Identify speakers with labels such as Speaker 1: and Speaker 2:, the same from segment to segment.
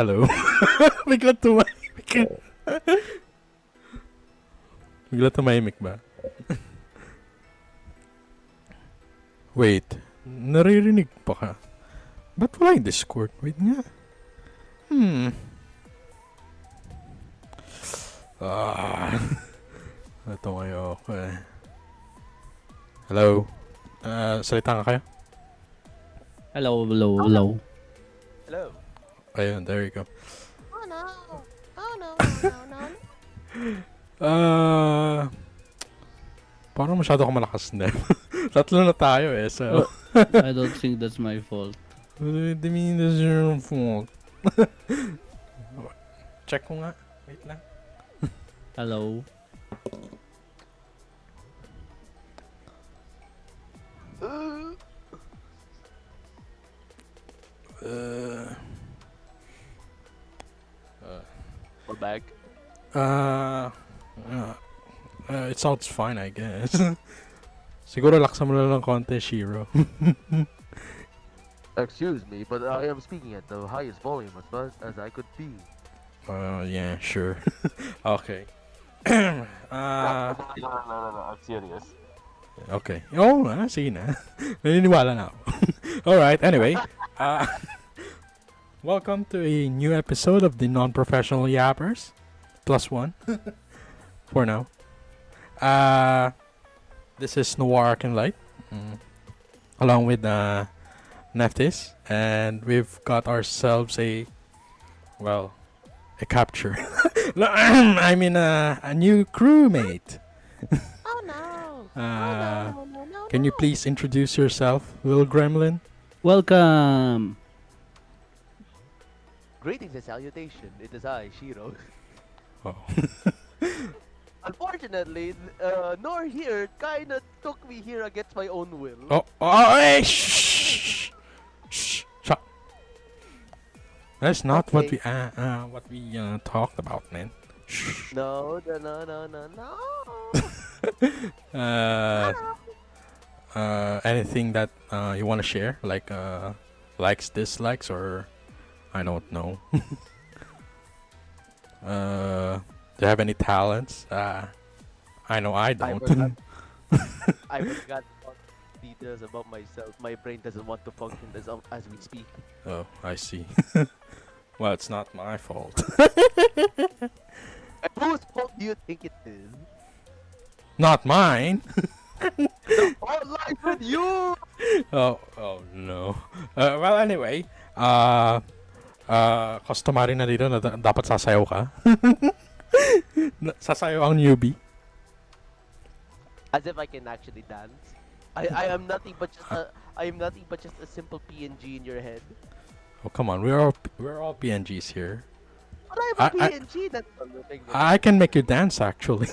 Speaker 1: Hello. Bigla tumahimik. Bigla tumahimik ba? Wait. Naririnig pa ka? Ba't wala yung Discord? Wait nga. Ito ngayon. Okay. Hello. Salita nga kayo?
Speaker 2: Hello. Hello.
Speaker 1: Ayun, there you go.
Speaker 3: Oh no.
Speaker 1: Parang masyado ka malakas na. Tatlo na tayo so.
Speaker 2: I don't think that's my fault.
Speaker 1: What do you mean that's your fault? Check ko nga. Wait lang.
Speaker 2: Hello.
Speaker 4: We're back.
Speaker 1: It sounds fine, I guess. Siguro laksa mo na lang konti, Shiro.
Speaker 4: Excuse me, but I am speaking at the highest volume as I could be.
Speaker 1: Yeah, sure. Okay.
Speaker 4: No, I'm serious.
Speaker 1: Okay. Oo nga, sige na. Naniniwala na ako. Alright, anyway. Welcome to a new episode of the non-professional Yappers. +1. For now. This is Noir and Light. Along with Neftis. And we've got ourselves a capture. I mean, a new crewmate.
Speaker 3: Oh no.
Speaker 1: Can you please introduce yourself, little gremlin?
Speaker 2: Welcome.
Speaker 4: Greetings and salutation. It is I, Shiro.
Speaker 1: Oh.
Speaker 4: Unfortunately, Nor here kinda took me here against my own will.
Speaker 1: Hey, shh. Shut. That's not what we talked about, man. Shh.
Speaker 4: No.
Speaker 1: Anything that you want to share, like likes, dislikes, or I don't know. Do you have any talents? I know I don't.
Speaker 4: I forgot about details about myself. My brain doesn't want to function as we speak.
Speaker 1: Oh, I see. Well, it's not my fault.
Speaker 4: And whose fault do you think it is?
Speaker 1: Not mine.
Speaker 4: The fault lies with you!
Speaker 1: Oh no. Well, anyway, customary na dito na dapat sasayaw ka. Sasayaw ang newbie.
Speaker 4: As if I can actually dance. I am nothing but just a simple PNG in your head.
Speaker 1: Oh, come on. We're all PNGs here.
Speaker 4: But I'm a PNG, that's the thing.
Speaker 1: I can make you dance, actually.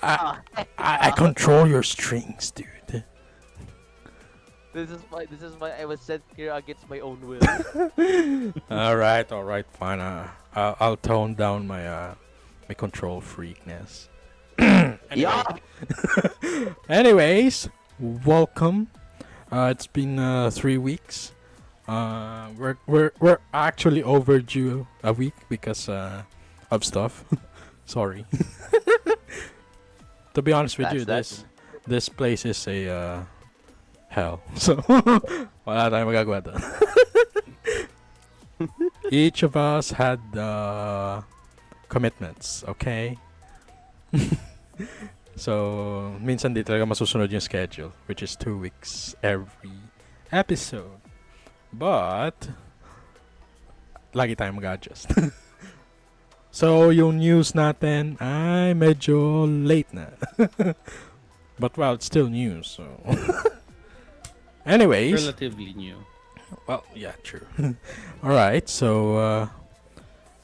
Speaker 1: I control your strings, dude.
Speaker 4: This is why I was sent here against my own will.
Speaker 1: All right, fine. I'll tone down my my control freakness.
Speaker 4: Yeah.
Speaker 1: Anyways, welcome. It's been 3 weeks. We're actually overdue a week because of stuff. Sorry. To be honest with you, this place is a hell. So wala tayong magagawa doon. Each of us had commitments, okay? So minsan di talaga masusunod yung schedule, which is 2 weeks every episode. But lagi tayong mag-adjust. So yung news natin ay medyo late na. But well, it's still news, so anyways,
Speaker 2: Relatively new.
Speaker 1: well, yeah, true. All right, so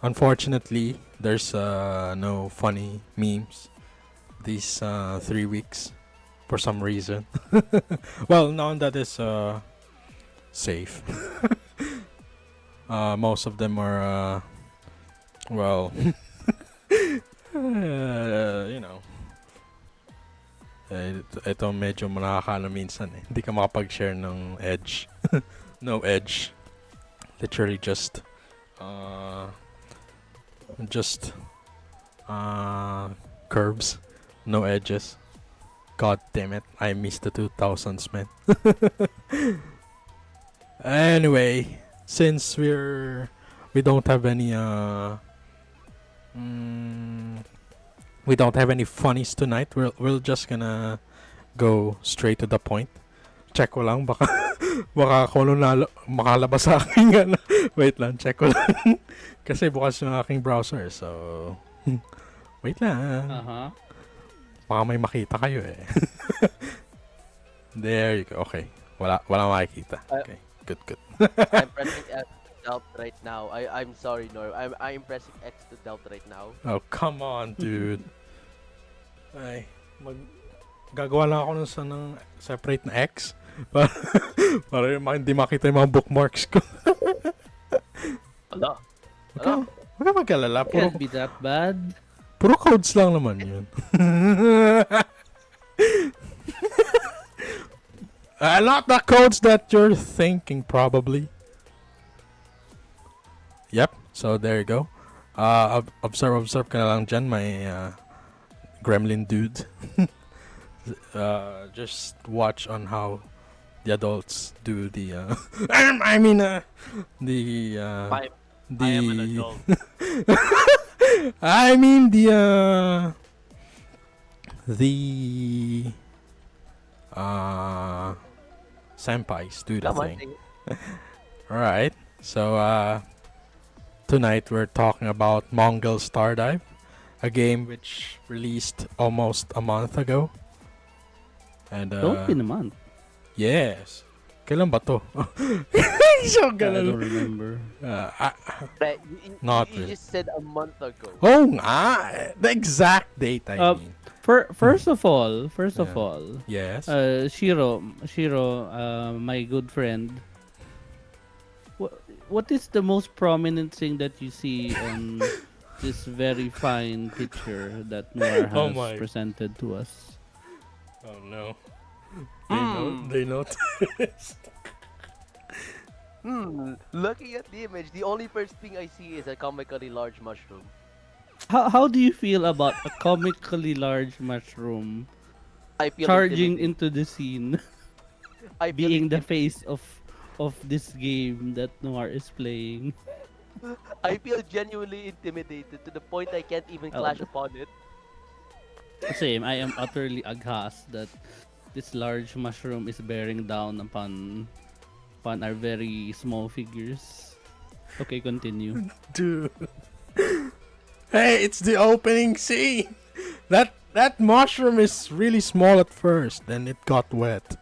Speaker 1: unfortunately there's no funny memes these 3 weeks for some reason. Well, none that is safe. Most of them are well, you know, ito medyo nakakano minsan eh. Hindi ka makapag-share ng edge. No edge. Literally just Uh, just curves, no edges. God damn it! I missed the 2000s, man. Anyway, since we don't have any we don't have any funnies tonight, we're just gonna go straight to the point. Check ko lang baka baka ako makalabas sa aking ano. Wait lang, check ko lang. Kasi bukas yung aking browser, so wait lang.
Speaker 2: Uh-huh.
Speaker 1: Baka may makita kayo eh. There you go. Okay. Wala makikita. Okay. Good.
Speaker 4: I'm pressing X to delta right now. I'm sorry, Norm. I'm pressing X to delta right now.
Speaker 1: Oh, come on, dude. Ay, gagawa lang ako ng separate na X para hindi makita yung mga bookmarks ko.
Speaker 4: Ala.
Speaker 1: Wag ka mag-alala.
Speaker 2: Can't be that bad.
Speaker 1: Puro codes lang naman yun. Not the codes that you're thinking, probably. Yep, so there you go. Observe ka na lang dyan, my gremlin dude. Just watch on how the adults do the I mean the
Speaker 4: I am an adult.
Speaker 1: I mean the senpais do the
Speaker 4: Come on,
Speaker 1: thing.
Speaker 4: say it.
Speaker 1: Alright, so tonight we're talking about Mongil Stardive, a game which released almost a month ago. And
Speaker 2: Don't be in a month.
Speaker 1: yes. Kailan ba to? So
Speaker 2: I don't
Speaker 1: ganun.
Speaker 2: remember.
Speaker 4: Right,
Speaker 1: Not
Speaker 4: you
Speaker 1: really.
Speaker 4: just said a month ago.
Speaker 1: Oh nga! The exact date I mean.
Speaker 2: First of all,
Speaker 1: Yes.
Speaker 2: Shiro, my good friend. What is the most prominent thing that you see on this very fine picture that Noir
Speaker 1: Oh
Speaker 2: has
Speaker 1: my.
Speaker 2: presented to us?
Speaker 1: Oh no. They noticed.
Speaker 4: Looking at the image, the only first thing I see is a comically large mushroom.
Speaker 2: How do you feel about a comically large mushroom
Speaker 4: I feel
Speaker 2: charging
Speaker 4: intimidated.
Speaker 2: into the scene,
Speaker 4: I feel
Speaker 2: being the
Speaker 4: intimidated.
Speaker 2: face of this game that Noir is playing?
Speaker 4: I feel genuinely intimidated to the point I can't even
Speaker 2: Oh.
Speaker 4: clash upon it.
Speaker 2: Same, I am utterly aghast that this large mushroom is bearing down upon our very small figures. Okay, continue.
Speaker 1: Dude. Hey, it's the opening scene. That mushroom is really small at first, then it got wet,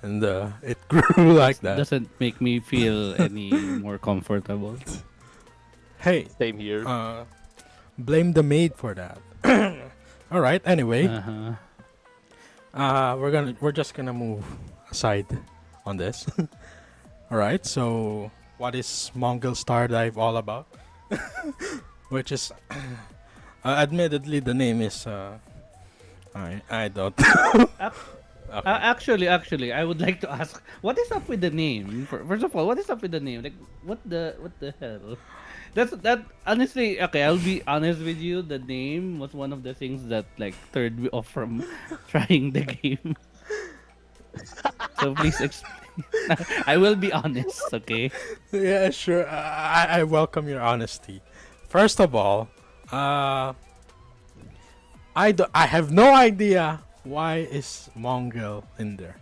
Speaker 1: and it grew like that.
Speaker 2: Doesn't make me feel any more comfortable.
Speaker 1: Hey,
Speaker 4: Same here.
Speaker 1: blame the maid for that. All right. Anyway,
Speaker 2: Uh-huh.
Speaker 1: we're just gonna move aside on this. All right. So, what is Mongil Stardive all about? Which is, admittedly, the name is. I don't. Okay.
Speaker 2: Actually, I would like to ask, what is up with the name? First of all, what is up with the name? Like, what the hell? That honestly, okay, I'll be honest with you. The name was one of the things that like turned me off from trying the game. So please explain. I will be honest, okay?
Speaker 1: Yeah, sure. I welcome your honesty. First of all, I have no idea why is Mongil in there.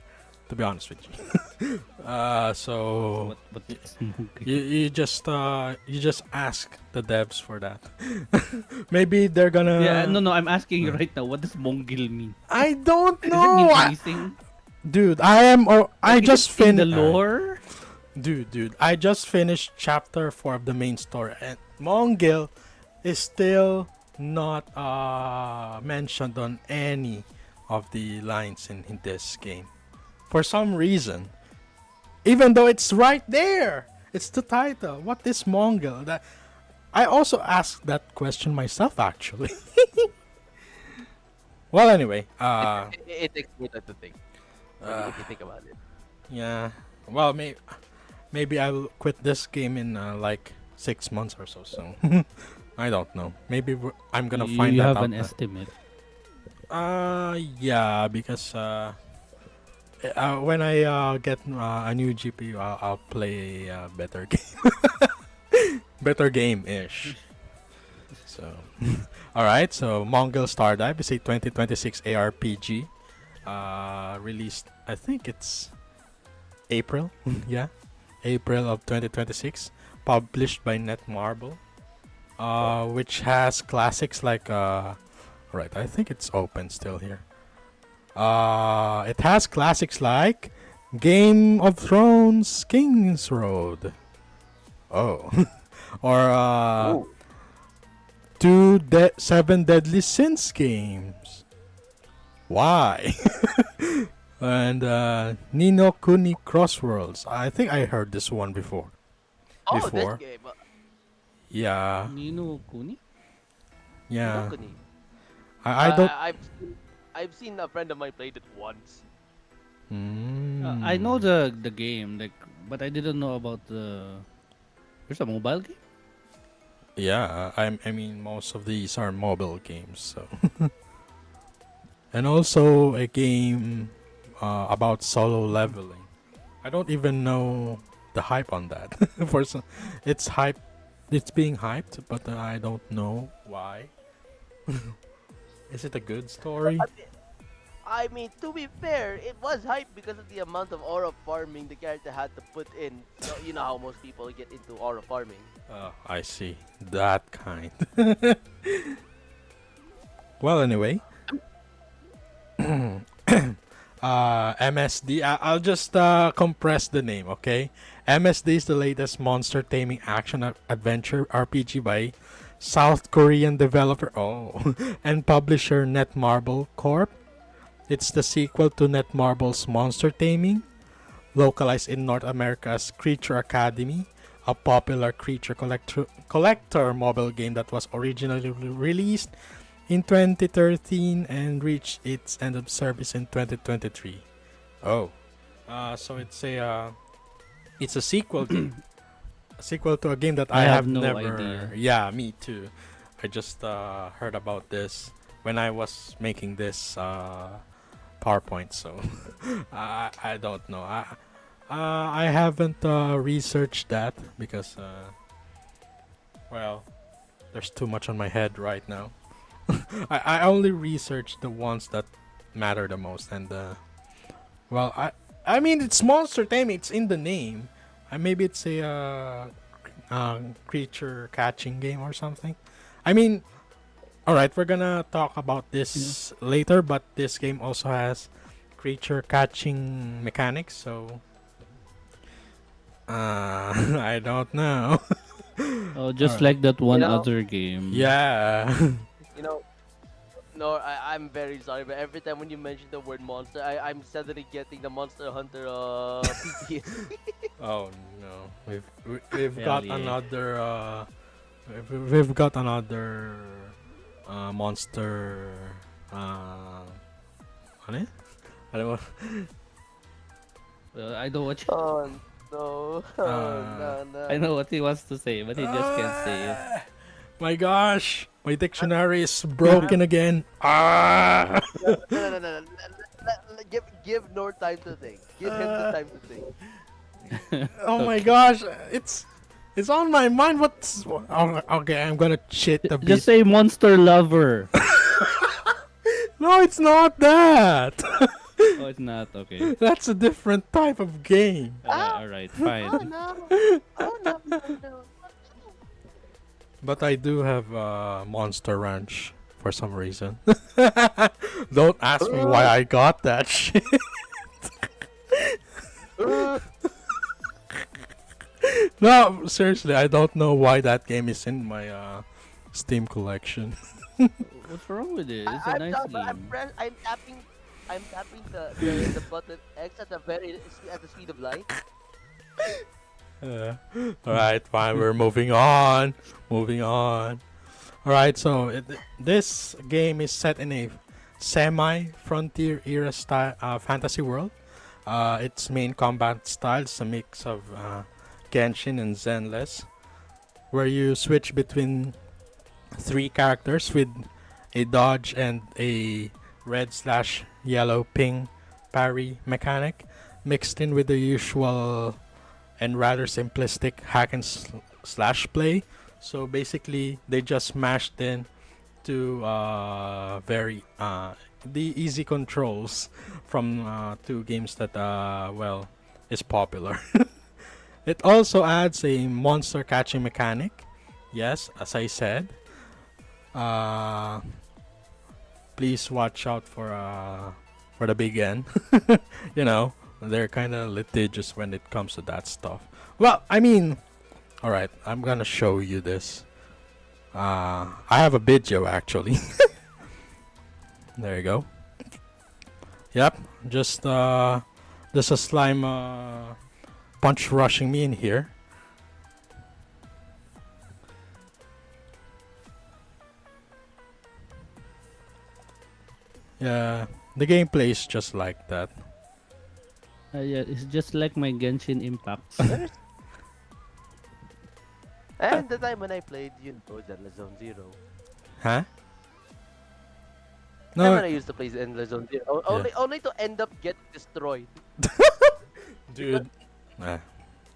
Speaker 1: To be honest with you, so
Speaker 2: What
Speaker 1: you just ask the devs for that. Maybe they're gonna.
Speaker 2: Yeah, no, I'm asking you right now. What does Mongil mean?
Speaker 1: I don't
Speaker 2: Does it mean
Speaker 1: know,
Speaker 2: anything?
Speaker 1: dude. I am. I
Speaker 2: Like, is
Speaker 1: just
Speaker 2: it in
Speaker 1: finished.
Speaker 2: the lore.
Speaker 1: Dude, I just finished chapter 4 of the main story, and Mongil is still not mentioned on any of the lines in this game. For some reason, even though it's right there, it's the title. What is Mongil? That I also asked that question myself, actually. Well, anyway,
Speaker 4: It takes me time to think. If you think about it.
Speaker 1: yeah. Well, maybe I'll quit this game in like 6 months or so. So I don't know. Maybe I'm gonna
Speaker 2: You,
Speaker 1: find
Speaker 2: you
Speaker 1: that
Speaker 2: have
Speaker 1: out.
Speaker 2: an estimate.
Speaker 1: Yeah, because when I get a new GPU, I'll play a better game, better game-ish. So, all right. So, Mongil Stardive is a 2026 ARPG, released. I think it's April. Yeah, April of 2026. Published by Netmarble, which has classics like right. I think it's open still here. It has classics like Game of Thrones, King's Road. Oh, or
Speaker 4: Ooh.
Speaker 1: Seven Deadly Sins games. Why? And Nino Kuni Crossworlds. I think I heard this one before.
Speaker 4: Oh,
Speaker 1: Before.
Speaker 4: this game.
Speaker 1: Yeah,
Speaker 2: Nino Kuni?
Speaker 1: yeah.
Speaker 4: Balcony.
Speaker 1: I don't.
Speaker 4: I've seen a friend of mine played it once.
Speaker 2: I know
Speaker 1: Mm.
Speaker 2: the game, like, but I didn't know about the. There's a mobile game.
Speaker 1: Yeah, I mean most of these are mobile games, so and also a game about solo leveling. I don't even know the hype on that. For some, it's hype. It's being hyped, but I don't know why. Is it a good story?
Speaker 4: I mean, to be fair, it was hype because of the amount of aura farming the character had to put in. So, you know how most people get into aura farming.
Speaker 1: I see that kind. Well, anyway, MSD. I'll just compress the name, okay? MSD is the latest monster taming action adventure RPG by South Korean developer and publisher Netmarble Corp. It's the sequel to Netmarble's Monster Taming, localized in North America's Creature Academy, a popular creature collector mobile game that was originally released in 2013 and reached its end of service in 2023. Oh, so it's a sequel game, a sequel to a game that I
Speaker 2: I have
Speaker 1: have
Speaker 2: no
Speaker 1: never.
Speaker 2: idea.
Speaker 1: Yeah, me too. I just heard about this when I was making this PowerPoint, so I don't know. I haven't researched that because well, there's too much on my head right now. I only researched the ones that matter the most, and well, I mean it's monster taming. It's in the name. Maybe it's a creature catching game or something. I mean, all right, we're gonna talk about this later, but this game also has creature catching mechanics, so I don't know.
Speaker 2: Oh, just
Speaker 1: Alright.
Speaker 2: like that one
Speaker 4: know-
Speaker 2: other game.
Speaker 1: Yeah.
Speaker 4: You know, no, I'm very sorry, but every time when you mention the word monster, I'm suddenly getting the Monster Hunter PTSD.
Speaker 1: Oh no, we've
Speaker 2: Hell
Speaker 1: got
Speaker 2: yeah.
Speaker 1: another we've got another monster. Ano yun? Ano ba?
Speaker 2: Well, I know what
Speaker 4: Oh no, no.
Speaker 2: I know what he wants to say, but he just can't say it.
Speaker 1: My gosh, my dictionary is broken again. Ah!
Speaker 4: No. Give Nor time to think. Give him the time to think.
Speaker 1: Oh my gosh, it's on my mind. Okay, I'm gonna cheat a bit.
Speaker 2: Just say Monster Lover.
Speaker 1: No, it's not that.
Speaker 2: Oh, it's not okay.
Speaker 1: That's a different type of game.
Speaker 2: All right, fine.
Speaker 3: Oh no. Oh no. No.
Speaker 1: But I do have Monster Ranch for some reason. Don't ask me why I got that shit. No, seriously, I don't know why that game is in my Steam collection.
Speaker 2: What's wrong with it? It's a nice game.
Speaker 4: I'm tapping the button X at the speed of light.
Speaker 1: Alright, fine, we're moving on. Moving on. Alright, so this game is set in a semi-frontier era style fantasy world. Its main combat style is a mix of Genshin and Zenless. where you switch between three characters with a dodge and a red slash yellow ping parry mechanic mixed in with the usual and rather simplistic hack and slash play. So basically, they just mashed in to very the easy controls from two games that well is popular. It also adds a monster catching mechanic. Yes, as I said. Uh, Please watch out for the big N. You know, they're kind of litigious when it comes to that stuff. Well, I mean, all right, I'm gonna show you this. I have a video actually. There you go. Yep, just there's a slime punch rushing me in here. Yeah, the gameplay is just like that.
Speaker 2: Yeah, it's just like my Genshin Impacts.
Speaker 4: And the time when I played, Zenless Zone Zero.
Speaker 1: Huh?
Speaker 4: No. When
Speaker 1: No,
Speaker 4: I used to play Zenless Zone Zero, only to end up get destroyed.
Speaker 1: dude. Okay,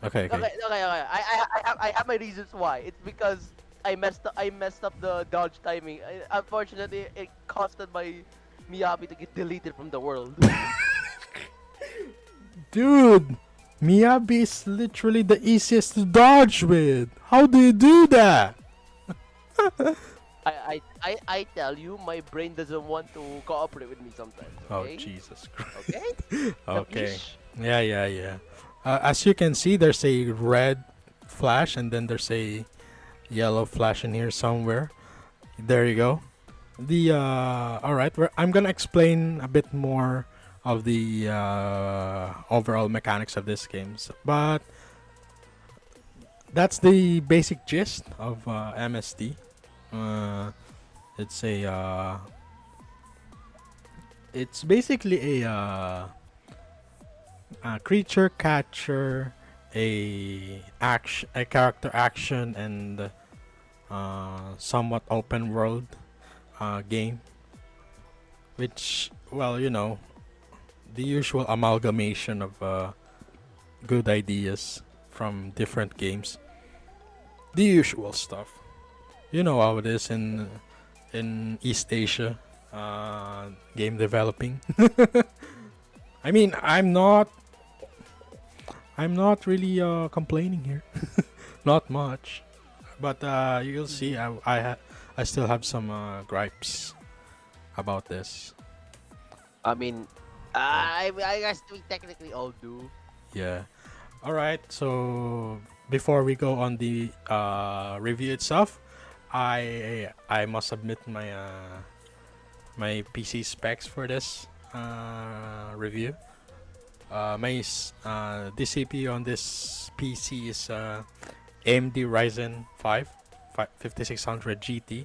Speaker 1: okay.
Speaker 4: Okay. I have my reasons why. It's because I messed up the dodge timing. Unfortunately, it costed my Miyabi to get deleted from the world.
Speaker 1: Dude, Miyabi is literally the easiest to dodge with. How do you do that?
Speaker 4: I tell you, my brain doesn't want to cooperate with me sometimes.
Speaker 1: Oh,
Speaker 4: Okay?
Speaker 1: Jesus Christ.
Speaker 4: Okay?
Speaker 1: Okay.
Speaker 4: Capiche?
Speaker 1: Yeah. As you can see, there's a red flash and then there's a yellow flash in here somewhere. There you go. All right, I'm gonna explain a bit more of the overall mechanics of this game, but that's the basic gist of MSD. It's it's basically a creature catcher, a character action, and somewhat open world game, which, well, the usual amalgamation of good ideas from different games, the usual stuff. You know how it is in East Asia game developing. I mean, I'm not really complaining here. Not much, but you'll see. I still have some gripes about this.
Speaker 4: I mean, I guess we technically all do.
Speaker 1: Yeah. All right. So before we go on the review itself, I must submit my my PC specs for this review. The CPU on this PC is AMD Ryzen 5 5600 GT.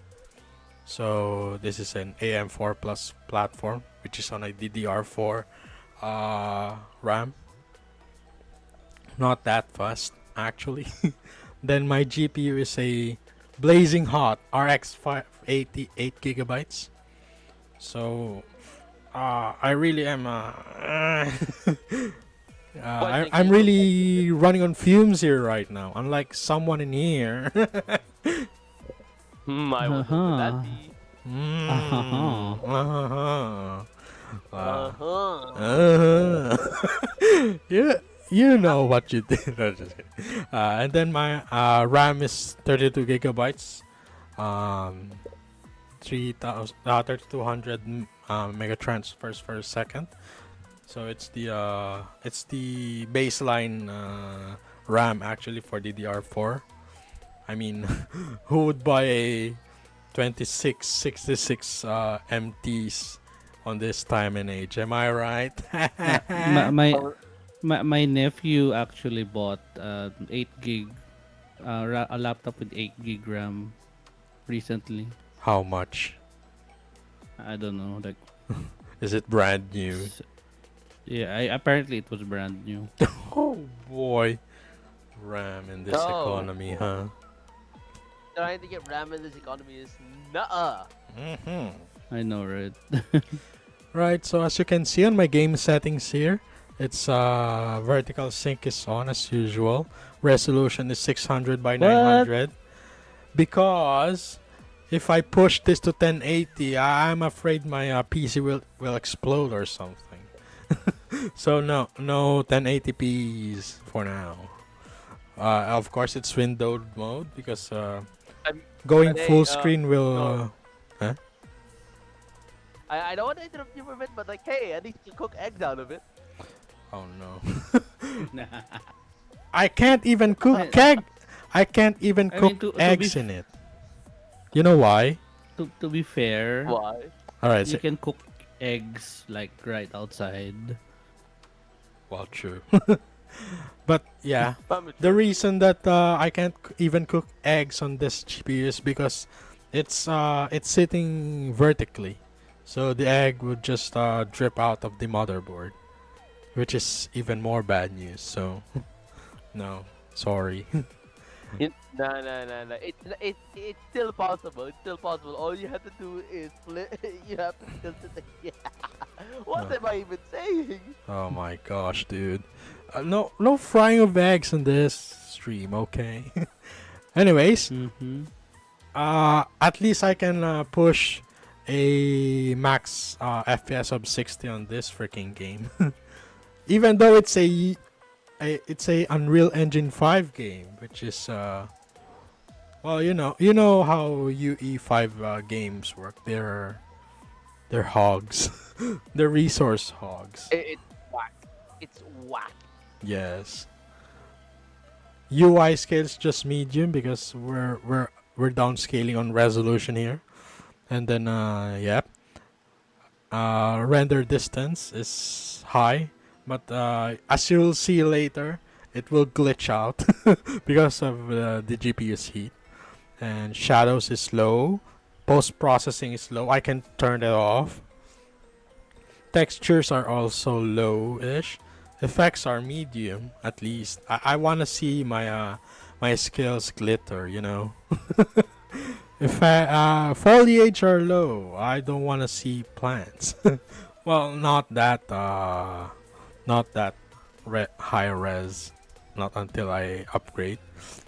Speaker 1: So this is an AM4 Plus platform, which is on a DDR4 RAM. Not that fast, actually. Then my GPU is a blazing hot RX 580 8 GB. So I really am I'm really running on fumes here right now, unlike someone in here.
Speaker 4: I wonder who would that be.
Speaker 1: Yeah, you know what you did. No, just kidding. And then my RAM is 32 GB, 3200 megatransfers per second. So it's the baseline RAM actually for DDR4. I mean, who would buy a 2666 MTs on this time and age? Am I right?
Speaker 2: My nephew actually bought 8 gig a laptop with 8 gig RAM recently.
Speaker 1: How much?
Speaker 2: I don't know, like
Speaker 1: Is it brand new?
Speaker 2: yeah, apparently it was brand new.
Speaker 1: Oh boy, RAM in this
Speaker 4: Oh.
Speaker 1: economy, huh?
Speaker 4: trying to get ram in this economy is nuh-uh.
Speaker 1: Mm-hmm.
Speaker 2: I know, right?
Speaker 1: Right, so as you can see on my game settings here, it's vertical sync is on as usual. Resolution is 600 by 900. Because if I push this to 1080, I'm afraid my PC will explode or something. So no 1080p's for now. Of course, it's windowed mode because
Speaker 4: I'm-
Speaker 1: going
Speaker 4: but hey,
Speaker 1: full screen will.
Speaker 4: no.
Speaker 1: Huh?
Speaker 4: I don't want to interrupt you for a bit, but like, hey, at least you cook eggs out of it.
Speaker 1: Oh no! I can't even cook egg. I can't even
Speaker 2: I
Speaker 1: cook
Speaker 2: mean, to
Speaker 1: eggs
Speaker 2: be
Speaker 1: in it. You know why?
Speaker 2: to be fair,
Speaker 4: Why?
Speaker 1: All right.
Speaker 2: you can cook eggs like right outside.
Speaker 1: Well, true. But yeah,
Speaker 4: But
Speaker 1: the reason that I can't even cook eggs on this GPU is because it's sitting vertically, so the egg would just drip out of the motherboard, which is even more bad news. So, no, sorry.
Speaker 4: No. It's still possible. It's still possible. All you have to do is flip. You have to tilt it. Yeah. What am I even saying?
Speaker 1: Oh my gosh, dude. No frying of eggs in this stream, okay? Anyways,
Speaker 2: Mm-hmm.
Speaker 1: at least I can push a max FPS of 60 on this freaking game. Even though it's a Unreal Engine 5 game, which is well, you know how UE5 games work. They're hogs. They're resource hogs.
Speaker 4: It's whack. It's whack.
Speaker 1: Yes. UI scale's just medium because we're downscaling on resolution here. And then yep. Render distance is high, but as you'll see later, it will glitch out because of the GPU's heat. And shadows is low. Post processing is low. I can turn it off. Textures are also low-ish. Effects are medium, at least. I want to see my my skills glitter, you know. If foliage are low, I don't want to see plants. Well, not that high res. Not until I upgrade.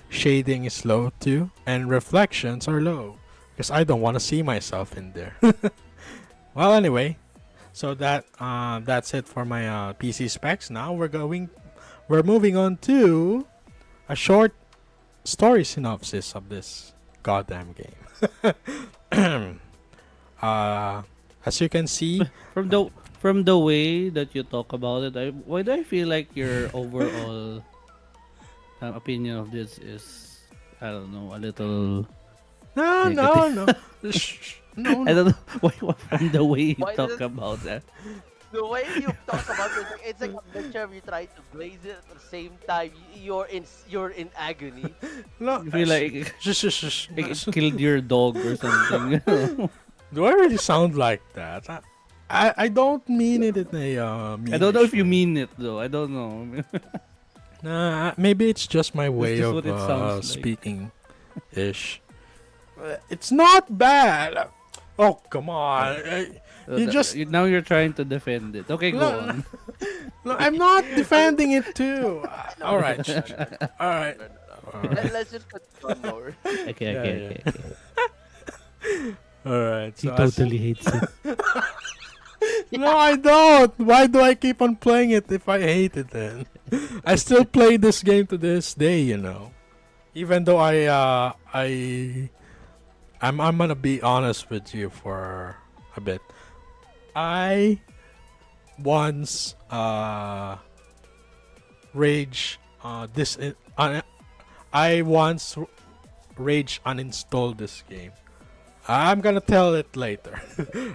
Speaker 1: Shading is low too, and reflections are low because I don't want to see myself in there. Well, anyway, so that's it for my PC specs. Now we're moving on to a short story synopsis of this goddamn game. As you can see,
Speaker 2: From the way that you talk about it, why do I feel like your overall opinion of this is, I don't know, a little
Speaker 1: no, Shh, no,
Speaker 2: I don't know why from the way you
Speaker 4: Why
Speaker 2: talk
Speaker 4: does-
Speaker 2: about that.
Speaker 4: The way you talk about it, it's like a picture of you trying to blaze it at the same time. You're in agony.
Speaker 1: no.
Speaker 2: You feel like
Speaker 1: Shh.
Speaker 2: it killed your dog or something.
Speaker 1: Do I really sound like that? I don't mean it in a
Speaker 2: I don't know if you
Speaker 1: way.
Speaker 2: mean it though. I don't know.
Speaker 1: Nah, maybe it's just my way
Speaker 2: just
Speaker 1: of
Speaker 2: what it sounds like.
Speaker 1: speaking, ish. It's not bad. Oh come on! You just
Speaker 2: now you're trying to defend it. Okay, go
Speaker 1: No,
Speaker 2: on.
Speaker 1: no, I'm not defending it too. All right, all right. All right.
Speaker 4: Let's just continue more.
Speaker 2: Okay.
Speaker 1: All right.
Speaker 2: He
Speaker 1: So
Speaker 2: totally hates it.
Speaker 1: no, I don't. Why do I keep on playing it if I hate it then? I still play this game to this day, you know. Even though I'm gonna be honest with you for a bit. I once rage I once rage uninstalled this game. I'm gonna tell it later.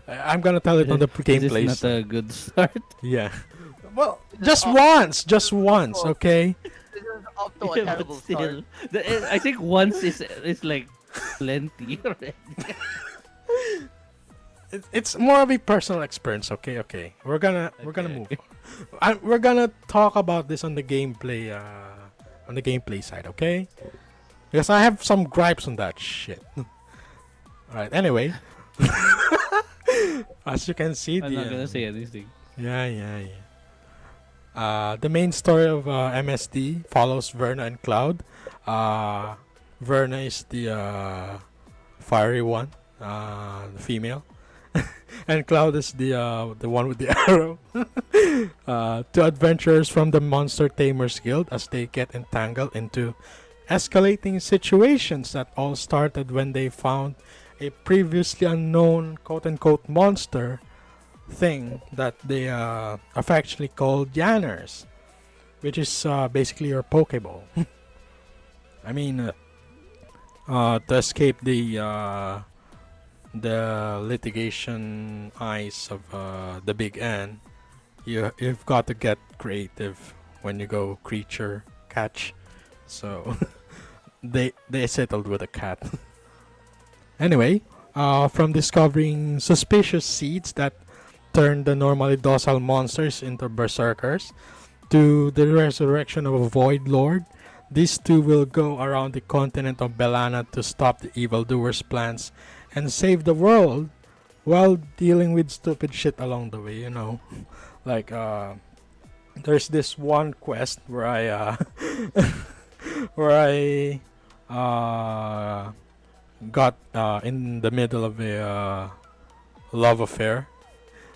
Speaker 1: I'm gonna tell it on the gameplay.
Speaker 2: This is not a good start.
Speaker 1: Yeah. Well, just once, okay?
Speaker 4: This is up to a
Speaker 2: Yeah,
Speaker 4: terrible
Speaker 2: but still,
Speaker 4: start.
Speaker 2: I think once is like plenty already.
Speaker 1: It's more of a personal experience, okay? We're gonna move on. We're gonna talk about this on the gameplay side, okay? Because I have some gripes on that shit. Alright, anyway. As you can see,
Speaker 2: I'm not gonna say anything.
Speaker 1: yeah. The main story of MSD follows Verna and Cloud. Verna is the fiery one, the female, and Cloud is the one with the arrow. Two adventurers from the Monster Tamers Guild as they get entangled into escalating situations that all started when they found a previously unknown quote-unquote monster thing that they affectionately called Yanners, which is basically your Pokeball. I mean, to escape the litigation eyes of the Big N, you've got to get creative when you go creature catch. So they settled with a cat. Anyway, from discovering suspicious seeds that turn the normally docile monsters into berserkers, to the resurrection of a Void Lord, these two will go around the continent of Belana to stop the evildoers' plans and save the world while dealing with stupid shit along the way, you know. Like, there's this one quest where I got in the middle of a love affair.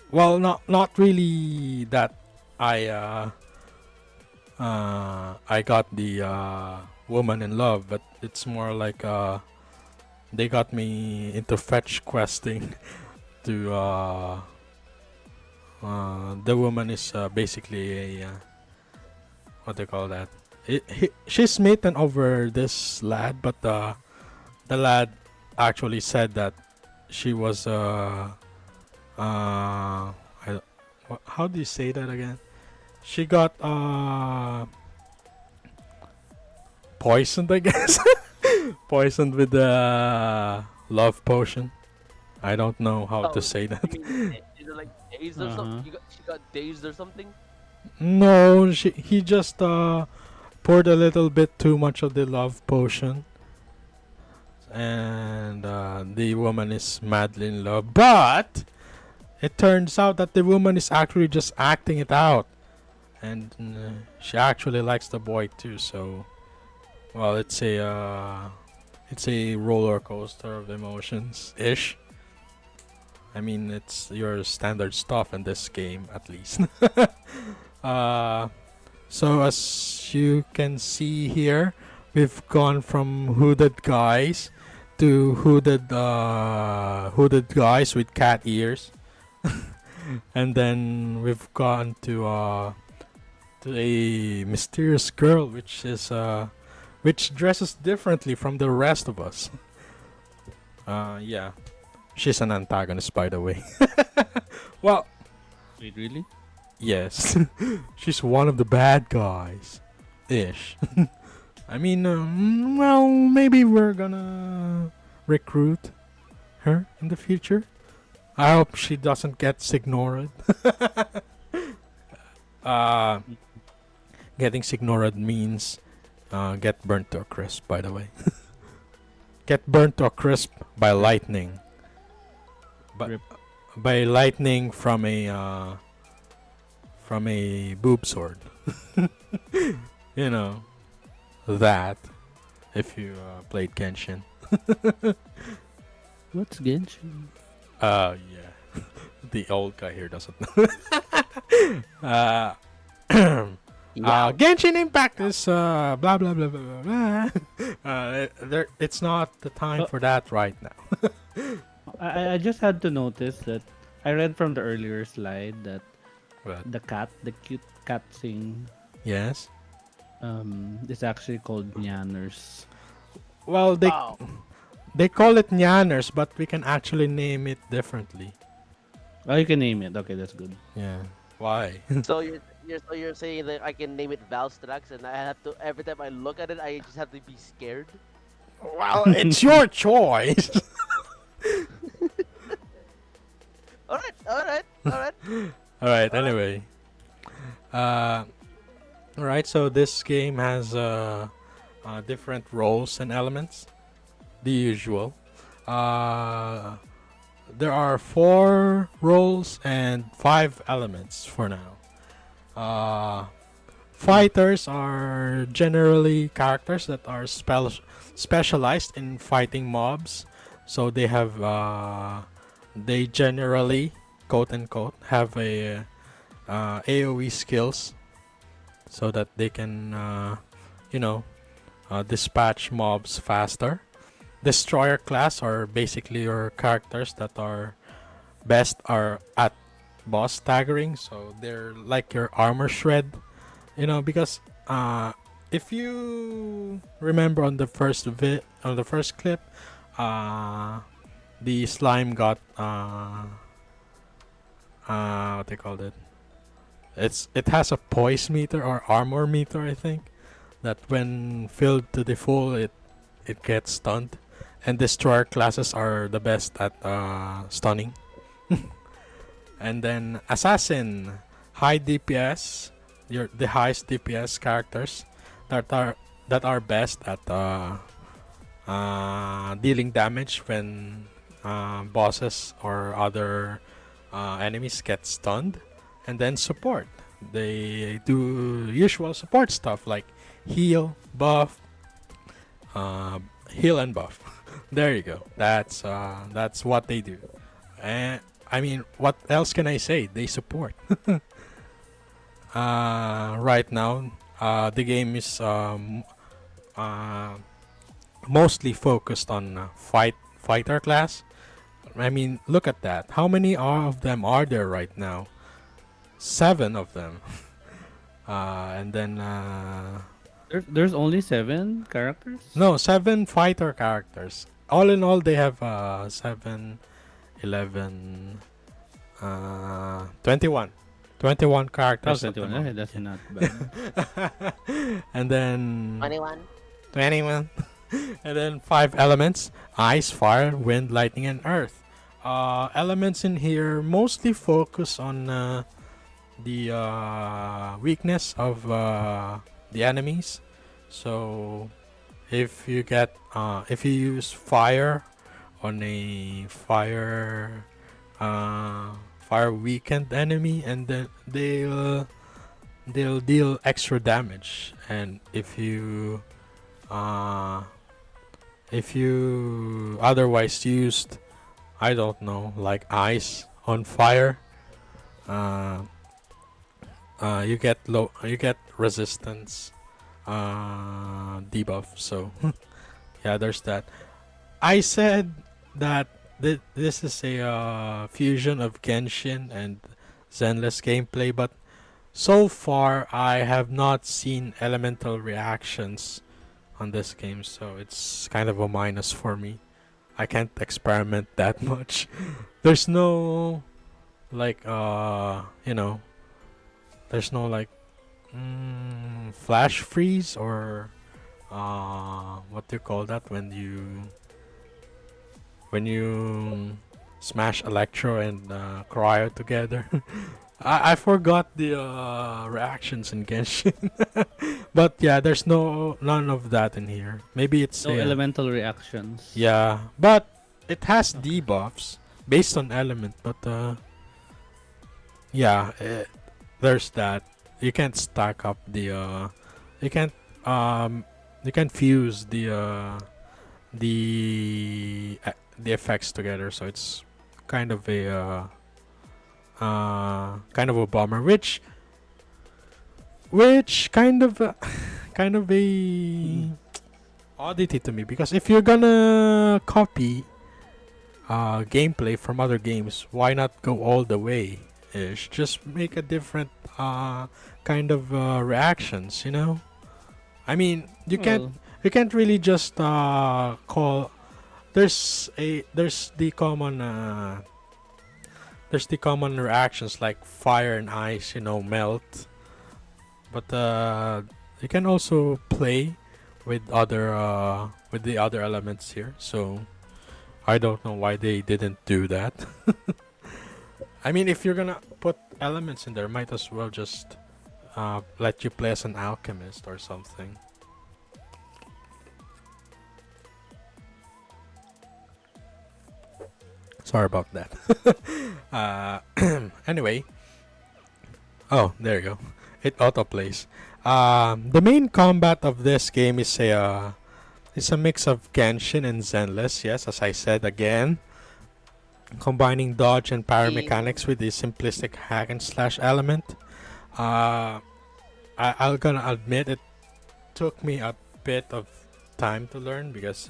Speaker 1: Well, not really that I got the woman in love, but it's more like they got me into fetch questing to the woman is basically a what do you call that? She's smitten over this lad, but the lad actually said that she was how do you say that again? She got poisoned, I guess. Poisoned with the love potion. I don't know how to say that.
Speaker 4: You mean, is it like dazed or something?
Speaker 2: Uh-huh.
Speaker 4: She got dazed or something?
Speaker 1: No, he just poured a little bit too much of the love potion, and the woman is madly in love. But it turns out that the woman is actually just acting it out, and she actually likes the boy too. So, well, it's a roller coaster of emotions ish. I mean, it's your standard stuff in this game, at least. So as you can see here, we've gone from hooded guys to hooded guys with cat ears, and then we've gone to a mysterious girl, which dresses differently from the rest of us. Yeah, she's an antagonist, by the way. Well,
Speaker 2: Wait, really?
Speaker 1: yes, she's one of the bad guys, ish. I mean, well, maybe we're gonna recruit her in the future. I hope she doesn't get signored. uh, Getting signored means get burnt to a crisp, by the way. Get burnt to a crisp by lightning. But
Speaker 2: Rip.
Speaker 1: by lightning from a boob sword. You know that if you played Genshin.
Speaker 2: What's Genshin?
Speaker 1: Yeah. The old guy here doesn't know. Genshin Impact is blah blah blah blah blah blah. It's not the time for that right now.
Speaker 2: I just had to notice that I read from the earlier slide that
Speaker 1: But
Speaker 2: the cute cat thing,
Speaker 1: yes.
Speaker 2: is actually called Nyanners.
Speaker 1: Well,
Speaker 4: Wow.
Speaker 1: they call it Nyanners, but we can actually name it differently.
Speaker 2: Oh, you can name it. Okay, that's good.
Speaker 1: Yeah. Why?
Speaker 4: So you're saying that I can name it Valstrax, and I have to every time I look at it, I just have to be scared.
Speaker 1: Well, it's your choice.
Speaker 4: All right.
Speaker 1: All right. Anyway, all right. So this game has different roles and elements. The usual. Uh, there are 4 roles and 5 elements for now. Fighters are generally characters that are specialized in fighting mobs. So they generally, quote unquote, have a AoE skills so that they can, you know, dispatch mobs faster. Destroyer class are basically your characters that are best are at boss staggering, so they're like your armor shred, because if you remember on the first clip, the slime got what they called it. It has a poise meter or armor meter, I think, that when filled to the full, it gets stunned. And destroyer classes are the best at stunning. And then assassin, high DPS, the highest DPS characters that are best at dealing damage when bosses or other enemies get stunned. And then support, they do usual support stuff like heal, buff, heal and buff. There you go. That's what they do. And I mean, what else can I say? They support. Right now, the game is mostly focused on fighter class. I mean, look at that. How many of them are there right now? 7 of them. And then
Speaker 2: There's only 7 characters.
Speaker 1: no, 7 fighter characters. All in all, they have 7, 11, 21. 21 characters. at the
Speaker 2: 21.
Speaker 1: moment.
Speaker 2: That's not bad.
Speaker 1: And then
Speaker 3: 21.
Speaker 1: 21. And then 5 elements: ice, fire, wind, lightning, and earth. Elements in here mostly focus on the weakness of the enemies. So if you use fire on a fire weakened enemy, and then they'll deal extra damage. And if you otherwise used, I don't know, like ice on fire, you get resistance debuff. So yeah, there's that. I said that this is a fusion of Genshin and Zenless gameplay, but so far I have not seen elemental reactions on this game, so it's kind of a minus for me. I can't experiment that much. There's no like there's no like flash freeze or what do you call that when you smash Electro and Cryo together. I forgot the reactions in Genshin. But yeah, there's none of that in here. Maybe it's
Speaker 2: No elemental reactions.
Speaker 1: yeah, but it has debuffs based on element. But yeah, there's that. You can't stack up the you can't fuse the effects together. So it's kind of a bummer, which kind of a oddity to me, because if you're gonna copy gameplay from other games, why not go all the way ish? Just make a different kind of reactions, I mean, you can't really just call. There's the common reactions like fire and ice, melt. But you can also play with the other elements here. So I don't know why they didn't do that. I mean, if you're gonna put elements in there, might as well just let you play as an alchemist or something. Sorry about that. Anyway. Oh, there you go. It autoplays. The main combat of this game is a mix of Genshin and Zenless. Yes, as I said again, combining dodge and power mechanics with the simplistic hack and slash element. I'll gonna admit it took me a bit of time to learn because,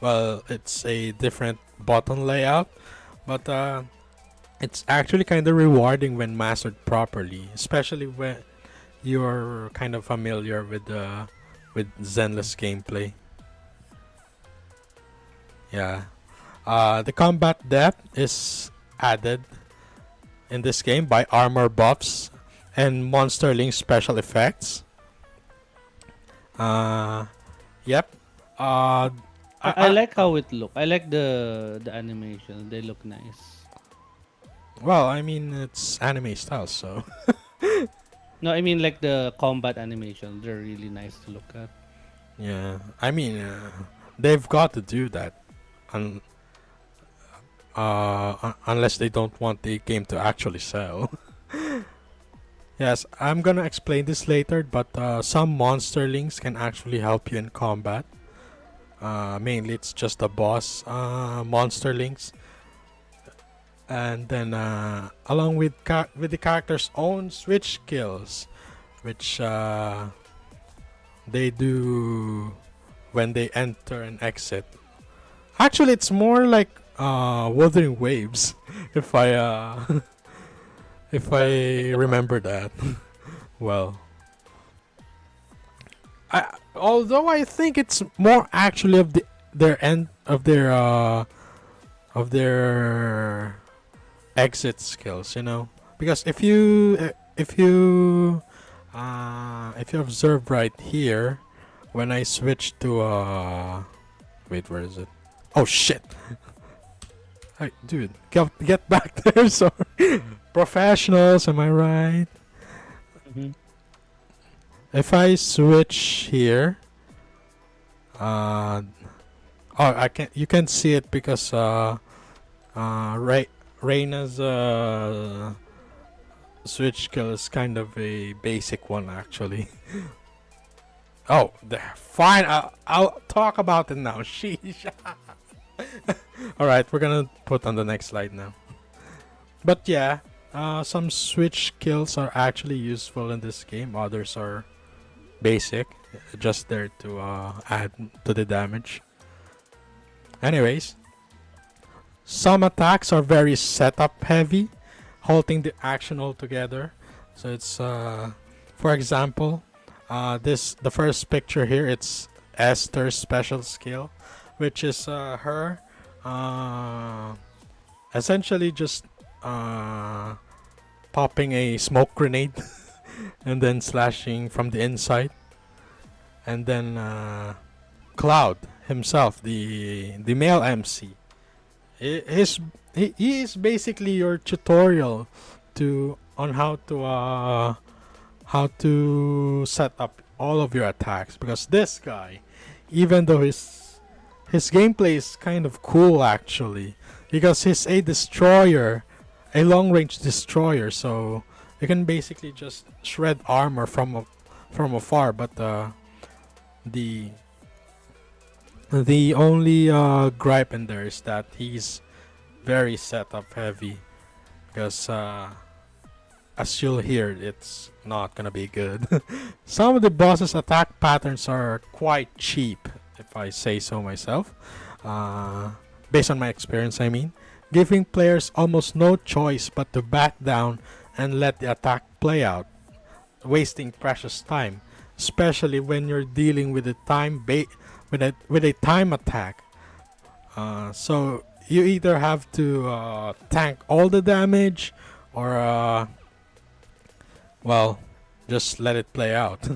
Speaker 1: well, it's a different button layout, but it's actually kind of rewarding when mastered properly, especially when you're kind of familiar with Zenless gameplay. Yeah. The combat depth is added in this game by armor buffs and monster link special effects. Yep.
Speaker 2: I like how it look. I like the animation. They look nice.
Speaker 1: Well, I mean, it's anime style, so.
Speaker 2: No, I mean like the combat animation. They're really nice to look at.
Speaker 1: Yeah. I mean, they've got to do that. Un- Unless they don't want the game to actually sell. Yes, I'm gonna explain this later, but some monster links can actually help you in combat. Mainly, it's just the boss monster links, and then along with with the character's own switch skills, which they do when they enter and exit. Actually, it's more like Wuthering Waves, if I if I remember that. Well, although I think it's more actually of their end of their exit skills, you know, because if you observe right here, when I switch to wait, where is it? Oh shit! Hey, dude, get back there. Sorry. Professionals, am I right?
Speaker 2: Mhm.
Speaker 1: If I switch here, oh, I can. You can see it because Reina's switch skill is kind of a basic one actually. Oh, there. Fine. I'll talk about it now. Sheesh. All right, we're gonna put on the next slide now. But yeah, some switch skills are actually useful in this game. Others are basic, just there to add to the damage. Anyways, some attacks are very setup heavy, halting the action altogether. So it's for example, the first picture here. It's Esther's special skill, which is her essentially just popping a smoke grenade and then slashing from the inside. And then Cloud himself, the male MC, he is basically your tutorial on how to set up all of your attacks, because this guy, even though his gameplay is kind of cool actually, because he's a destroyer, a long range destroyer, so you can basically just shred armor from afar. But the only gripe in there is that he's very setup heavy, because as you'll hear, it's not gonna be good. Some of the boss's attack patterns are quite cheap, if I say so myself. Based on my experience, I mean, giving players almost no choice but to back down and let the attack play out, wasting precious time, especially when you're dealing with a with a time attack. So you either have to tank all the damage, or well, just let it play out.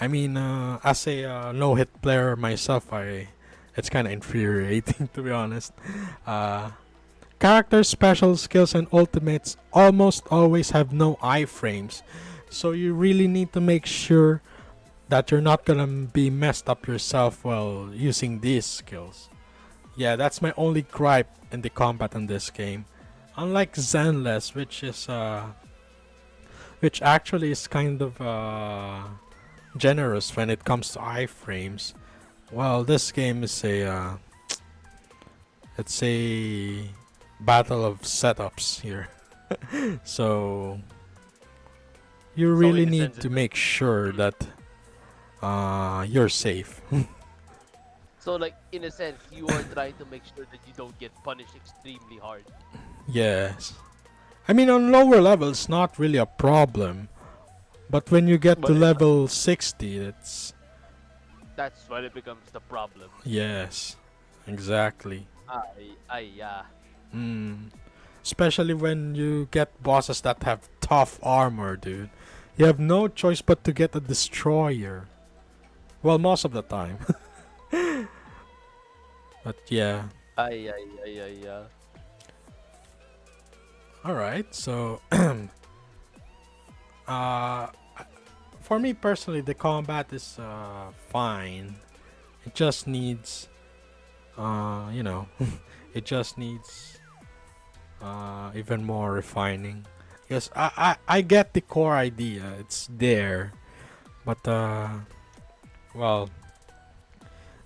Speaker 1: I mean, as a no-hit player myself, it's kind of infuriating to be honest. Character special skills and ultimates almost always have no iframes, so you really need to make sure that you're not gonna be messed up yourself while using these skills. Yeah, that's my only gripe in the combat in this game. Unlike Zenless, which actually is kind of generous when it comes to iframes. Well, this game is it's a battle of setups here. So you
Speaker 4: So
Speaker 1: really
Speaker 4: in a
Speaker 1: need
Speaker 4: sense,
Speaker 1: to
Speaker 4: it's
Speaker 1: make sure that you're safe.
Speaker 4: so like in a sense, you are trying to make sure that you don't get punished extremely hard.
Speaker 1: Yes. I mean, on lower levels, not really a problem. But when you get to
Speaker 4: But
Speaker 1: level 60,
Speaker 4: that's when it becomes the problem.
Speaker 1: yes, exactly.
Speaker 4: Yeah.
Speaker 1: Mm. Especially when you get bosses that have tough armor, dude. You have no choice but to get a destroyer. Well, most of the time. But yeah.
Speaker 4: Yeah.
Speaker 1: Alright, so uh for me personally the combat is fine. It just needs you know it just needs even more refining. Because I get the core idea, it's there. But well,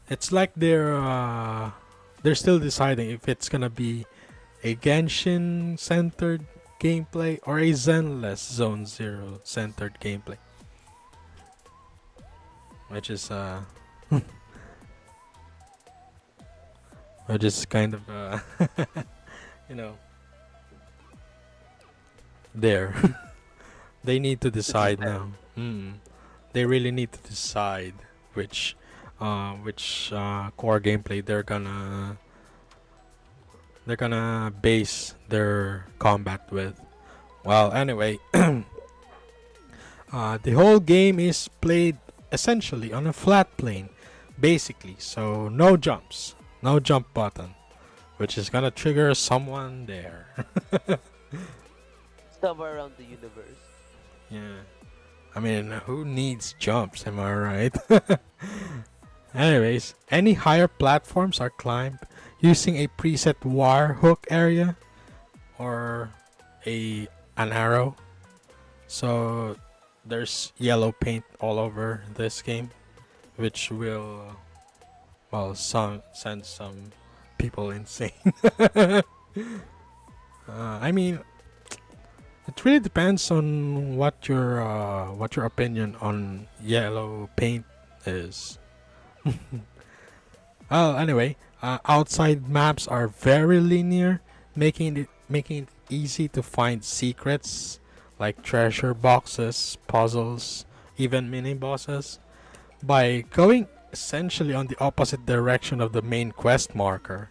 Speaker 1: it's like they're still deciding if it's gonna be a Genshin centered gameplay or a Zenless Zone Zero centered gameplay. Which is which is kind of you know there. They need to decide now. They really need to decide which core gameplay they're gonna base their combat with. Well, anyway, the whole game is played essentially on a flat plane, basically. So no jumps, no jump button, which is gonna trigger someone there.
Speaker 4: Somewhere around the universe.
Speaker 1: Yeah. I mean, who needs jumps, am I right? Anyways, any higher platforms are climbed using a preset wire hook area or an arrow. So there's yellow paint all over this game, which will send some people insane. I mean, it really depends on what your opinion on yellow paint is. Well, anyway, outside maps are very linear, making it easy to find secrets like treasure boxes, puzzles, even mini bosses by going essentially on the opposite direction of the main quest marker.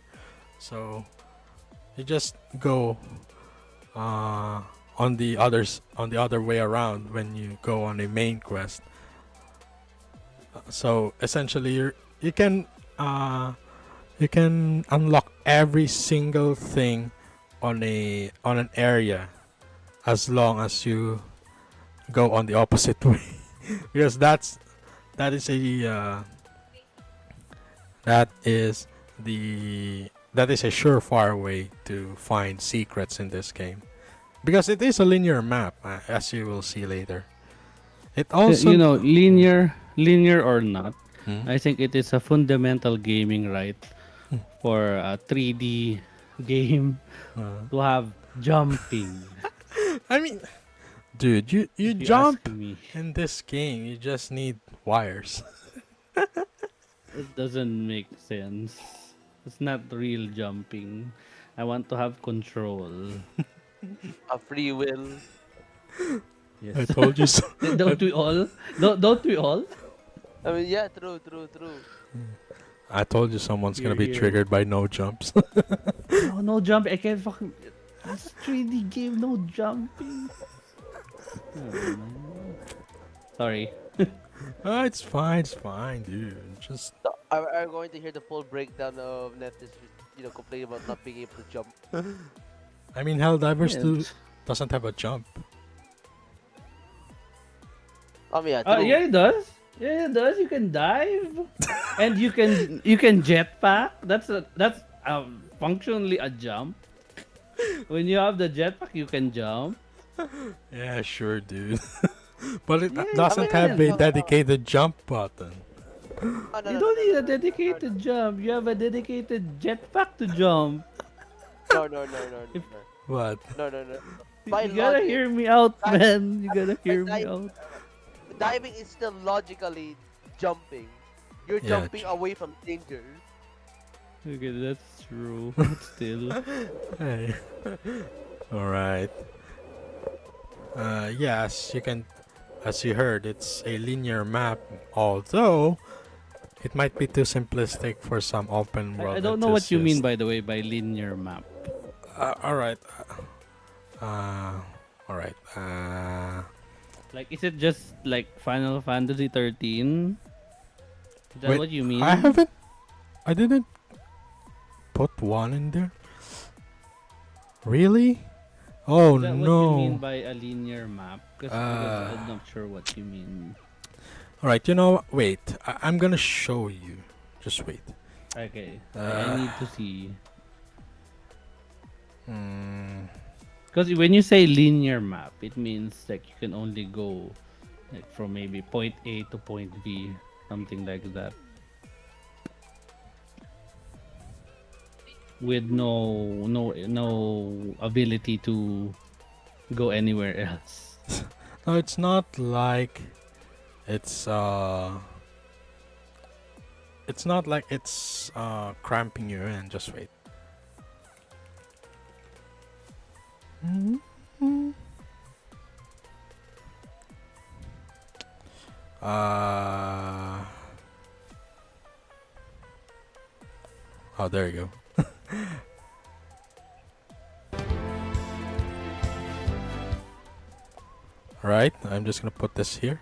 Speaker 1: So you just go on the other way around when you go on a main quest. So essentially you can unlock every single thing on an area as long as you go on the opposite way. Because that is a surefire way to find secrets in this game, because it is a linear map, as you will see later. It also
Speaker 2: You know, linear or not,
Speaker 1: Hmm?
Speaker 2: I think it is a fundamental gaming right
Speaker 1: Hmm.
Speaker 2: for a 3D game
Speaker 1: Uh,
Speaker 2: to have jumping.
Speaker 1: I mean, dude, you
Speaker 2: If you
Speaker 1: jump
Speaker 2: ask me,
Speaker 1: in this game. You just need wires.
Speaker 2: it doesn't make sense. It's not real jumping. I want to have control.
Speaker 4: A free will.
Speaker 1: I
Speaker 2: Yes.
Speaker 1: told you so.
Speaker 2: Don't we all? Don't we all?
Speaker 4: I mean, yeah, true.
Speaker 1: I told you someone's gonna be
Speaker 2: Here.
Speaker 1: triggered by no jumps.
Speaker 2: No jump. I can't fucking. It's a 3D game. No jumping. Sorry.
Speaker 1: It's fine, dude. Just
Speaker 4: So, are we going to hear the full breakdown of Neftis, complaining about not being able to jump?
Speaker 1: I mean, Helldivers
Speaker 2: Yeah.
Speaker 1: doesn't have a jump.
Speaker 4: Yeah, true.
Speaker 2: Yeah, it does. Yeah, it does. You can dive, and you can jetpack. That's functionally a jump. When you have the jetpack, you can jump.
Speaker 1: Yeah, sure, dude. But it
Speaker 2: Yeah, you
Speaker 1: doesn't
Speaker 4: I
Speaker 1: have
Speaker 2: can.
Speaker 1: a
Speaker 4: mean,
Speaker 1: dedicated jump button.
Speaker 4: oh,
Speaker 2: You don't need a dedicated jump. You have a dedicated jetpack to jump.
Speaker 4: no, no, no, no,
Speaker 2: If
Speaker 4: no,
Speaker 1: What?
Speaker 4: no, no, no, no. By
Speaker 2: you gotta
Speaker 4: logic,
Speaker 2: hear me out,
Speaker 4: di-
Speaker 2: man. You gotta
Speaker 4: by
Speaker 2: hear me
Speaker 4: di-
Speaker 2: out.
Speaker 4: diving is still logically jumping. You're
Speaker 1: Yeah.
Speaker 4: jumping away from danger.
Speaker 2: Okay, that's true. But still.
Speaker 1: Hey. All right. Yes, you can. As you heard, it's a linear map. Although it might be too simplistic for some open world
Speaker 2: I don't know what you mean,
Speaker 1: enthusiasts.
Speaker 2: by the way, by linear map.
Speaker 1: All right. All right.
Speaker 2: Like, is it just like Final Fantasy 13? Is that
Speaker 1: Wait,
Speaker 2: what you mean?
Speaker 1: I haven't. I didn't put one in there. Really? Oh
Speaker 2: Is that what you mean
Speaker 1: no.
Speaker 2: by a linear map? Because I'm not sure what you mean.
Speaker 1: All right. You know. Wait. I'm gonna show you. Just wait.
Speaker 2: Okay, I need to see.
Speaker 1: Hmm.
Speaker 2: Because when you say linear map, it means like you can only go like from maybe point A to point B, something like that. With no ability to go anywhere else.
Speaker 1: No, it's not like it's it's not like it's cramping you in. Just wait. Uh oh, there you go. Alright, I'm just gonna put this here.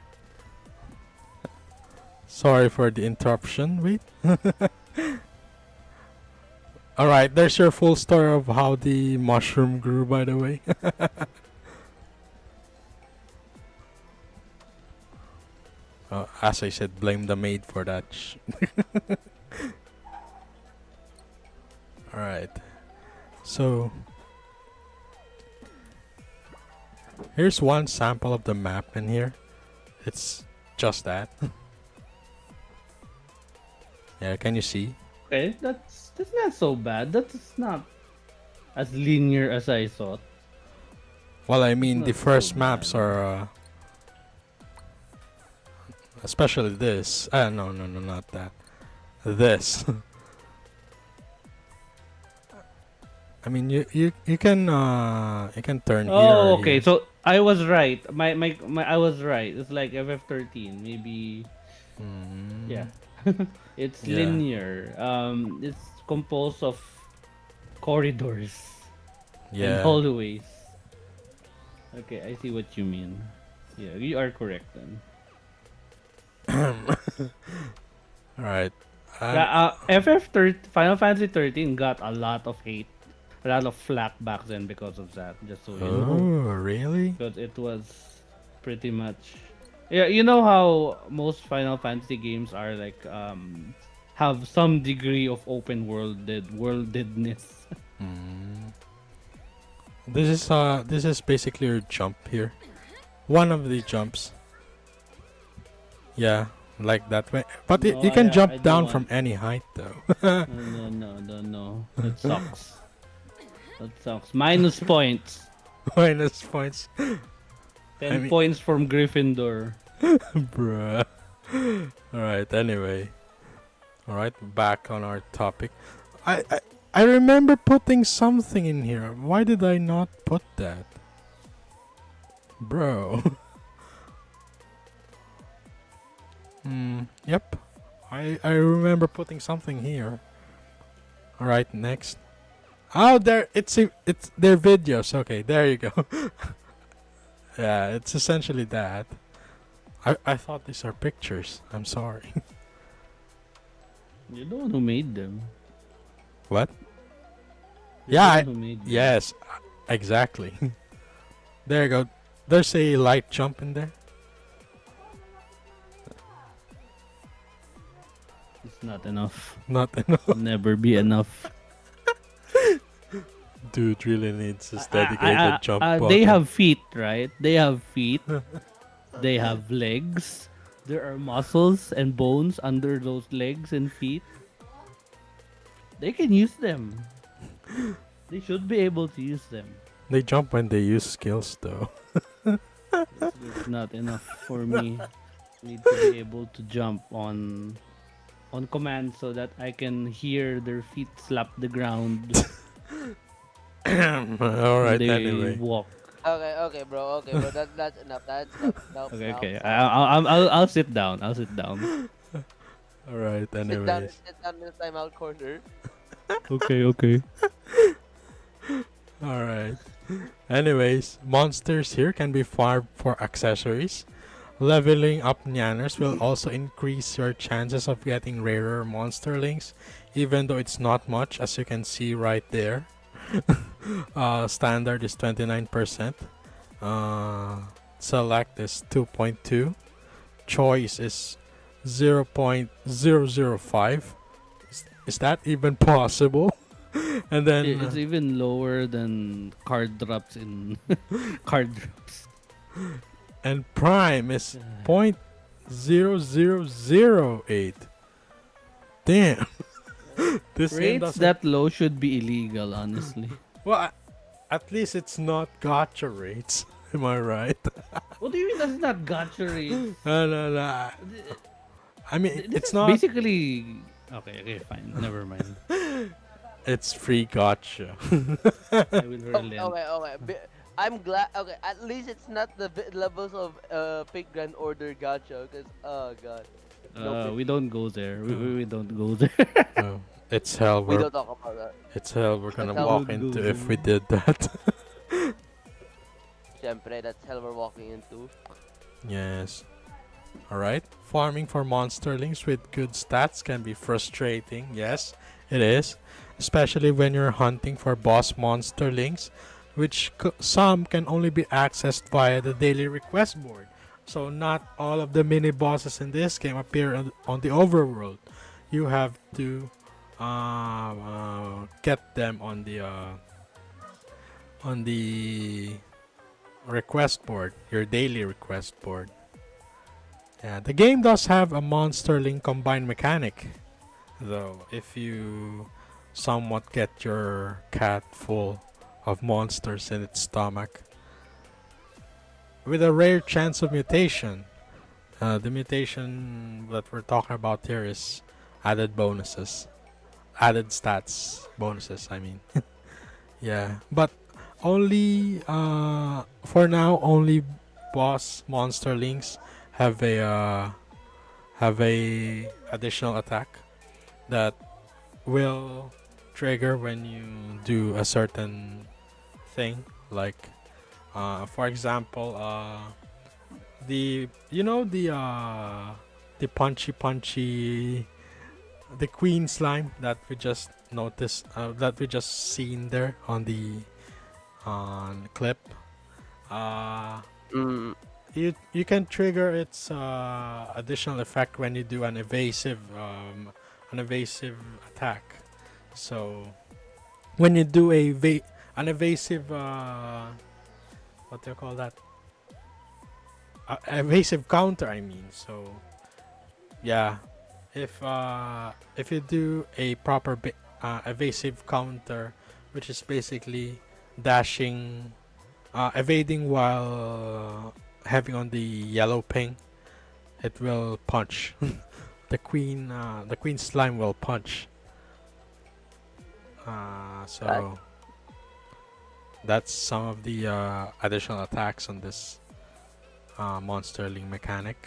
Speaker 1: Sorry for the interruption. Wait. Alright, there's your full story of how the mushroom grew, by the way. As I said, blame the maid for that. Alright. So, here's one sample of the map in here. It's just that. Yeah, can you see?
Speaker 2: Okay, that's not so bad. That's not as linear as I thought.
Speaker 1: Well, I mean, the
Speaker 2: Not so
Speaker 1: first maps
Speaker 2: bad.
Speaker 1: are, especially this. No, not that. This. I mean, you can turn here.
Speaker 2: Oh,
Speaker 1: Or
Speaker 2: okay.
Speaker 1: here.
Speaker 2: So I was right. My I was right. It's like FF13, maybe.
Speaker 1: Mm,
Speaker 2: Yeah. It's
Speaker 1: Yeah.
Speaker 2: linear. It's composed of corridors and
Speaker 1: Yeah.
Speaker 2: hallways. Okay, I see what you mean. Yeah, you are correct then.
Speaker 1: All right.
Speaker 2: Yeah, FF13, Final Fantasy 13 got a lot of hate, a lot of flack back then because of that. Just so you know,
Speaker 1: Oh, really?
Speaker 2: because it was pretty much. Yeah, you know how most Final Fantasy games are like have some degree of open worldedness.
Speaker 1: Mm. This is basically your jump here. One of the jumps. Yeah, like that way. But
Speaker 2: No,
Speaker 1: you can
Speaker 2: I
Speaker 1: jump
Speaker 2: don't
Speaker 1: down
Speaker 2: want-
Speaker 1: from any height though.
Speaker 2: No. That sucks. That sucks. Minus points.
Speaker 1: Minus points.
Speaker 2: 10
Speaker 1: mean-
Speaker 2: points from Gryffindor.
Speaker 1: Bruh. Alright, anyway. Alright, back on our topic. I remember putting something in here. Why did I not put that? Bro. Yep. I remember putting something here. Alright, next. Oh, it's their videos. Okay, there you go. Yeah, it's essentially that. I thought these are pictures. I'm sorry.
Speaker 2: You're the one who made them.
Speaker 1: What?
Speaker 2: You're
Speaker 1: Yeah,
Speaker 2: the one who made them.
Speaker 1: Yes, exactly. There you go. There's a light jump in there.
Speaker 2: It's not enough.
Speaker 1: Not enough.
Speaker 2: Never be enough.
Speaker 1: dude really needs his dedicated jump button.
Speaker 2: they have feet, right? They have feet. They have legs. There are muscles and bones under those legs and feet. They can use them. They should be able to use them.
Speaker 1: They jump when they use skills, though.
Speaker 2: It's not enough for me. Need to be able to jump on command so that I can hear their feet slap the ground.
Speaker 1: All right.
Speaker 2: They
Speaker 1: Anyway,
Speaker 2: walk.
Speaker 4: Okay, bro. That's enough. That's enough. Nope,
Speaker 2: Okay,
Speaker 4: nope,
Speaker 2: okay.
Speaker 4: nope.
Speaker 2: I'll sit down. I'll sit down.
Speaker 1: all right. Anyways,
Speaker 4: Sit down in the timeout corner.
Speaker 2: Okay.
Speaker 1: all right. Anyways, monsters here can be farmed for accessories. Leveling up Nyanners will also increase your chances of getting rarer monsterlings, even though it's not much, as you can see right there. Standard is 29%. Select is 2.2. Choice is 0.005. Is that even possible? And then
Speaker 2: It's even lower than card drops in card drops.
Speaker 1: and prime is 0.0008. Damn. This game
Speaker 2: Rates
Speaker 1: doesn't-
Speaker 2: that low should be illegal, honestly.
Speaker 1: Well, at least it's not gotcha rates. Am I right?
Speaker 2: What do you mean that's not gacha rates?
Speaker 1: No. I mean,
Speaker 2: This
Speaker 1: it's
Speaker 2: is
Speaker 1: not.
Speaker 2: basically. Okay, fine. Never mind.
Speaker 1: It's free gotcha.
Speaker 2: I will relent.
Speaker 4: Okay. I'm glad. Okay, at least it's not the levels of Fake Grand Order Gacha. Cause oh god,
Speaker 2: We don't go there. We don't go there.
Speaker 1: Oh, it's hell.
Speaker 4: we
Speaker 1: We're,
Speaker 4: don't talk about that.
Speaker 1: it's hell. We're gonna
Speaker 4: It's hell.
Speaker 1: walk into if we did that.
Speaker 4: Syempre, that's hell we're walking into.
Speaker 1: Yes. Alright. Farming for monsterlings with good stats can be frustrating. Yes, it is. Especially when you're hunting for boss monsterlings, which some can only be accessed via the daily request board. So not all of the mini bosses in this game appear on the overworld. You have to get them on the request board, your daily request board. Yeah, the game does have a monsterling combined mechanic, though. If you somewhat get your cat full of monsters in its stomach, with a rare chance of mutation. The mutation that we're talking about here is added bonuses, added stats bonuses. I mean, yeah, but only for now, only boss monsterlings have a additional attack that will trigger when you do a certain thing, like for example, the punchy the queen slime that we just noticed, that we just seen there on the clip. You can trigger its additional effect when you do an evasive attack. So when you do an evasive what do you call that? Evasive counter, I mean. So yeah, if you do a proper evasive counter, which is basically dashing, evading while having on the yellow ping, it will punch. the queen slime will punch. So that's some of the additional attacks on this monsterling mechanic.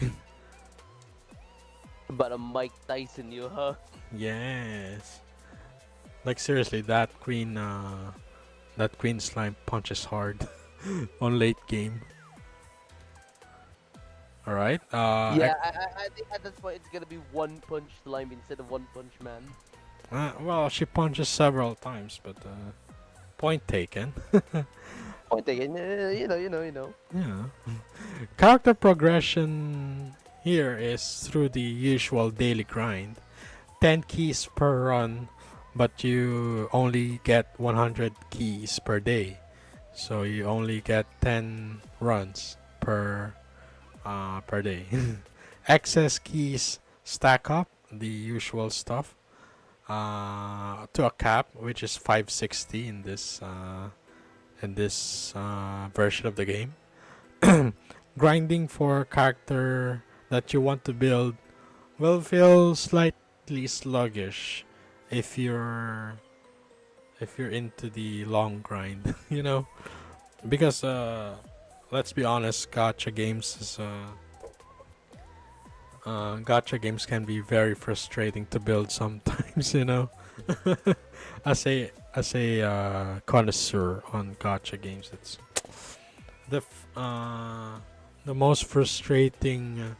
Speaker 4: But a Mike Tyson, you huh?
Speaker 1: Yes, like seriously, that queen slime punches hard on late game. All right.
Speaker 4: Yeah, I think at this point it's gonna be One Punch Slime instead of One Punch Man.
Speaker 1: Well, she punches several times, but point taken.
Speaker 4: Point taken. You know.
Speaker 1: Yeah. Character progression here is through the usual daily grind. 10 keys per run but you only get 100 keys per day, so you only get 10 runs per day. Excess keys stack up, the usual stuff, to a cap which is 560 in this version of the game. Grinding for character that you want to build will feel slightly sluggish if you're into the long grind, because let's be honest, gacha games can be very frustrating to build sometimes, as a connoisseur on gacha games, it's the most frustrating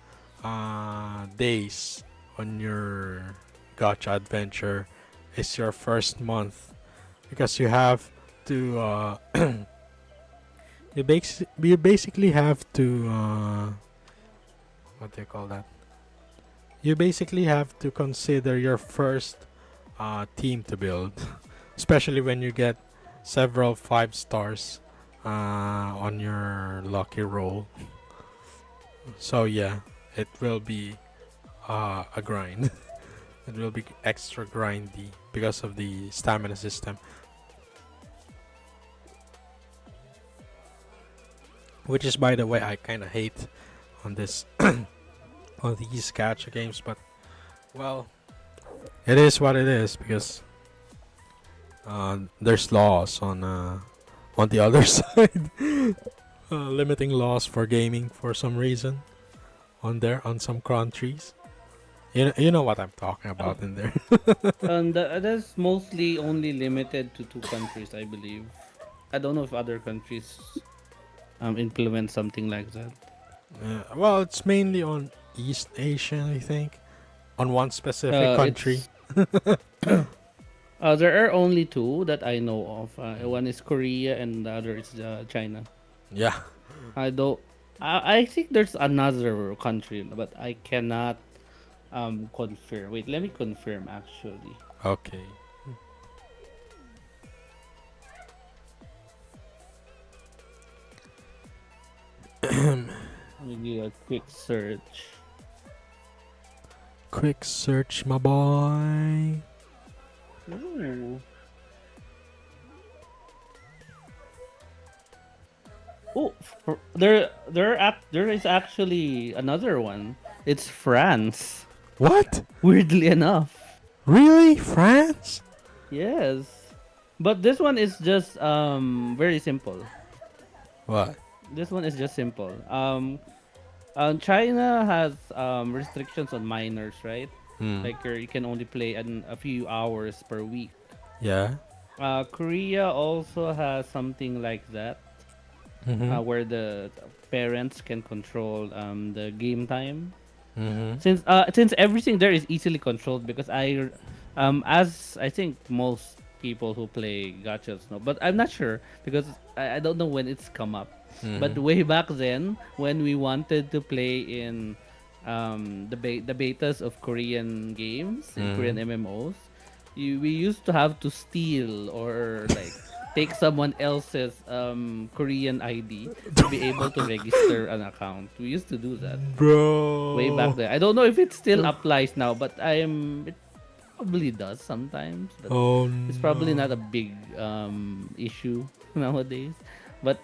Speaker 1: days on your gacha adventure is your first month, because you have to you basically have to what do you call that? You basically have to consider your first team to build, especially when you get several 5 stars on your lucky roll. So yeah, it will be a grind. It will be extra grindy because of the stamina system, which is, by the way, I kind of hate on this on these gacha games. But well, it is what it is, because there's laws on the other side, limiting laws for gaming for some reason on some countries. You know what I'm talking about in there.
Speaker 2: And that's mostly only limited to 2 countries, I believe. I don't know if other countries implement something like that.
Speaker 1: Well, it's mainly on East Asia, I think, on one specific country.
Speaker 2: There are only 2 that I know of. One is Korea and the other is China.
Speaker 1: Yeah.
Speaker 2: I don't. I think there's another country, but I cannot confirm. Wait, let me confirm actually.
Speaker 1: Okay.
Speaker 2: Let me do a quick search.
Speaker 1: Quick search, my boy.
Speaker 2: Ooh. Oh, there is actually another one. It's France.
Speaker 1: What?
Speaker 2: Weirdly enough.
Speaker 1: Really? France?
Speaker 2: Yes. But this one is just very simple.
Speaker 1: What?
Speaker 2: This one is just simple. China has restrictions on minors, right?
Speaker 1: Hmm.
Speaker 2: Like you can only play a few hours per week.
Speaker 1: Yeah.
Speaker 2: Korea also has something like that,
Speaker 1: Mm-hmm.
Speaker 2: where the parents can control the game time.
Speaker 1: Mm-hmm.
Speaker 2: Since everything there is easily controlled, because as I think most people who play gachas know, but I'm not sure because I don't know when it's come up. But
Speaker 1: Mm-hmm.
Speaker 2: way back then, when we wanted to play in the betas of Korean games and Korean MMOs, we used to have to steal or like take someone else's Korean ID to be able to register an account. We used to do that
Speaker 1: Bro.
Speaker 2: way back then. I don't know if it still applies now, but it probably does sometimes. But
Speaker 1: Oh
Speaker 2: it's probably not a big issue nowadays. But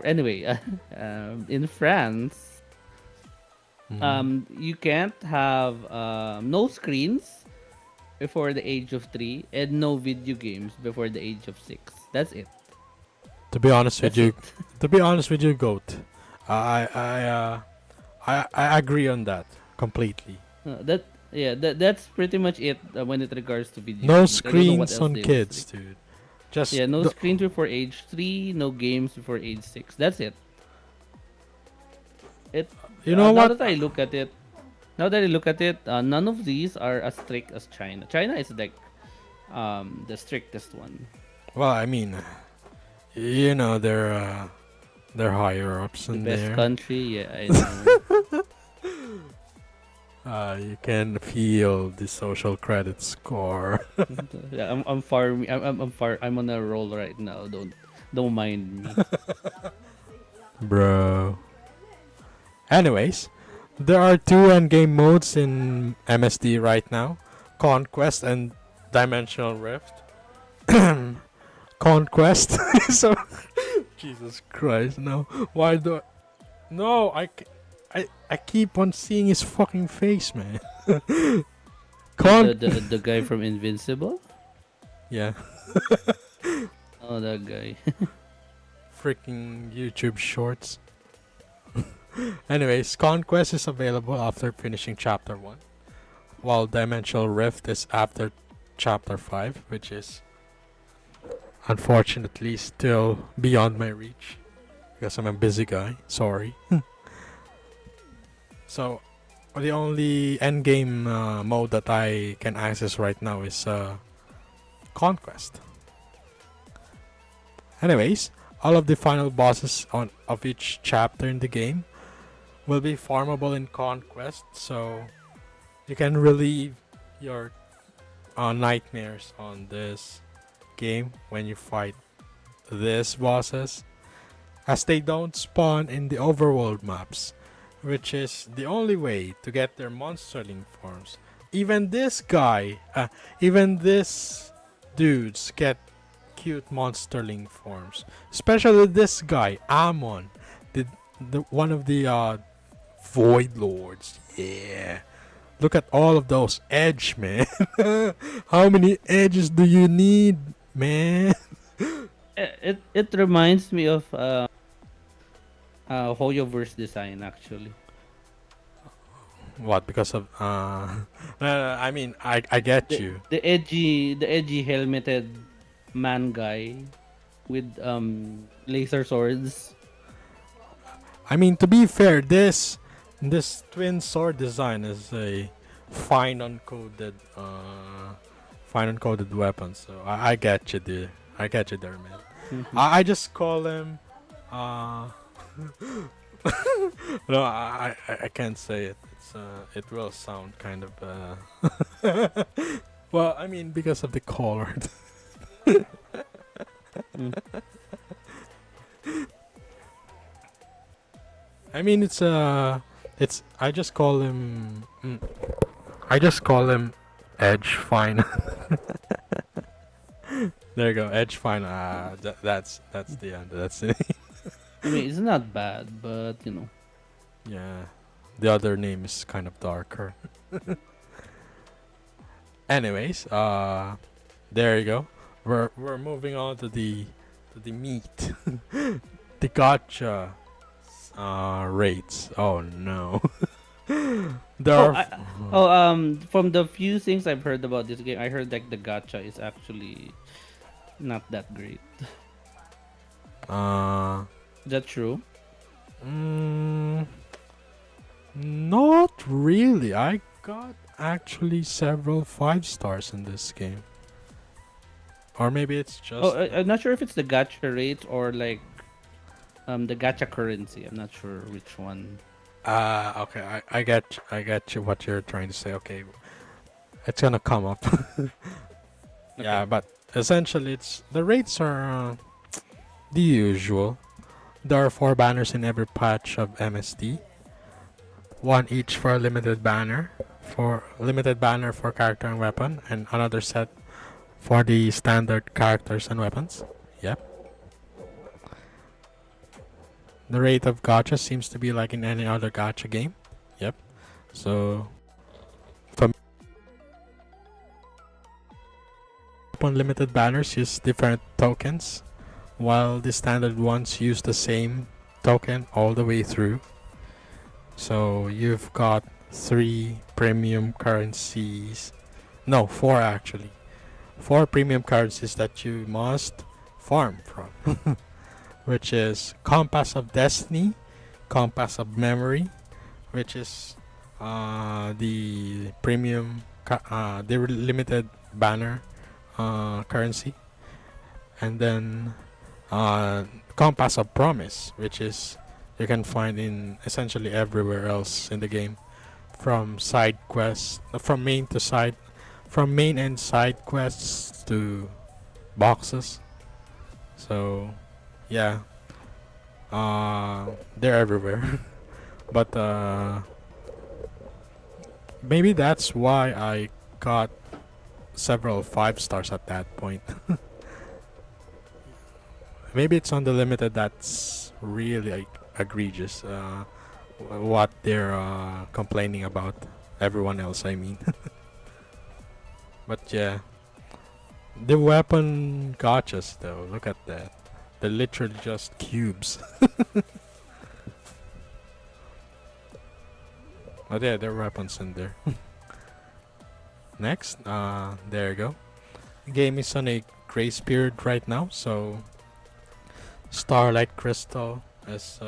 Speaker 2: anyway, in France, you can't have no screens before the age of 3 and no video games before the age of 6. That's it.
Speaker 1: To be honest with
Speaker 2: That's
Speaker 1: you, to be honest with you, goat, I agree on that completely.
Speaker 2: That's pretty much it when it regards to video
Speaker 1: No
Speaker 2: games. I don't know what
Speaker 1: screens
Speaker 2: else
Speaker 1: on
Speaker 2: they
Speaker 1: kids,
Speaker 2: restrict.
Speaker 1: dude. Just
Speaker 2: Yeah, no
Speaker 1: the-
Speaker 2: screens before age 3, no games before age 6. That's it.
Speaker 1: You know
Speaker 2: Now
Speaker 1: what?
Speaker 2: that I look at it, none of these are as strict as China. China is like the strictest one.
Speaker 1: Well, I mean, they're higher ups
Speaker 2: The
Speaker 1: in
Speaker 2: best
Speaker 1: there.
Speaker 2: country, yeah, I know.
Speaker 1: You can feel the social credit score.
Speaker 2: Yeah, I'm farming. I'm on a roll right now. Don't mind me.
Speaker 1: Bro. Anyways, there are two endgame modes in MSD right now: Conquest and Dimensional Rift. Conquest. So, Jesus Christ, no. Why do I... No, I keep on seeing his fucking face, man.
Speaker 2: The guy from Invincible.
Speaker 1: Yeah,
Speaker 2: Oh, that guy.
Speaker 1: freaking YouTube shorts. Anyways, Conquest is available after finishing Chapter 1, while Dimensional Rift is after Chapter 5, which is unfortunately still beyond my reach because I'm a busy guy. Sorry. So, the only endgame mode that I can access right now is Conquest. Anyways, all of the final bosses of each chapter in the game will be farmable in Conquest, so you can relieve your nightmares on this game when you fight these bosses, as they don't spawn in the overworld maps, which is the only way to get their monsterling forms. Even this guy, even this dudes get cute monsterling forms, especially this guy Amon, the one of the Void Lords. Yeah. Look at all of those edge, man. How many edges do you need, man?
Speaker 2: It reminds me of Hoyoverse design actually.
Speaker 1: What? Because of I mean, I get you.
Speaker 2: The edgy helmeted man guy with laser swords.
Speaker 1: I mean, to be fair, this twin sword design is a fine uncoded weapon. So I get you, dude. I get you there, man.
Speaker 2: Mhm.
Speaker 1: I just call him no, I can't say it. It's it will sound kind of well, I mean, because of the color.
Speaker 2: Mm.
Speaker 1: I mean, it's I just call him I just call him Edge Fine. There you go, Edge Fine. That's the end. That's it.
Speaker 2: I mean, it's not bad, but you know.
Speaker 1: Yeah, the other name is kind of darker. Anyways, there you go. We're moving on to the meat, the gotcha rates. Oh no. There
Speaker 2: Oh,
Speaker 1: are
Speaker 2: from the few things I've heard about this game, I heard like the gacha is actually not that great. Is that true?
Speaker 1: mm, not really. I got actually several 5 stars in this game, or maybe it's just
Speaker 2: Oh, I'm not sure if it's the gacha rate or like the gacha currency. I'm not sure which one.
Speaker 1: okay. I get you what you're trying to say. Okay, it's gonna come up. Yeah,
Speaker 2: Okay.
Speaker 1: but essentially, it's the rates are the usual. There are 4 banners in every patch of MSD. One each for a limited banner, for character and weapon, and another set for the standard characters and weapons. Yep. The rate of gacha seems to be like in any other gacha game. Yep. So, unlimited banners use different tokens, while the standard ones use the same token all the way through. So you've got 3 premium currencies. No, 4 actually. 4 premium currencies that you must farm from. Which is Compass of Destiny, Compass of Memory, which is the premium, the limited banner currency, and then Compass of Promise, which is you can find in essentially everywhere else in the game from side quests, from main to side, from main and side quests to boxes. So, yeah, they're everywhere. But maybe that's why I got several 5 stars at that point. Maybe it's on the limited that's really like, egregious. What they're complaining about. Everyone else, I mean. But yeah, the weapon gotchas though. Look at that. They're literally just cubes. Oh yeah, there are weapons in there. Next, there you go. Game is on a grace period right now, so Starlight Crystal is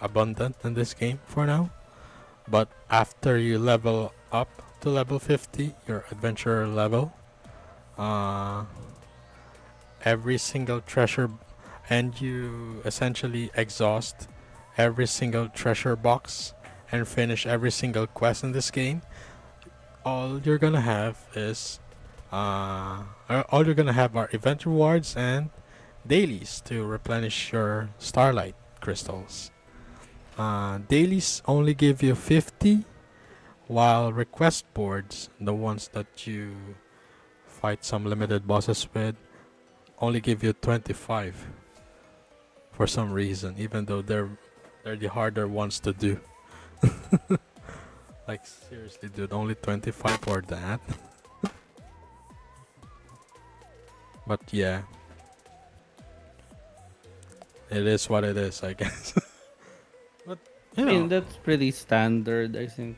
Speaker 1: abundant in this game for now. But after you level up to level 50, your adventurer level, every single treasure, and you essentially exhaust every single treasure box and finish every single quest in this game, all you're gonna have is all you're gonna have are event rewards and dailies to replenish your starlight crystals. Dailies only give you 50, while request boards, the ones that you fight some limited bosses with, only give you 25 for some reason, even though they're the harder ones to do. Like seriously, dude, only 25 for that. But yeah, it is what it is, I guess. But
Speaker 2: I
Speaker 1: you
Speaker 2: mean,
Speaker 1: know,
Speaker 2: that's pretty standard, I think,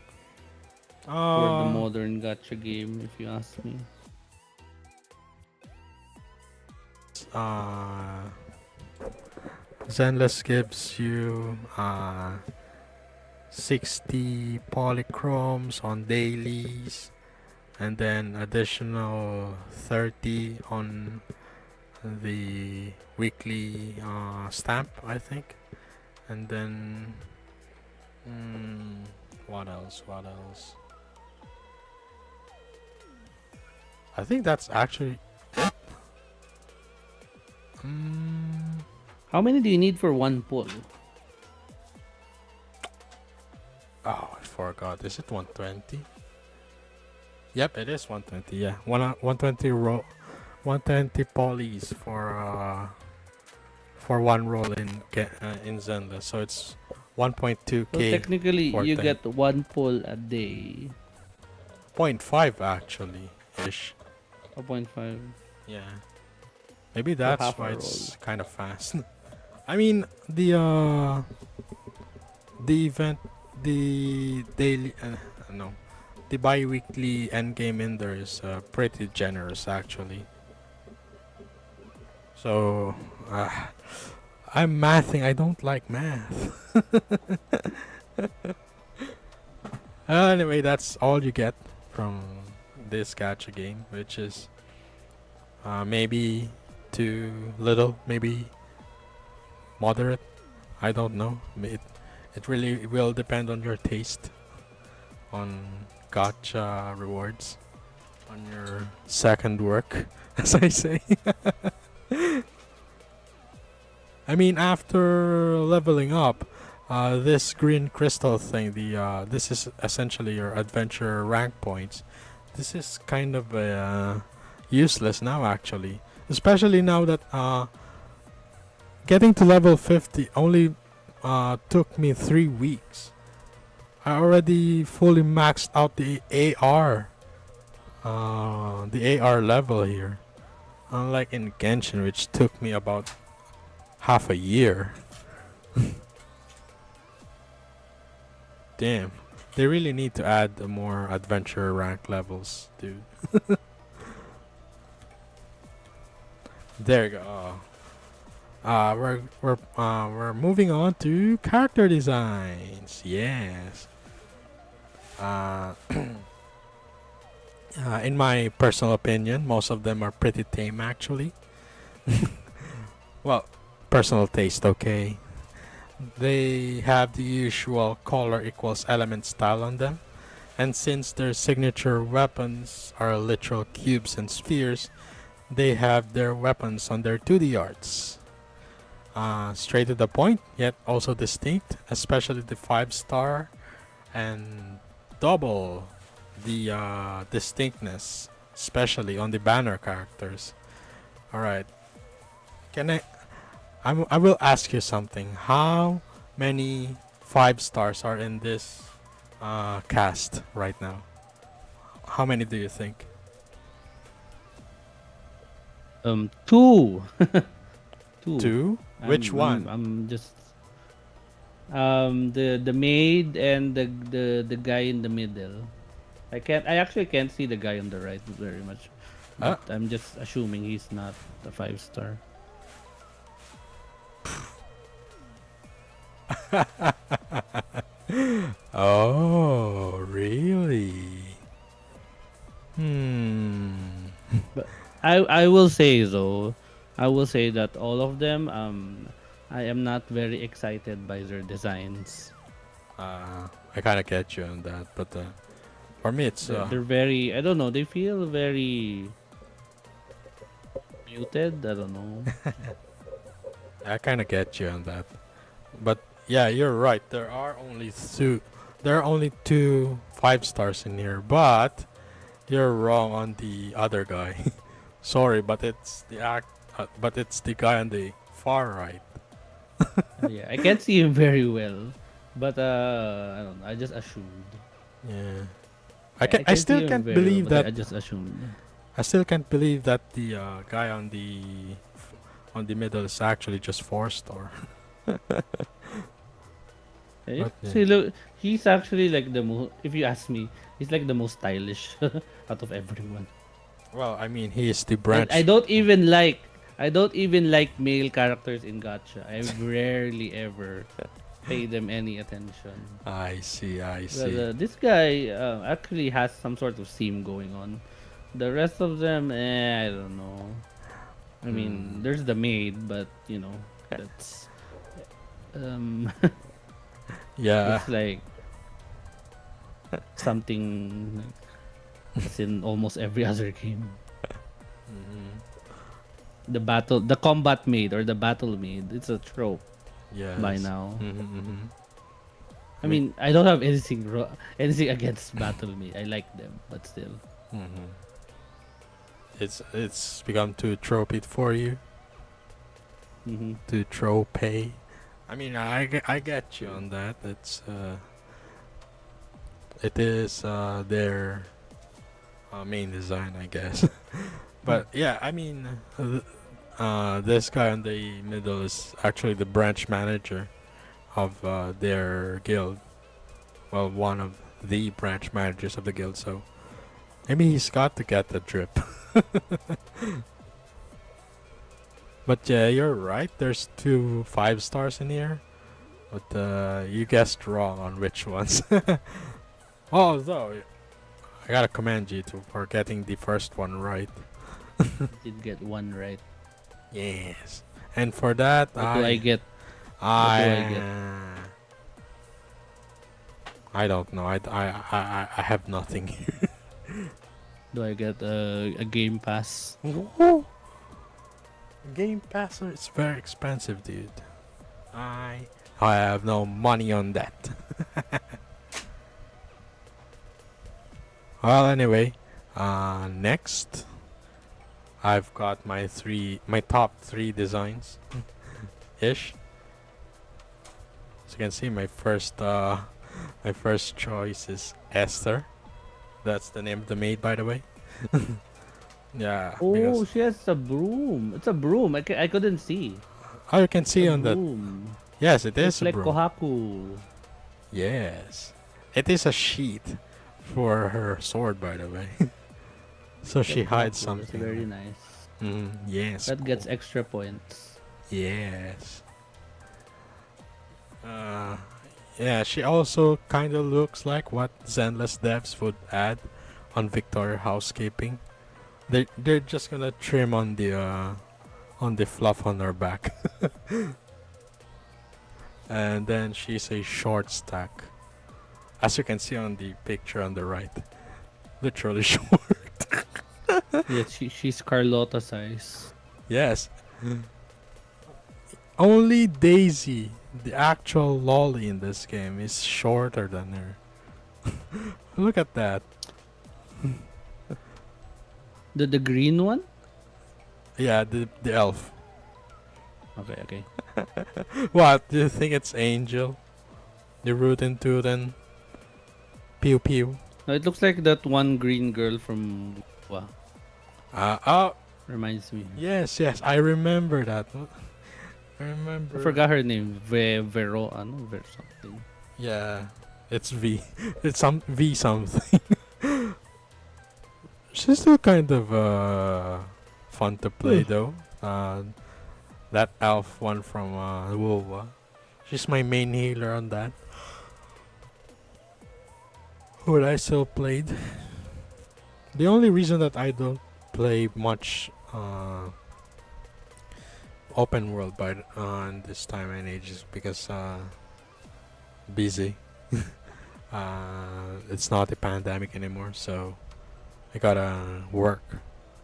Speaker 2: for the
Speaker 1: uh,
Speaker 2: modern gacha game, if you ask me.
Speaker 1: uh, Zenless gives you 60 polychromes on dailies, and then additional 30 on the weekly stamp, I think. And then what else? I think that's actually it.
Speaker 2: How many do you need for one pull?
Speaker 1: Oh, I forgot. Is it 120? Yep, it is 120. Yeah, 120 polys for one roll in Zenless. So it's 1.2k.
Speaker 2: So technically,
Speaker 1: for
Speaker 2: you
Speaker 1: 10.
Speaker 2: get one pull a day.
Speaker 1: 0.5 actually ish.
Speaker 2: 0.5.
Speaker 1: Yeah. Maybe that's
Speaker 2: half a
Speaker 1: why
Speaker 2: roll.
Speaker 1: it's kind of fast. I mean the event, the daily no, the bi-weekly endgame in there is pretty generous actually. So I'm mathing. I don't like math. Anyway, that's all you get from this gacha game, which is maybe too little, maybe moderate. I don't know. It really will depend on your taste on gacha rewards, on your second work, as I say. I mean, after leveling up, this green crystal thing, this is essentially your adventure rank points. This is kind of useless now, actually, especially now that getting to level 50 only took me 3 weeks. I already fully maxed out the AR level here, unlike in Genshin, which took me about half a year. Damn, they really need to add more adventure rank levels, dude. There you go. We're moving on to character designs. Yes. In my personal opinion, most of them are pretty tame, actually. Well, personal taste, okay. They have the usual color equals element style on them, And since their signature weapons are literal cubes and spheres, they have their weapons on their 2D arts. Straight to the point, yet also distinct, especially the 5-star, and double the distinctness, especially on the banner characters. Alright, can I will ask you something. How many 5-stars are in this cast right now? How many do you think?
Speaker 2: Two. Two.
Speaker 1: Two? Which one?
Speaker 2: I'm just the maid and the guy in the middle. I actually can't see the guy on the right very much. But I'm just assuming he's not a 5-star.
Speaker 1: Oh, really?
Speaker 2: But I will say though, I will say that all of them I am not very excited by their designs.
Speaker 1: I kind of get you on that, but for me it's
Speaker 2: They're very, I don't know, they feel very muted. I don't know.
Speaker 1: I kind of get you on that. But yeah, you're right. There are only two 5-stars in here, but you're wrong on the other guy. Sorry, but it's the guy on the far right.
Speaker 2: Yeah, I can't see him very well, but I don't know. I just assumed.
Speaker 1: Yeah.
Speaker 2: I
Speaker 1: I
Speaker 2: can see
Speaker 1: still
Speaker 2: him
Speaker 1: can't
Speaker 2: very
Speaker 1: believe
Speaker 2: well, but
Speaker 1: that
Speaker 2: I just assumed.
Speaker 1: I still can't believe that the guy on the middle is actually just 4-star.
Speaker 2: Yeah,
Speaker 1: Okay.
Speaker 2: see, look, he's actually like the most. If you ask me, he's like the most stylish out of everyone.
Speaker 1: Well, I mean, he is the
Speaker 2: And
Speaker 1: branch.
Speaker 2: I don't even like male characters in Gacha. I rarely ever pay them any attention.
Speaker 1: I see. I
Speaker 2: But
Speaker 1: see.
Speaker 2: this guy actually has some sort of theme going on. The rest of them, I don't know. I mean, there's the maid, but you know, that's
Speaker 1: Yeah.
Speaker 2: it's like something like that's in almost every other game.
Speaker 1: Mhm.
Speaker 2: The combat maid or the battle maid, it's a trope
Speaker 1: Yes.
Speaker 2: by now.
Speaker 1: Mhm.
Speaker 2: I mean, I don't have anything against battle maid. I like them, but still.
Speaker 1: Mhm. It's become too tropey for you. Too trope. I mean, I get you on that. It is their main design, I guess. But yeah, I mean, this guy in the middle is actually the branch manager of their guild. Well, one of the branch managers of the guild. So maybe he's got to get the drip. But yeah, you're right. There's two 5-stars in here. But you guessed wrong on which ones. Although, I gotta commend you for getting the first one right.
Speaker 2: Did get one right.
Speaker 1: Yes. And for that,
Speaker 2: What do I get?
Speaker 1: I,
Speaker 2: do I get?
Speaker 1: I don't know. I have nothing here.
Speaker 2: Do I get a game pass?
Speaker 1: Game Pass is very expensive, dude. I have no money on that. Well, anyway, next I've got my top 3 designs ish. As you can see, my first choice is Esther. That's the name of the maid, by the way. Yeah.
Speaker 2: Oh,
Speaker 1: because-
Speaker 2: she has a broom. It's a broom. I couldn't see.
Speaker 1: Oh, you can see
Speaker 2: A
Speaker 1: on the.
Speaker 2: broom.
Speaker 1: Yes, it is
Speaker 2: It's
Speaker 1: a
Speaker 2: like
Speaker 1: broom.
Speaker 2: Kohaku.
Speaker 1: Yes. It is a sheath for her sword, by the way. So she
Speaker 2: Like
Speaker 1: hides
Speaker 2: Kohaku.
Speaker 1: something.
Speaker 2: That's very nice.
Speaker 1: Yes.
Speaker 2: That gets extra points.
Speaker 1: Yes. Yeah, she also kind of looks like what Zenless devs would add on Victoria Housekeeping. They're just gonna trim on the fluff on her back. And then she's a short stack. As you can see on the picture on the right, literally short.
Speaker 2: Yeah, she's Carlotta size.
Speaker 1: Yes. Only Daisy, the actual lolly in this game, is shorter than her. Look at that.
Speaker 2: The green one?
Speaker 1: Yeah, the elf.
Speaker 2: Okay, okay.
Speaker 1: What? Do you think it's Angel? The rootin' tootin'. Pew pew.
Speaker 2: No, it looks like that one green girl from
Speaker 1: Oh,
Speaker 2: reminds me.
Speaker 1: yes, yes. I remember that. I remember.
Speaker 2: I forgot her name. Vero, Ver something.
Speaker 1: Yeah, it's V. It's some V something. She's still kind of fun to play though. That elf one from WoW. She's my main healer on that. Who I still played. The only reason that I don't play much open world by on this time and age is because busy. It's not a pandemic anymore, so I gotta work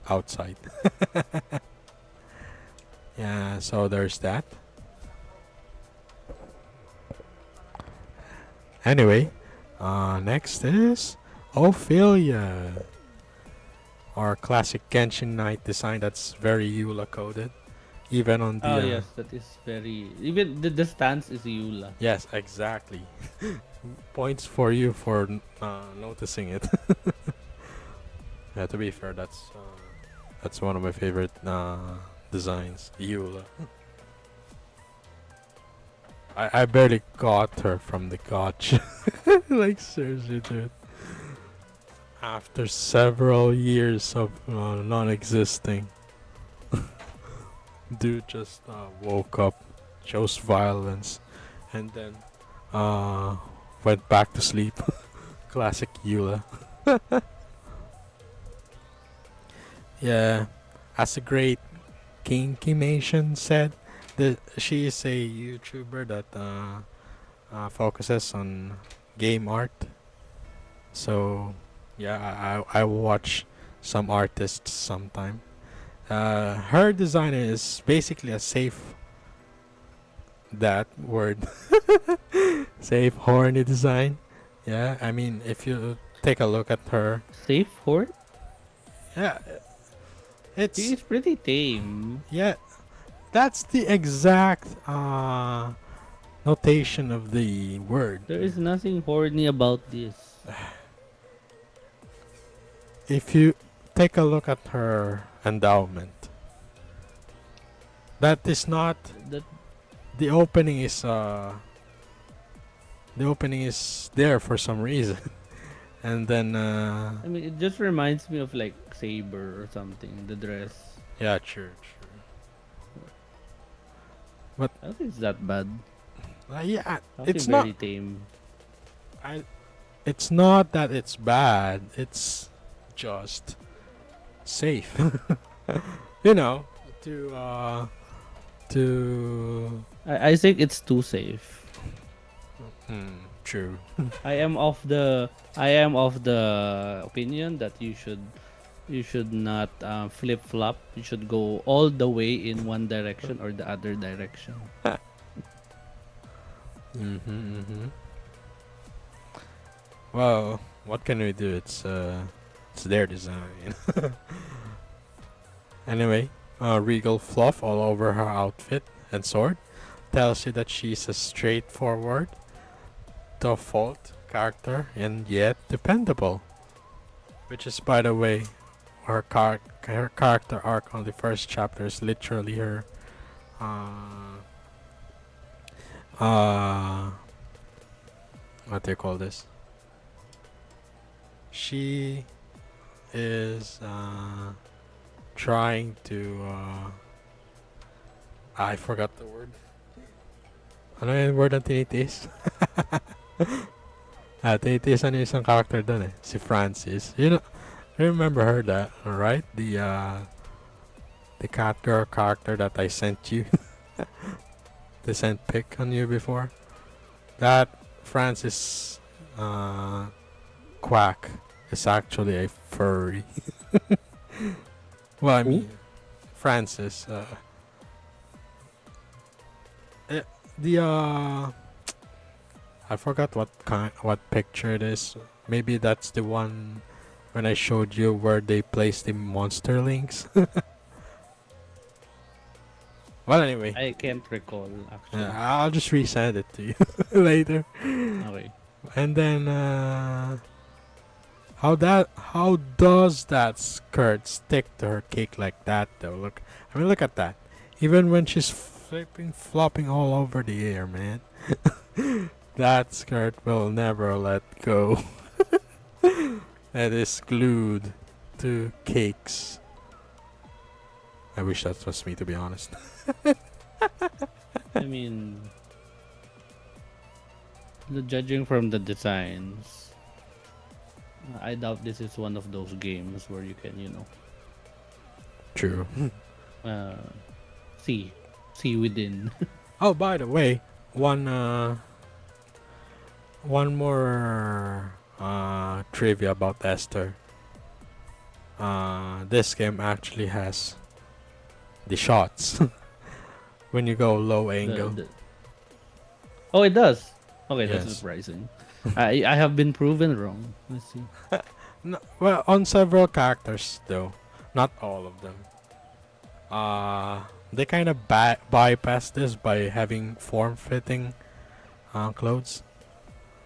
Speaker 1: outside. Yeah, so there's that. Anyway, next is Ophelia, our classic Genshin Knight design that's very EULA coded, even on the.
Speaker 2: Oh yes, that is very. Even the stance is Eula.
Speaker 1: Yes, exactly. Points for you for noticing it. Yeah, to be fair, that's one of my favorite designs, EULA. I barely got her from the gotcha. Like seriously, dude. After several years of non-existing, dude just woke up, chose violence, and then went back to sleep. Classic Eula. Yeah, as a great King Kimation said, she is a YouTuber that focuses on game art. So yeah, I watch some artists sometime. Her design is basically a safe that word safe horny design. Yeah, I mean if you take a look at her,
Speaker 2: Safe horde?
Speaker 1: yeah, it's
Speaker 2: She is pretty tame.
Speaker 1: yeah, that's the exact notation of the word.
Speaker 2: There is nothing horny about this.
Speaker 1: If you take a look at her endowment, that is not
Speaker 2: That
Speaker 1: the opening is there for some reason. And then
Speaker 2: I mean, it just reminds me of like Saber or something. The dress.
Speaker 1: yeah, true.
Speaker 2: I don't think it's that bad.
Speaker 1: Yeah,
Speaker 2: I
Speaker 1: it's
Speaker 2: very
Speaker 1: not
Speaker 2: tame.
Speaker 1: it's not that it's bad, it's just safe. You know, to
Speaker 2: I think it's too safe.
Speaker 1: true.
Speaker 2: I am of the opinion that you should not flip flop. You should go all the way in one direction or the other direction.
Speaker 1: Well, what can we do? It's their design. Anyway, regal fluff all over her outfit and sword tells you that she's a straightforward, default character and yet dependable. Which is, by the way, her character arc on the first chapter is literally her what do you call this? She is trying to I forgot the word. Ano yung word ng tinitiis? Tinitiis ano yung isang character dun eh. Si Francis. You remember her that, right? The cat girl character that I sent you. They sent pic on you before. That Francis Quack is actually a furry. Well, I mean, Francis. The I forgot what picture it is. Maybe that's the one when I showed you where they placed the monster links. Well, anyway,
Speaker 2: I can't recall actually.
Speaker 1: I'll just resend it to you later.
Speaker 2: Okay.
Speaker 1: And then how does that skirt stick to her cake like that though? Look at that. Even when she's flopping all over the air, man. That skirt will never let go. It is glued to cakes. I wish that was me, to be honest.
Speaker 2: I mean, judging from the designs, I doubt this is one of those games where you can,
Speaker 1: True.
Speaker 2: uh, see within.
Speaker 1: Oh, by the way, one more trivia about Esther. This game actually has the shots when you go low angle.
Speaker 2: Oh, it does. Okay, that's
Speaker 1: Yes.
Speaker 2: surprising. I have been proven wrong. Let's see.
Speaker 1: No, well, on several characters though, not all of them. They kind of bypass this by having form-fitting clothes.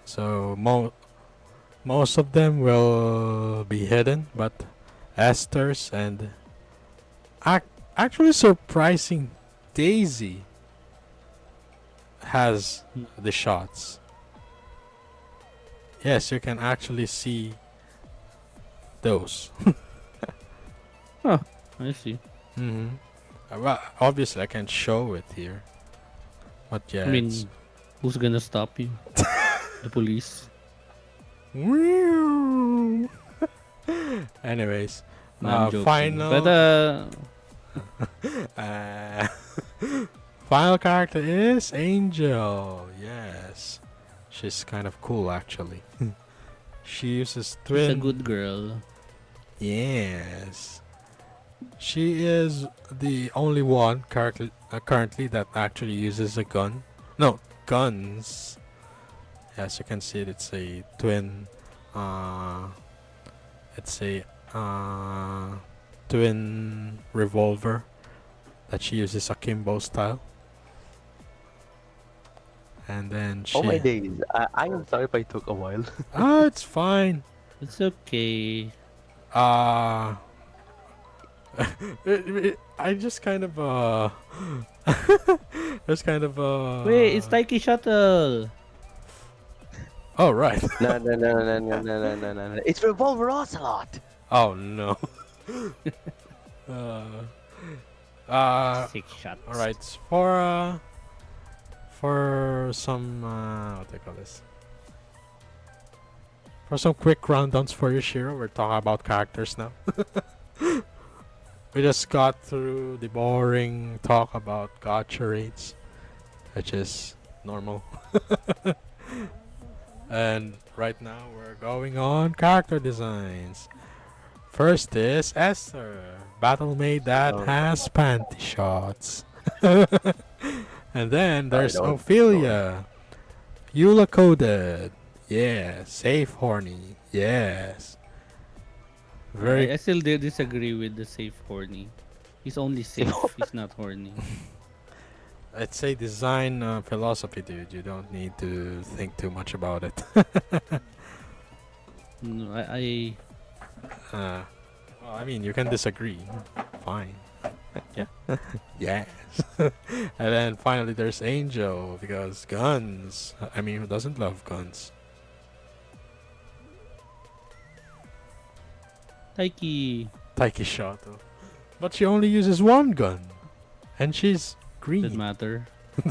Speaker 1: So most of them will be hidden, but Esther's and actually surprising Daisy has the shots. Yes, you can actually see those.
Speaker 2: Oh, I see.
Speaker 1: Mm-hmm. Well, obviously I can show it here, but yeah.
Speaker 2: I mean,
Speaker 1: it's-
Speaker 2: who's gonna stop you? The police.
Speaker 1: Meow. Anyways,
Speaker 2: No, I'm joking.
Speaker 1: final.
Speaker 2: But
Speaker 1: Uh, final character is Angel. Yes, she's kind of cool actually. She uses
Speaker 2: she's a
Speaker 1: twin.
Speaker 2: good girl.
Speaker 1: Yes, she is the only one currently that actually uses a gun. No, guns. As you can see, it's a twin. It's a twin revolver that she uses akimbo style. And then she.
Speaker 4: Oh my days. I am sorry if I took a while.
Speaker 1: It's fine.
Speaker 2: It's okay.
Speaker 1: I just kind of there's kind of
Speaker 2: Wait, it's Taiki Shuttle.
Speaker 1: Oh right.
Speaker 4: No. It's Revolver Ocelot.
Speaker 1: Oh no. uh
Speaker 2: 6 shots.
Speaker 1: all right, for some what do you call this? For some quick rundowns for you, Shiro, we're talking about characters now. We just got through the boring talk about gacha rates, which is normal. And right now we're going on character designs. First is Esther, battle maid that
Speaker 4: Oh.
Speaker 1: has panty shots. And then there's
Speaker 4: don't
Speaker 1: Ophelia, Eula coded. Yes, safe horny. Yes. Very
Speaker 2: I still disagree with the safe horny. He's only safe. He's not horny.
Speaker 1: It's a design philosophy, dude. You don't need to think too much about it.
Speaker 2: No,
Speaker 1: Well, I mean, you can disagree. Fine.
Speaker 2: Yeah.
Speaker 1: Yes. And then finally, there's Angel because guns. I mean, who doesn't love guns?
Speaker 2: Taiki
Speaker 1: Taiki Shato. But she only uses one gun, and she's green.
Speaker 2: doesn't matter.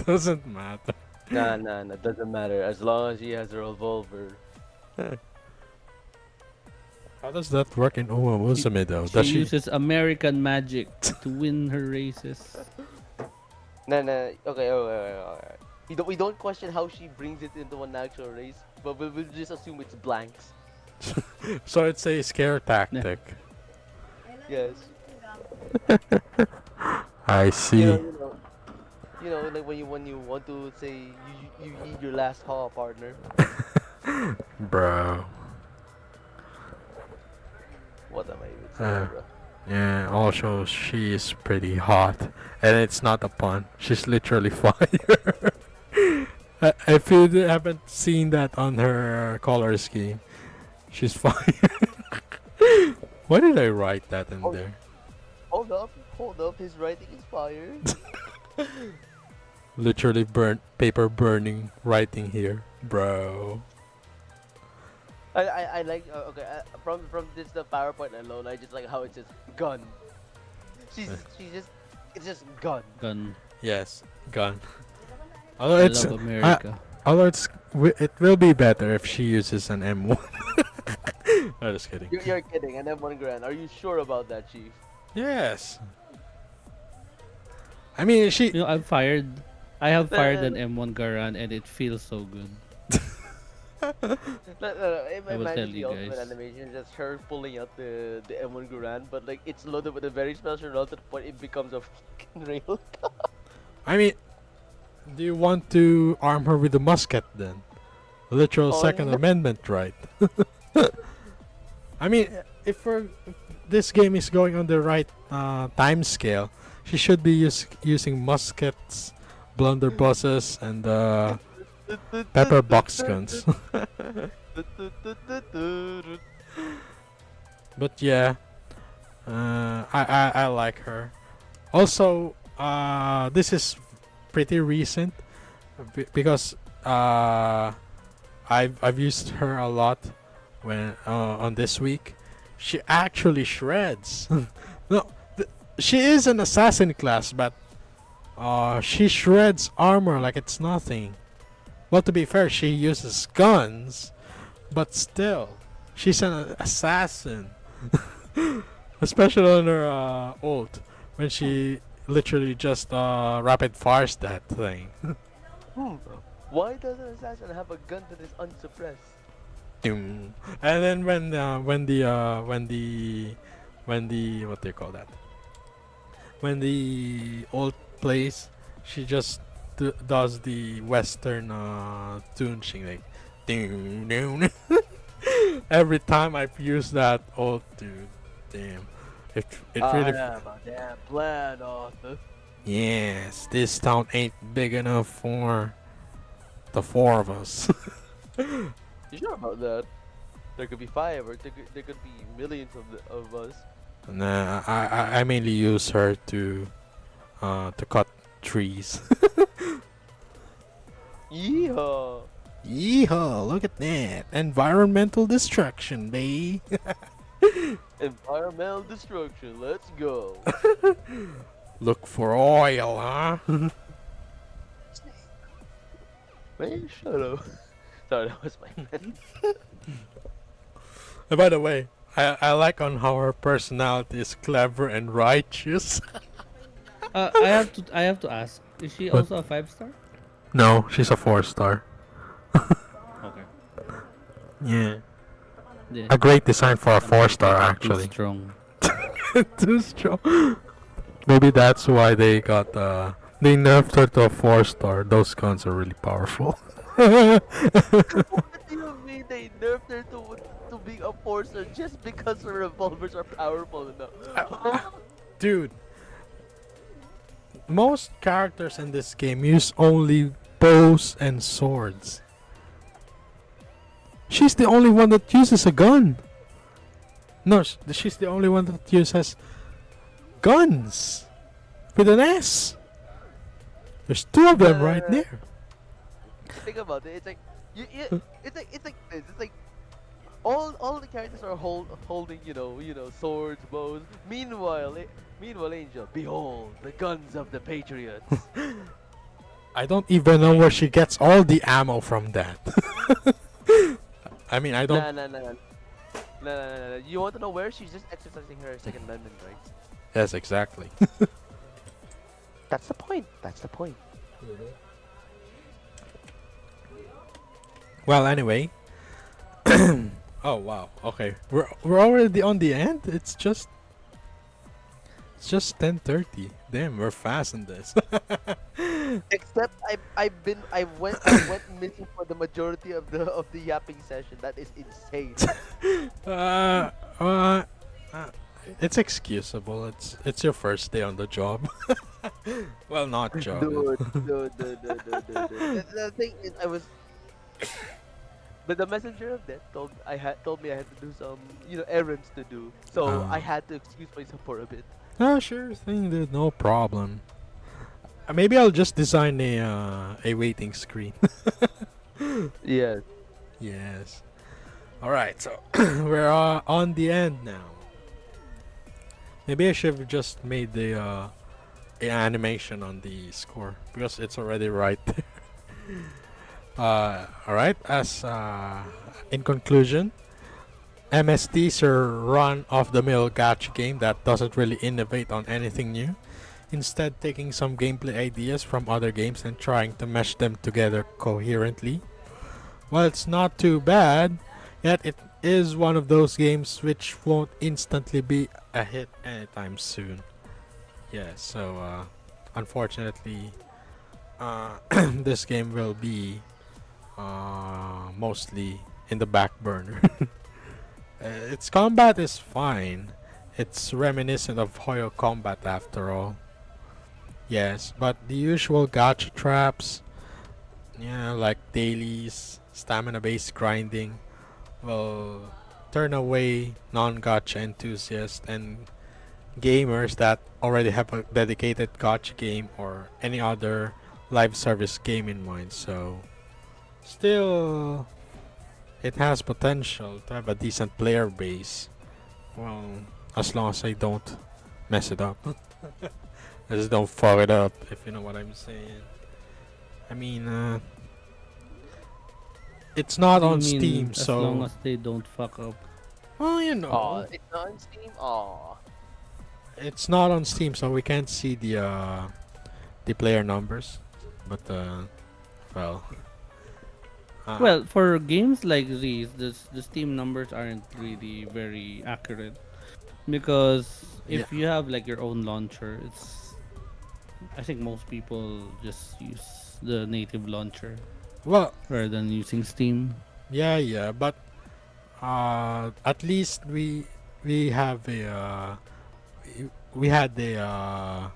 Speaker 1: Doesn't matter.
Speaker 4: Nah. Doesn't matter. As long as he has a revolver.
Speaker 1: How does that work in Uma Musume though?
Speaker 2: She
Speaker 1: Does she?
Speaker 2: uses American magic to win her races.
Speaker 4: No. Okay. We don't question how she brings it into an actual race, but we'll just assume it's blanks.
Speaker 1: So it's a scare tactic.
Speaker 4: Yes.
Speaker 1: I see.
Speaker 4: Like when you want to say you eat your last haw, partner.
Speaker 1: Bro.
Speaker 4: What am I even saying, bro?
Speaker 1: Yeah, also she is pretty hot. And it's not a pun. She's literally fire. If you haven't seen that on her color scheme, she's fire. Why did I write that in
Speaker 4: Oh.
Speaker 1: there?
Speaker 4: Hold up, his writing is fire.
Speaker 1: Literally paper burning writing here, bro.
Speaker 4: I like okay from this the PowerPoint alone. I just like how it says gun. She's just it's just gun.
Speaker 2: Gun.
Speaker 1: Yes, gun. Although
Speaker 2: I
Speaker 1: it's
Speaker 2: love America.
Speaker 1: although it will be better if she uses an M1. I'm just kidding.
Speaker 4: You're kidding. And then $1,000. Are you sure about that, Chief?
Speaker 1: Yes. I mean, she.
Speaker 2: You know, I have fired an M1 Garan and it feels so good.
Speaker 4: No,
Speaker 2: I will
Speaker 4: imagine
Speaker 2: tell
Speaker 4: the
Speaker 2: you
Speaker 4: ultimate
Speaker 2: guys.
Speaker 4: animation, just her pulling out the M1 Garand, but like it's loaded with a very special route to the point it becomes a fucking rail.
Speaker 1: I mean, do you want to arm her with a musket then? Literal
Speaker 4: Oh,
Speaker 1: Second
Speaker 4: yeah.
Speaker 1: Amendment, right? I mean, if this game is going on the right time scale, she should be using muskets, blunderbusses, and pepper box guns. But yeah, I like her. Also, this is pretty recent because I've used her a lot when on this week. She actually shreds. No, she is an assassin class, but she shreds armor like it's nothing. Well, to be fair, she uses guns, but still, she's an assassin. Especially on her ult, when she literally just rapid fires that thing.
Speaker 4: Why does an assassin have a gun that is unsuppressed?
Speaker 1: Doom. And then when the what do you call that? When the ult plays, she just does the western tune thing like doom doom. Every time I've used that ult, dude, damn, it really.
Speaker 4: I have a damn plan, Arthur.
Speaker 1: Yes, this town ain't big enough for the four of us.
Speaker 4: You sure about that? There could be 5, or there could be millions of us.
Speaker 1: Nah, I mainly use her to cut trees.
Speaker 4: Yeehaw!
Speaker 1: Yeehaw! Look at that, environmental destruction, babe.
Speaker 4: Environmental destruction. Let's go.
Speaker 1: Look for oil, huh?
Speaker 4: Man, shut up. Sorry, that was my man.
Speaker 1: And by the way, I like on how her personality is clever and righteous.
Speaker 2: I have to ask. Is she
Speaker 1: What?
Speaker 2: also a 5-star?
Speaker 1: No, she's a 4-star.
Speaker 2: Okay.
Speaker 1: Yeah,
Speaker 2: Yeah.
Speaker 1: a great design for a 4-star
Speaker 2: Too
Speaker 1: actually.
Speaker 2: strong.
Speaker 1: Too strong. Maybe that's why they got they nerfed her to a 4-star. Those guns are really powerful.
Speaker 4: What do you mean they nerfed her to being a forcer just because her revolvers are powerful enough?
Speaker 1: Dude, most characters in this game use only bows and swords. She's the only one that uses a gun. No, she's the only one that uses guns with an S. There's 2 of them right there.
Speaker 4: Think about it. It's like it's like this. It's like all the characters are holding swords, bows. Meanwhile, Angel, behold the guns of the patriots.
Speaker 1: I don't even know where she gets all the ammo from that. I mean, I don't.
Speaker 4: No. You want to know where? She's just exercising her Second Amendment rights.
Speaker 1: Yes, exactly.
Speaker 4: That's the point. That's the point.
Speaker 1: Well, anyway. Oh wow. Okay, we're already on the end. It's just 10:30. Damn, we're fast in this.
Speaker 4: Except I went missing for the majority of the yapping session. That is insane.
Speaker 1: uh, uh, uh, it's excusable. It's your first day on the job. Well, not job.
Speaker 4: The thing is, but the messenger of death told me I had to do some errands to do, so I
Speaker 1: Oh.
Speaker 4: had to excuse myself for a bit.
Speaker 1: Ah, sure thing, dude. No problem. Maybe I'll just design a waiting screen.
Speaker 4: Yes.
Speaker 1: Yes. All right. So we're on the end now. Maybe I should have just made the animation on the score because it's already right there. All right. As in conclusion, MST is a run-of-the-mill gacha game that doesn't really innovate on anything new. Instead, taking some gameplay ideas from other games and trying to mesh them together coherently. While it's not too bad, yet it is one of those games which won't instantly be a hit anytime soon. Yeah, so unfortunately, this game will be mostly in the back burner. Its combat is fine. It's reminiscent of Hoyo combat after all. Yes, but the usual gacha traps, yeah, like dailies, stamina-based grinding, will turn away non-gacha enthusiasts and gamers that already have a dedicated gacha game or any other live service game in mind. So, still, it has potential to have a decent player base. Well, as long as I don't mess it up. I just don't fuck it up, if you know what I'm saying. I mean, it's not
Speaker 2: I
Speaker 1: on
Speaker 2: mean,
Speaker 1: Steam,
Speaker 2: as long
Speaker 1: so
Speaker 2: as they don't fuck up.
Speaker 1: well, you
Speaker 4: Oh,
Speaker 1: know,
Speaker 4: it's not on Steam. Oh,
Speaker 1: it's not on Steam, so we can't see the player numbers. But well,
Speaker 2: Well, for games like these, the Steam numbers aren't really very accurate because if you have like your own launcher, I think most people just use the native launcher
Speaker 1: well,
Speaker 2: rather than using Steam.
Speaker 1: yeah, but at least we have we had a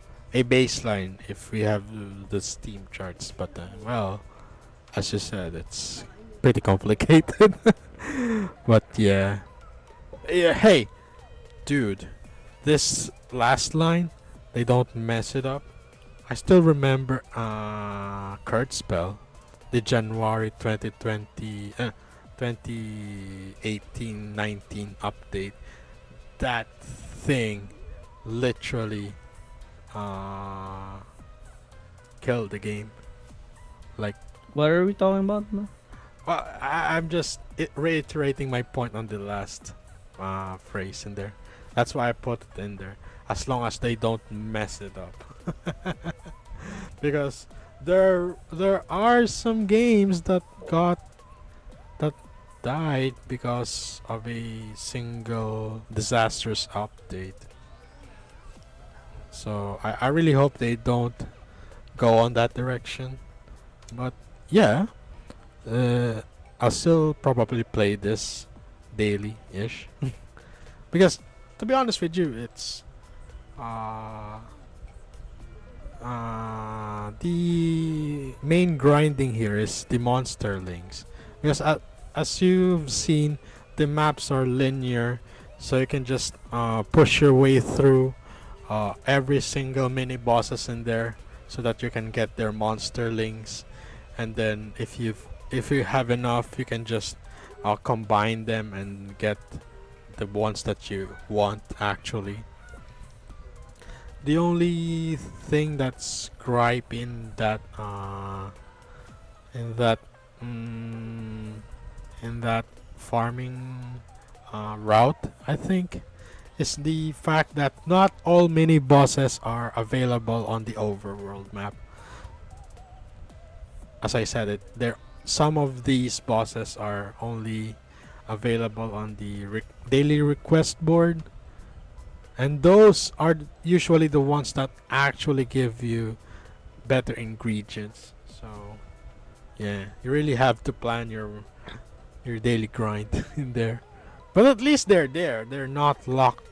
Speaker 1: baseline if we have the Steam charts, but well, as you said, it's pretty complicated. But yeah, hey, dude, this last line, they don't mess it up. I still remember Kurt Spell, the January 2020 2018-19 update. That thing literally killed the game. Like,
Speaker 2: What are we talking about now?
Speaker 1: well, I'm just reiterating my point on the last phrase in there. That's why I put it in there. As long as they don't mess it up. Because there are some games that died because of a single disastrous update. So I really hope they don't go on that direction. But yeah, I'll still probably play this daily-ish. Because to be honest with you, it's the main grinding here is the monsterlings. Because as you've seen, the maps are linear, so you can just push your way through every single mini bosses in there, so that you can get their monsterlings, and then if you have enough, you can just combine them and get the ones that you want actually. The only thing that's gripe in that mm, in that farming route, I think, is the fact that not all mini bosses are available on the overworld map. As I said, some of these bosses are only available on the daily request board, and those are usually the ones that actually give you better ingredients. So yeah, you really have to plan your daily grind in there. But at least they're there. They're not locked,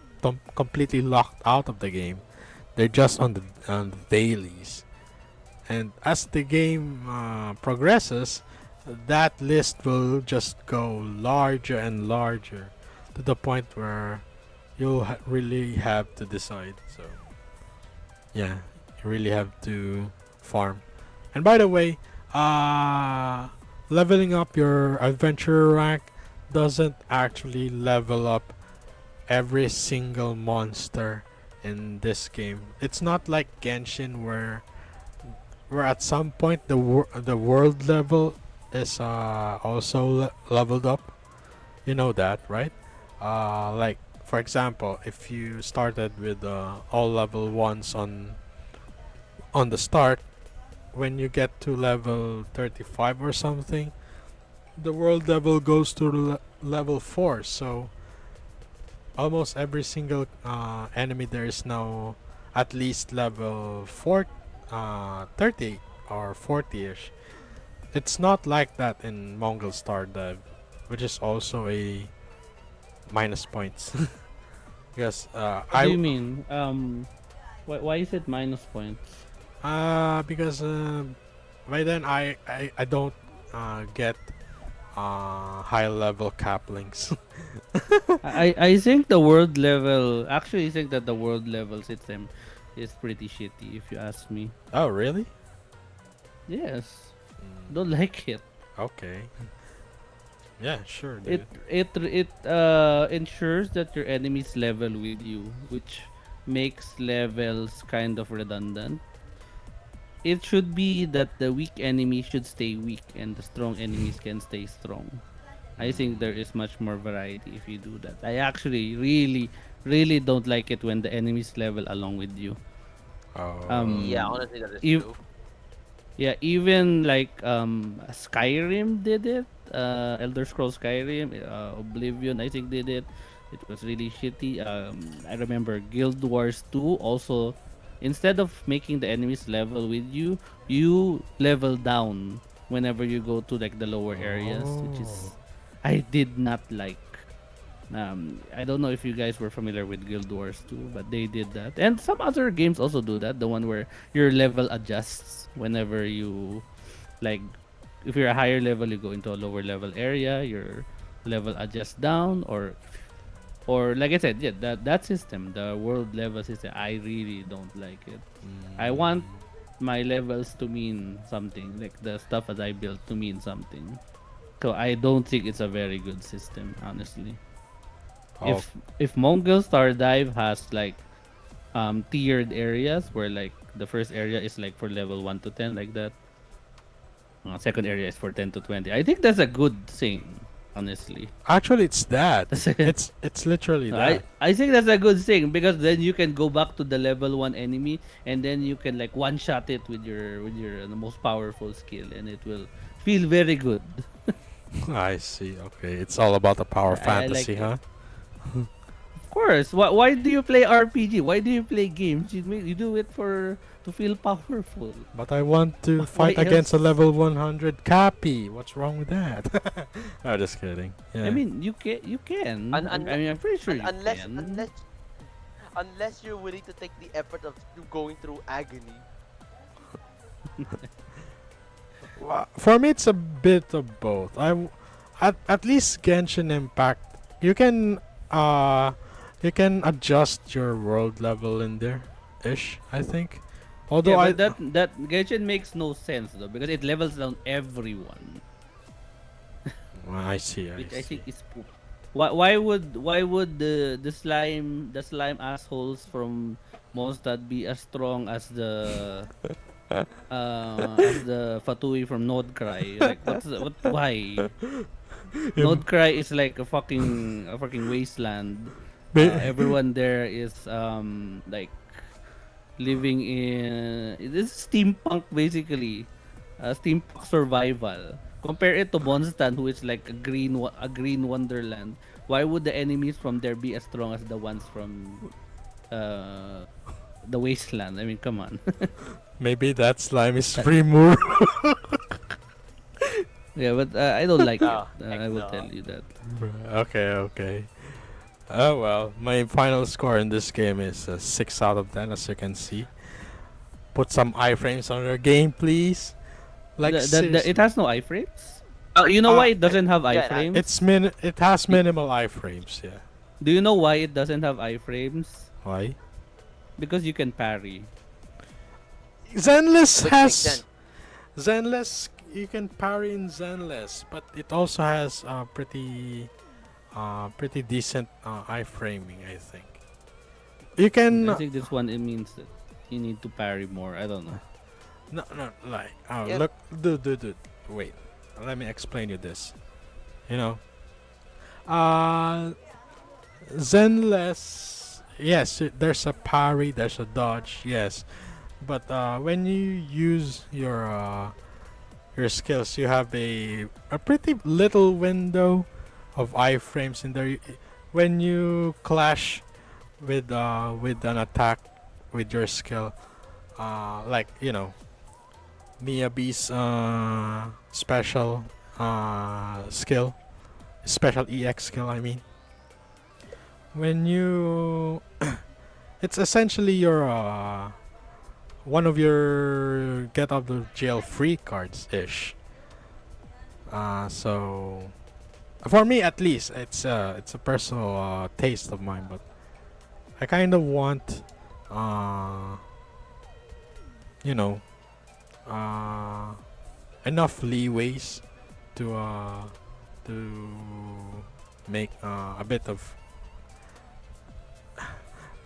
Speaker 1: completely locked out of the game. They're just on the dailies. And as the game progresses, that list will just go larger and larger to the point where you'll really have to decide. So yeah, you really have to farm. And by the way, leveling up your adventurer rank doesn't actually level up every single monster in this game. It's not like Genshin where at some point the world level is also leveled up. You know that, right? Like for example, if you started with all level ones on the start, when you get to level 35 or something, the world level goes to level 4. So almost every single enemy there is now at least level 4, 30 or 40ish. It's not like that in Mongil Star Dive, which is also a minus points. Because
Speaker 2: What do you mean? Why is it minus points?
Speaker 1: because by then I don't get high level caplings.
Speaker 2: I think the world level. Actually, I think that the world level system is pretty shitty. If you ask me.
Speaker 1: Oh really?
Speaker 2: Yes,
Speaker 1: Mm,
Speaker 2: don't like it.
Speaker 1: okay. Yeah, sure,
Speaker 2: It
Speaker 1: dude.
Speaker 2: it ensures that your enemies level with you, which makes levels kind of redundant. It should be that the weak enemy should stay weak and the strong enemies can stay strong. I think there is much more variety if you do that. I actually really don't like it when the enemies level along with you.
Speaker 4: Yeah,
Speaker 2: Um,
Speaker 4: honestly, that is
Speaker 2: if
Speaker 4: true.
Speaker 2: Yeah, even like Skyrim did it. Elder Scrolls Skyrim, Oblivion, I think did it. It was really shitty. I remember Guild Wars 2 also. Instead of making the enemies level with you, you level down whenever you go to like the lower areas, which
Speaker 1: Oh.
Speaker 2: is I did not like. I don't know if you guys were familiar with Guild Wars 2, but they did that. And some other games also do that. The one where your level adjusts whenever you like if you're a higher level, you go into a lower level area, your level adjusts down or like I said, yeah, that system, the world level system, I really don't like it. I want
Speaker 1: Mm.
Speaker 2: my levels to mean something, like the stuff that I built to mean something. So I don't think it's a very good system, honestly.
Speaker 1: Oh.
Speaker 2: If Mongol Star Dive has like tiered areas where like the first area is like for level 1 to 10 like that. Second area is for 10 to 20. I think that's a good thing, honestly.
Speaker 1: Actually, it's that.
Speaker 2: That's a,
Speaker 1: It's literally that.
Speaker 2: I think that's a good thing because then you can go back to the level 1 enemy and then you can like one shot it with your the most powerful skill and it will feel very good.
Speaker 1: I see. Okay, it's all about the power
Speaker 2: I like
Speaker 1: fantasy,
Speaker 2: it.
Speaker 1: huh?
Speaker 2: Of course. Why do you play RPG? Why do you play games? You do it for to feel powerful.
Speaker 1: But I want to
Speaker 2: Why
Speaker 1: fight against a
Speaker 2: else?
Speaker 1: level 100 Cappy. What's wrong with that? I'm just kidding.
Speaker 2: I
Speaker 1: Yeah.
Speaker 2: mean, you can. You can. I mean, I'm pretty sure you
Speaker 4: Unless
Speaker 2: can.
Speaker 4: unless you're willing to take the effort of going through agony.
Speaker 1: For me, it's a bit of both. At least Genshin Impact, uh you can adjust your world level in there, ish. I think. Although
Speaker 2: Yeah,
Speaker 1: I
Speaker 2: but that Genshin makes no sense though because it levels down everyone,
Speaker 1: I see. I
Speaker 2: which I
Speaker 1: see.
Speaker 2: think is poop. Why would the slime assholes from Mondstadt be as strong as the Fatui from Nordcry? Like what why? Nordcry is like a fucking wasteland.
Speaker 1: Ba-
Speaker 2: Everyone there is like living in this is steampunk basically, steampunk survival. Compare it to Bonstan, who is like a green wonderland. Why would the enemies from there be as strong as the ones from uh the wasteland? I mean, come on.
Speaker 1: Maybe that slime is Rimuru.
Speaker 2: Yeah, but I don't like it.
Speaker 4: No, heck
Speaker 2: I will
Speaker 4: no.
Speaker 2: tell you that.
Speaker 1: Okay. Oh well, my final score in this game is 6 out of 10, as you can see. Put some iframes on your game, please. Like
Speaker 2: It
Speaker 1: seriously.
Speaker 2: has no iframes. You know why it
Speaker 4: Yeah,
Speaker 2: doesn't have
Speaker 4: yeah,
Speaker 2: iframes?
Speaker 1: It has minimal iframes, yeah.
Speaker 2: Do you know why it doesn't have iframes?
Speaker 1: Why?
Speaker 2: Because you can parry.
Speaker 1: Zenless
Speaker 4: which makes
Speaker 1: has
Speaker 4: sense.
Speaker 1: Zenless. You can parry in Zenless, but it also has pretty decent iframing, I think. You can
Speaker 2: I think this one it means that you need to parry more. I don't know.
Speaker 1: no like
Speaker 4: Yep.
Speaker 1: look, dude. Wait, let me explain you this. You know, Zenless. Yes, there's a parry, there's a dodge. Yes, but when you use your skills, you have a pretty little window of iframes in there. When you clash with an attack with your skill, like Miyabi's special skill, special EX skill. I mean, when you, it's essentially your one of your get out of jail free cards ish. So for me at least, it's a personal taste of mine, but I kind of want you know enough leeways to make a bit of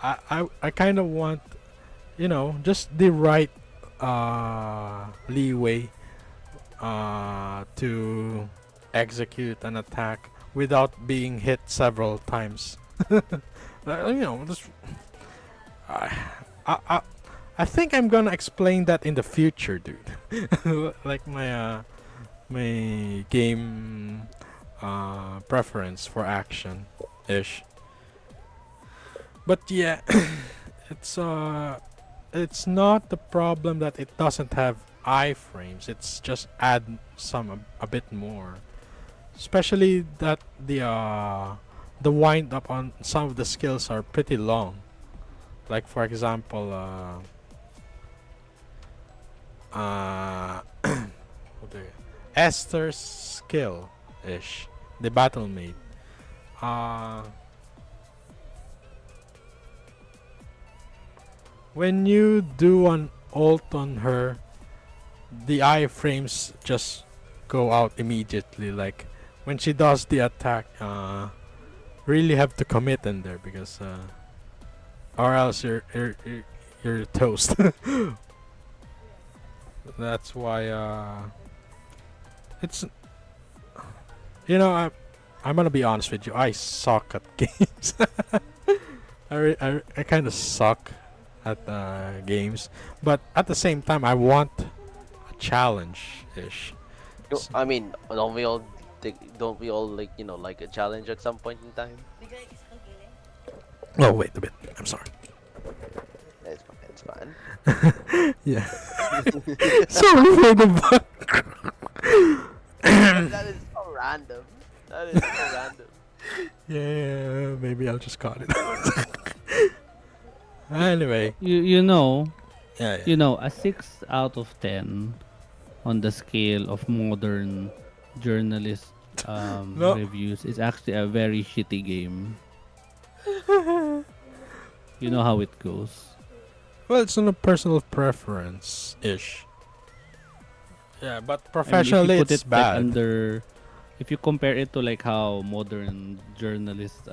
Speaker 1: I kind of want just the right leeway to execute an attack without being hit several times. Just I, I I think I'm gonna explain that in the future, dude. Like my game preference for action ish. But yeah, it's not the problem that it doesn't have iframes. It's just add some a bit more. Especially that the wind up on some of the skills are pretty long. Like for example, what do you- Esther's skill ish, the battle maid. Uh, when you do an ult on her, the iframes just go out immediately. Like when she does the attack, really have to commit in there because or else you're toast. That's why it's I'm gonna be honest with you. I suck at games. I kind of suck at games, but at the same time, I want a challenge ish.
Speaker 4: I mean, don't we all like a challenge at some point in time?
Speaker 1: Oh wait a bit. I'm sorry.
Speaker 4: It's fine. It's fine.
Speaker 1: Yeah. Sorry for the
Speaker 4: That is so random. That is so random.
Speaker 1: Yeah, maybe I'll just cut it. Anyway,
Speaker 2: You know,
Speaker 1: yeah.
Speaker 2: a 6 out of 10 on the scale of modern journalist
Speaker 1: No.
Speaker 2: reviews is actually a very shitty game. You know how it goes.
Speaker 1: Well, it's on a personal preference ish. Yeah, but
Speaker 2: I mean,
Speaker 1: professionally
Speaker 2: if you put
Speaker 1: it's
Speaker 2: it like
Speaker 1: bad.
Speaker 2: under, if you compare it to like how modern journalists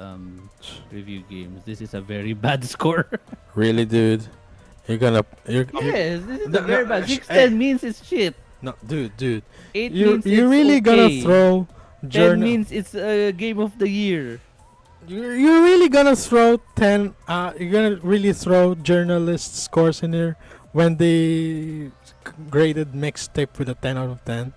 Speaker 2: review games, this is a very bad score.
Speaker 1: Really, dude? You're
Speaker 2: Yes, this is
Speaker 1: No,
Speaker 2: a very
Speaker 1: no,
Speaker 2: bad.
Speaker 1: sh-
Speaker 2: 610 means it's shit.
Speaker 1: no, dude.
Speaker 2: 8
Speaker 1: You
Speaker 2: means
Speaker 1: you're
Speaker 2: it's
Speaker 1: really
Speaker 2: okay.
Speaker 1: gonna throw
Speaker 2: 10
Speaker 1: journal.
Speaker 2: means it's a game of the year.
Speaker 1: You're really gonna throw 10. You're gonna really throw journalist scores in here when they graded mixtape with a 10 out of 10.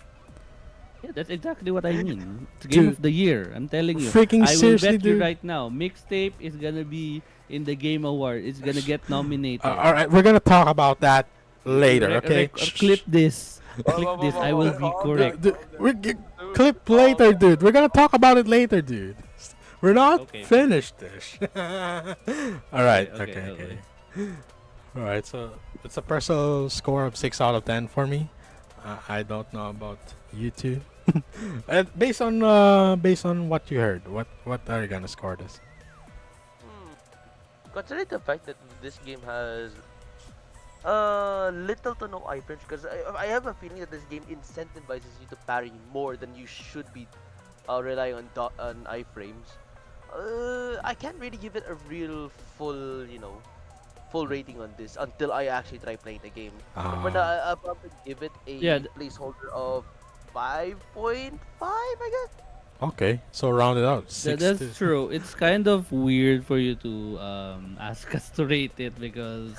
Speaker 2: Yeah, that's exactly what I mean. It's game
Speaker 1: Dude.
Speaker 2: of the year. I'm telling you.
Speaker 1: Freaking
Speaker 2: I will
Speaker 1: seriously,
Speaker 2: bet you
Speaker 1: dude.
Speaker 2: right now. Mixtape is gonna be in the game award. It's gonna get nominated.
Speaker 1: All right, we're gonna talk about that later, okay?
Speaker 2: Or clip this. Click
Speaker 4: Whoa, whoa,
Speaker 2: this.
Speaker 4: whoa,
Speaker 2: I
Speaker 4: whoa,
Speaker 2: will be
Speaker 4: calm
Speaker 2: correct.
Speaker 4: down,
Speaker 1: We
Speaker 4: Dude,
Speaker 1: clip
Speaker 4: calm
Speaker 1: later,
Speaker 4: down.
Speaker 1: dude. We're gonna talk about it later, dude. We're not
Speaker 2: Okay.
Speaker 1: finished this. All right,
Speaker 2: Okay,
Speaker 1: okay. All right, so it's a personal score of 6 out of 10 for me. I don't know about you two. And based on what you heard, what are you gonna score this?
Speaker 4: Hmm. Considering the fact that this game has little to no iframes, because I have a feeling that this game incentivizes you to parry more than you should be relying on on iframes. I can't really give it a real full, full rating on this until I actually try playing the game. But for now, I'll probably give it a
Speaker 2: Yeah,
Speaker 4: placeholder of 5.5, I guess.
Speaker 1: Okay, so round it out.
Speaker 2: That's
Speaker 1: 6 to.
Speaker 2: true. It's kind of weird for you to ask us to rate it because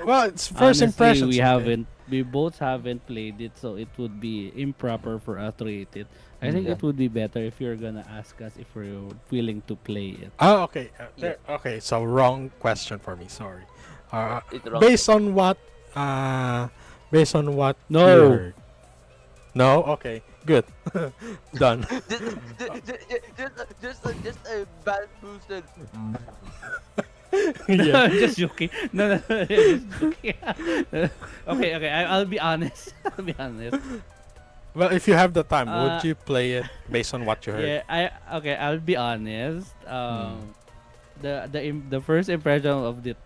Speaker 1: Well, it's first
Speaker 2: honestly,
Speaker 1: impressions. okay?
Speaker 2: we both haven't played it, so it would be improper for us to rate it. I think
Speaker 1: Mhm.
Speaker 2: it would be better if you're gonna ask us if we're willing to play it.
Speaker 1: Oh, okay.
Speaker 4: Yeah.
Speaker 1: Okay, so wrong question for me. Sorry.
Speaker 4: It's wrong.
Speaker 1: Based on what? Based on what?
Speaker 2: No.
Speaker 1: You heard? No. Okay. Good. Done.
Speaker 4: just a bad boosted.
Speaker 1: Yeah.
Speaker 2: Just joking. No, just joking. Okay, I'll be honest. I'll be honest.
Speaker 1: Well, if you have the time,
Speaker 2: Uh,
Speaker 1: would you play it based on what you heard?
Speaker 2: Yeah, I'll be honest. The first impression of it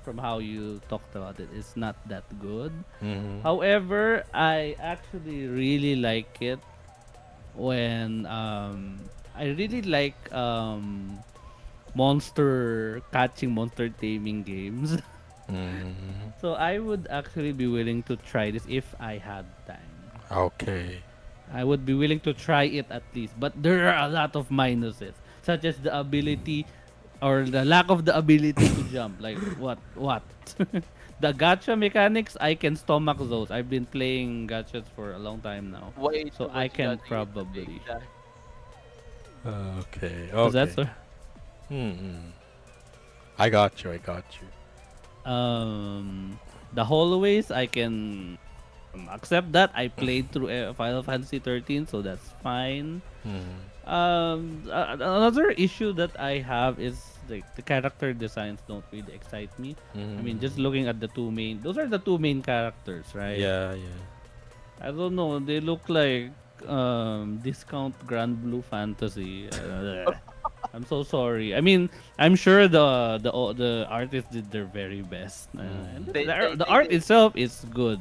Speaker 2: from how you talked about it is not that good.
Speaker 1: Mhm.
Speaker 2: However, I actually really like it when I really like monster catching, monster taming games.
Speaker 1: Mhm.
Speaker 2: So I would actually be willing to try this if I had time.
Speaker 1: Okay.
Speaker 2: I would be willing to try it at least, but there are a lot of minuses, such as the ability or the lack of the ability to jump. Like what? The gacha mechanics, I can stomach those. I've been playing gachas for a long time now,
Speaker 4: Way
Speaker 2: so
Speaker 4: too
Speaker 2: I
Speaker 4: much
Speaker 2: can
Speaker 4: gacha
Speaker 2: probably.
Speaker 4: usage, yeah.
Speaker 1: Okay.
Speaker 2: So that's
Speaker 1: Okay. I got you. I got you.
Speaker 2: the hallways I can accept that. I played through Final Fantasy 13, so that's fine.
Speaker 1: Mhm.
Speaker 2: Another issue that I have is the character designs don't really excite me. I mean, just
Speaker 1: Mhm.
Speaker 2: looking at those are the two main characters, right?
Speaker 1: Yeah. Yeah.
Speaker 2: I don't know, they look like discount Grand Blue Fantasy. I'm so sorry. I mean, I'm sure the artists did their very best. And
Speaker 4: They- they-
Speaker 2: the
Speaker 4: they
Speaker 2: art
Speaker 4: did.
Speaker 2: itself is good,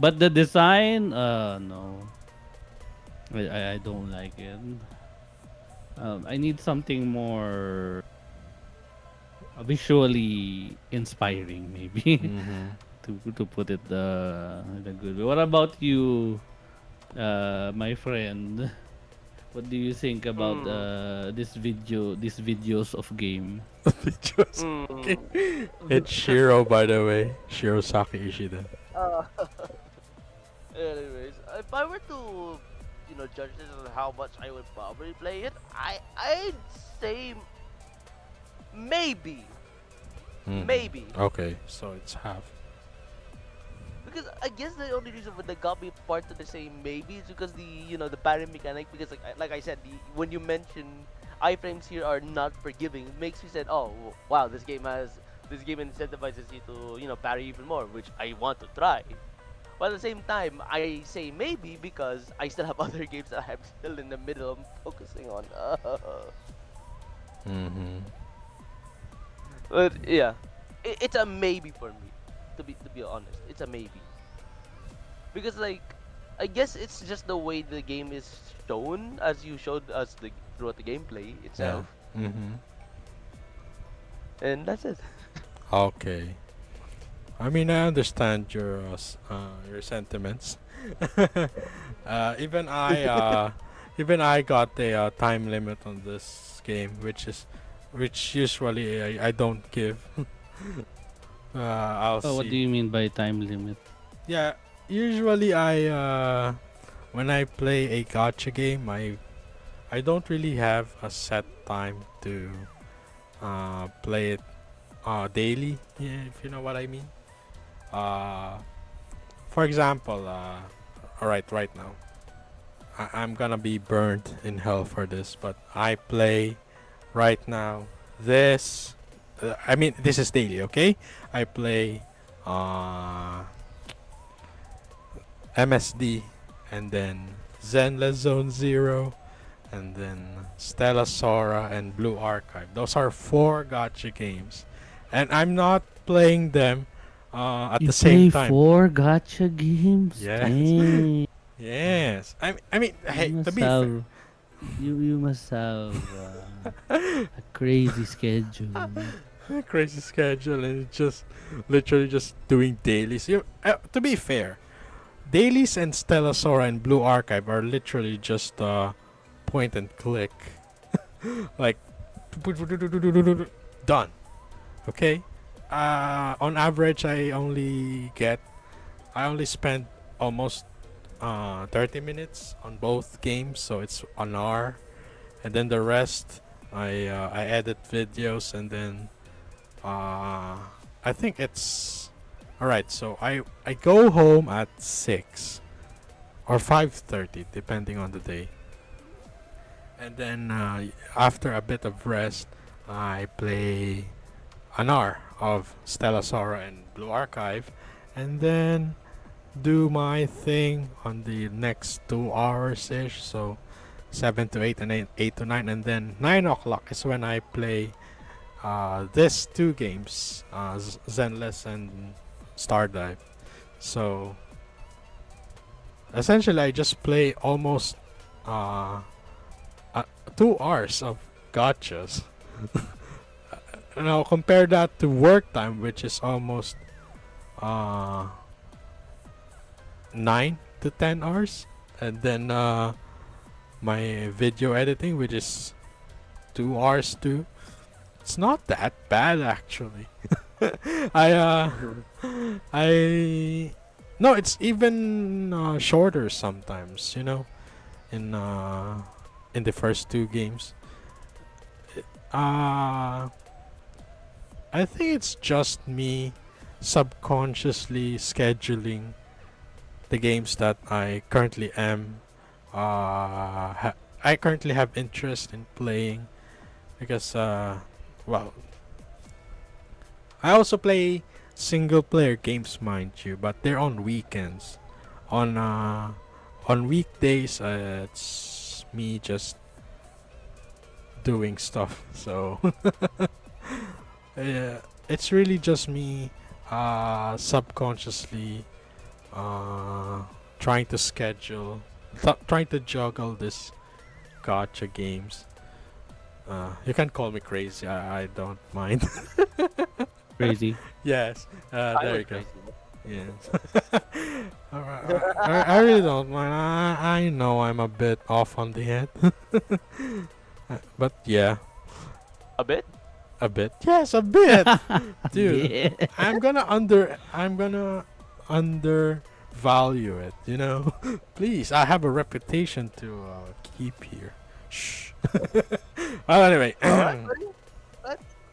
Speaker 2: but the design, no, I don't like it. I need something more visually inspiring, maybe,
Speaker 1: Mhm.
Speaker 2: to put it the good way. What about you, my friend? What do you think about these videos of game?
Speaker 1: Just-
Speaker 4: Mm.
Speaker 1: It's Shiro, by the way. Shirosaki Ishida.
Speaker 4: Uh, anyways, if I were to, judge this on how much I would probably play it, I'd say maybe,
Speaker 1: Mhm.
Speaker 4: maybe.
Speaker 1: Okay, so it's half.
Speaker 4: Because I guess the only reason why they got me part to the say maybe is because the parry mechanic. Because like I said, when you mention iframes here are not forgiving, it makes me say, oh wow, this game incentivizes you to parry even more, which I want to try. But at the same time, I say maybe because I still have other games that I'm still in the middle of focusing on.
Speaker 1: Mm-hmm.
Speaker 4: But yeah, it's a maybe for me. To be honest, it's a maybe. Because like, I guess it's just the way the game is shown, as you showed us throughout the gameplay
Speaker 1: Yeah.
Speaker 4: itself,
Speaker 1: Mm-hmm.
Speaker 4: and that's it.
Speaker 1: Okay. I mean, I understand your sentiments. Even I got a time limit on this game, which usually I don't give. I'll
Speaker 2: Oh, what
Speaker 1: see.
Speaker 2: do you mean by time limit?
Speaker 1: Yeah, usually when I play a gacha game, I don't really have a set time to play it daily. Yeah, if you know what I mean. Uh, for example, alright, right now, I'm gonna be burned in hell for this, but I play right now this. I mean, this is daily, okay? I play uh, MSD, and then Zenless Zone Zero, and then Stella Sora and Blue Archive. Those are 4 gacha games, and I'm not playing them at
Speaker 2: You
Speaker 1: the same
Speaker 2: play
Speaker 1: time.
Speaker 2: 4 gacha games?
Speaker 1: Yes.
Speaker 2: Dang.
Speaker 1: Yes, I mean, hey,
Speaker 2: You
Speaker 1: to
Speaker 2: must
Speaker 1: be fair,
Speaker 2: have you must have a crazy schedule.
Speaker 1: crazy schedule, and it's just literally just doing dailies. To be fair, dailies and Stella Sora and Blue Archive are literally just point and click, like done. Okay. On average, I only spend almost 30 minutes on both games, so it's an hour, and then the rest I edit videos, and then I think it's all right. So I go home at 6 or 5:30, depending on the day, and then after a bit of rest, I play an hour of Stella Sora and Blue Archive, and then do my thing on the next 2 hours ish. So 7 to 8 and 8 to 9, and then 9 o'clock is when I play these 2 games, Zenless and Stardive. So essentially, I just play almost uh, 2 hours of gotchas. Now compare that to work time, which is almost uh, 9 to 10 hours, and then my video editing, which is 2 hours too. It's not that bad actually. I I no, it's even shorter sometimes. In the first 2 games. Uh, I think it's just me subconsciously scheduling the games that I currently I currently have interest in playing, because well, I also play single player games, mind you, but they're on weekends. On weekdays, it's me just doing stuff. So yeah, it's really just me subconsciously uh, trying to trying to juggle this gotcha games. You can call me crazy. I don't mind.
Speaker 2: Crazy.
Speaker 1: Yes.
Speaker 4: I
Speaker 1: There
Speaker 4: was
Speaker 1: you go.
Speaker 4: crazy.
Speaker 1: Yes. Alright, I really don't mind. I know I'm a bit off on the head. But yeah,
Speaker 4: A bit?
Speaker 1: a bit. Yes, a bit. Dude,
Speaker 2: Yeah.
Speaker 1: I'm gonna undervalue it, you know? Please, I have a reputation to keep here. Shh. Well, anyway.
Speaker 4: Alright, buddy.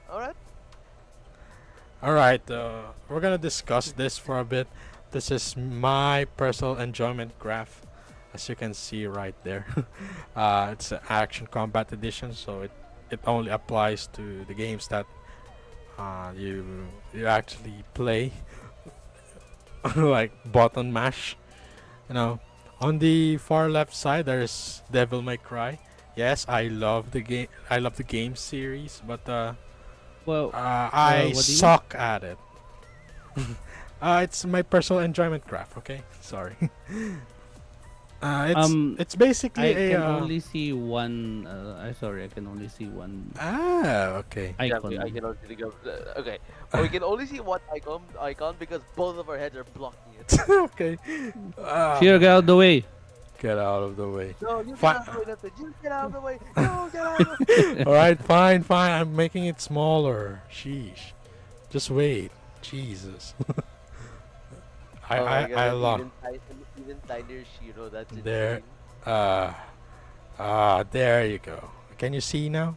Speaker 4: Alright.
Speaker 1: Alright, we're gonna discuss this for a bit. This is my personal enjoyment graph, as you can see right there. It's an action combat edition, so it only applies to the games that you actually play, like button mash. On the far left side, there's Devil May Cry. Yes, I love the game. I love the game series, but
Speaker 2: Well,
Speaker 1: I
Speaker 2: what do you-
Speaker 1: suck at it. It's my personal enjoyment graph. Okay, sorry. It's basically
Speaker 2: I can
Speaker 1: a
Speaker 2: only see one. I can only see one
Speaker 1: okay.
Speaker 4: Yeah,
Speaker 2: icon.
Speaker 4: I can only think of. Okay. We can only see one icon because both of our heads are blocking it.
Speaker 1: Okay.
Speaker 2: Here, get out of the way.
Speaker 1: Get out of the way.
Speaker 4: No, you get
Speaker 1: Fi-
Speaker 4: out of the way, Nathan. You get out of the way. No, get out of the way.
Speaker 1: All right, fine. I'm making it smaller. Sheesh. Just wait. Jesus.
Speaker 4: Oh my
Speaker 1: I
Speaker 4: god,
Speaker 1: love
Speaker 4: even tinier Shiro, that's
Speaker 1: there.
Speaker 4: insane.
Speaker 1: Uh, there you go. Can you see now?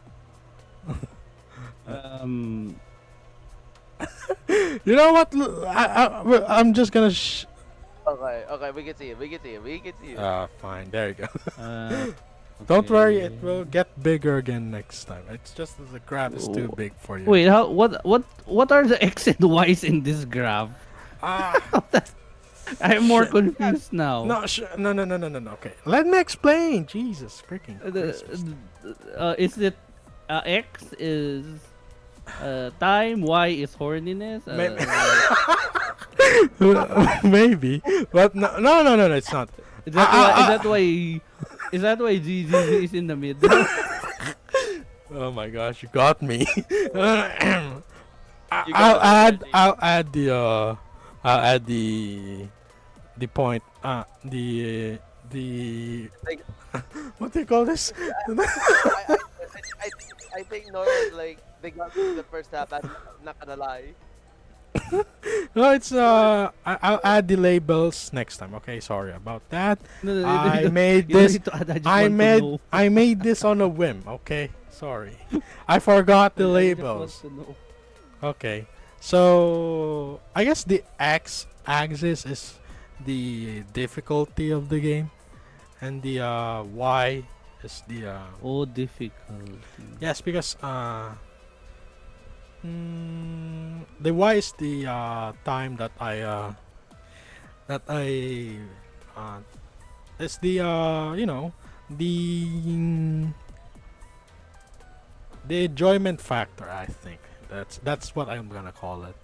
Speaker 2: Um,
Speaker 1: You know what? Well, I'm just gonna.
Speaker 4: Okay, okay, we can see it, we can see it, we can see it.
Speaker 1: Fine. There you go.
Speaker 2: uh,
Speaker 1: Don't worry, it
Speaker 2: okay.
Speaker 1: will get bigger again next time. It's just that the graph is too
Speaker 2: W-
Speaker 1: big for you.
Speaker 2: Wait, what are the X and Y's in this graph?
Speaker 1: Ah,
Speaker 2: I'm more
Speaker 1: shit.
Speaker 2: confused now.
Speaker 1: No, no. Okay, let me explain. Jesus freaking Christmas.
Speaker 2: Is it X is time, Y is horniness?
Speaker 1: Maybe, maybe, but no, it's not.
Speaker 2: Is that why?
Speaker 1: Ah,
Speaker 2: Is
Speaker 1: ah,
Speaker 2: that why? Is that why GGG is in the middle?
Speaker 1: Oh my gosh, you got me.
Speaker 4: You got it, Reggie.
Speaker 1: I'll add the point. The
Speaker 4: Like,
Speaker 1: what do you call this?
Speaker 4: I think Norway, like, they got me in the first half, I'm not gonna lie.
Speaker 1: No, it's I'll add the labels next time. Okay, sorry about that.
Speaker 2: No, no,
Speaker 1: I
Speaker 2: you don't-
Speaker 1: made
Speaker 2: you don't
Speaker 1: this.
Speaker 2: need to add, I just
Speaker 1: I
Speaker 2: want to
Speaker 1: made
Speaker 2: know.
Speaker 1: I made this on a whim. Okay, sorry. I forgot the
Speaker 2: I just want
Speaker 1: labels.
Speaker 2: to know.
Speaker 1: Okay, so I guess the x-axis is the difficulty of the game, and the y is the
Speaker 2: Oh, difficult.
Speaker 1: yes, because the y is the time that I it's the the the enjoyment factor. I think that's what I'm gonna call it.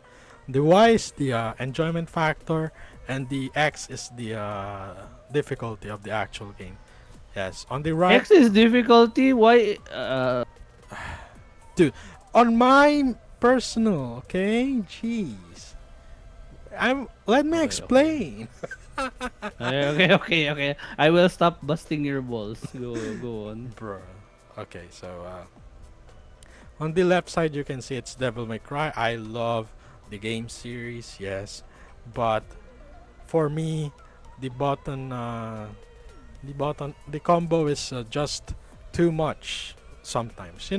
Speaker 1: The y is the enjoyment factor, and the x is the difficulty of the actual game. Yes, on the right.
Speaker 2: X is difficulty. Y.
Speaker 1: On my personal, okay? Jeez. Let me
Speaker 2: Okay,
Speaker 1: explain.
Speaker 2: Okay. I will stop busting your balls. Go on.
Speaker 1: Bro. Okay, so on the left side you can see it's Devil May Cry. I love the game series, yes. But for me, the the combo is just too much sometimes,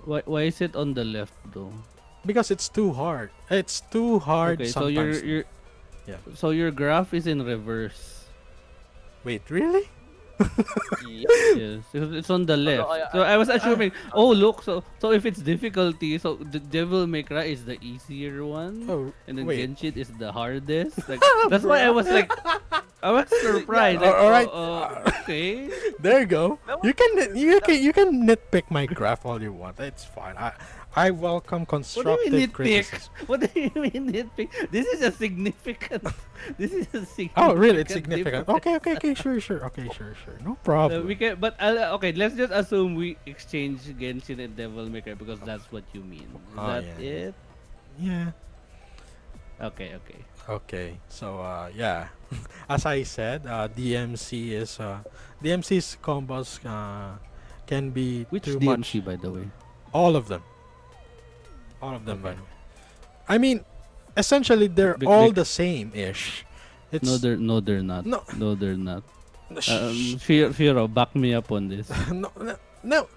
Speaker 2: Why is it on the left though?
Speaker 1: because it's too hard. It's too hard
Speaker 2: Okay, so
Speaker 1: sometimes. Yeah.
Speaker 2: so your graph is in reverse.
Speaker 1: Wait, really?
Speaker 4: Yep.
Speaker 2: Yes, because it's on the
Speaker 4: no,
Speaker 2: left. So I was assuming. Oh, look. So if it's difficulty, so the Devil May Cry is the easier one,
Speaker 1: Oh,
Speaker 2: and then
Speaker 1: wait.
Speaker 2: Genshin is the hardest. Like that's why I was like, I was surprised.
Speaker 1: Yeah,
Speaker 2: like,
Speaker 1: alright.
Speaker 2: Okay.
Speaker 1: There you go.
Speaker 4: That
Speaker 1: You can nitpick my graph all you want. It's fine. I welcome
Speaker 2: What do
Speaker 1: constructive
Speaker 2: you mean nitpick?
Speaker 1: criticism.
Speaker 2: What do you mean nitpick? This is a significant. This is a significant.
Speaker 1: Oh, really? It's significant.
Speaker 2: difference.
Speaker 1: Okay, sure. Okay, sure. No
Speaker 2: So
Speaker 1: problem.
Speaker 2: we can, but okay. Let's just assume we exchange Genshin and Devil May Cry because that's what you mean. Is
Speaker 1: Oh,
Speaker 2: that
Speaker 1: yeah.
Speaker 2: it?
Speaker 1: Yeah.
Speaker 2: Okay.
Speaker 1: Okay. So yeah. As I said, DMC's combos can be
Speaker 2: Which
Speaker 1: too
Speaker 2: DMC,
Speaker 1: much.
Speaker 2: by the way?
Speaker 1: All of them. All of them, by
Speaker 2: Okay.
Speaker 1: the way. I mean, essentially they're
Speaker 2: Big-
Speaker 1: all
Speaker 2: big-
Speaker 1: the same ish. It's
Speaker 2: No, they're not.
Speaker 1: No.
Speaker 2: No, they're not.
Speaker 1: sh-
Speaker 2: Firo, back me up on this.
Speaker 1: no.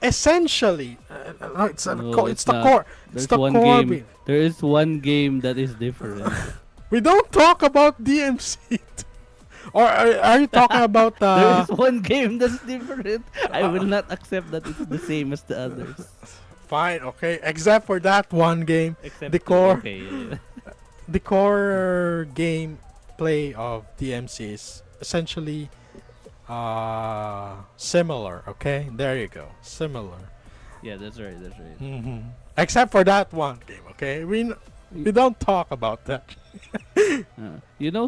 Speaker 1: Essentially, it's
Speaker 2: No,
Speaker 1: it's
Speaker 2: it's
Speaker 1: the
Speaker 2: not.
Speaker 1: core.
Speaker 2: There's
Speaker 1: It's the
Speaker 2: one
Speaker 1: core.
Speaker 2: game. There is one game that is different.
Speaker 1: We don't talk about DMC. Or are you talking about
Speaker 2: There is one game that's different. I will not accept that it's the same as the others.
Speaker 1: fine, okay, except for that one game,
Speaker 2: Except
Speaker 1: The core.
Speaker 2: Okay.
Speaker 1: the core game play of DMC is essentially similar, okay? There you go. Similar.
Speaker 2: Yeah, that's right. That's right.
Speaker 1: Except for that one game, okay? We don't talk about that.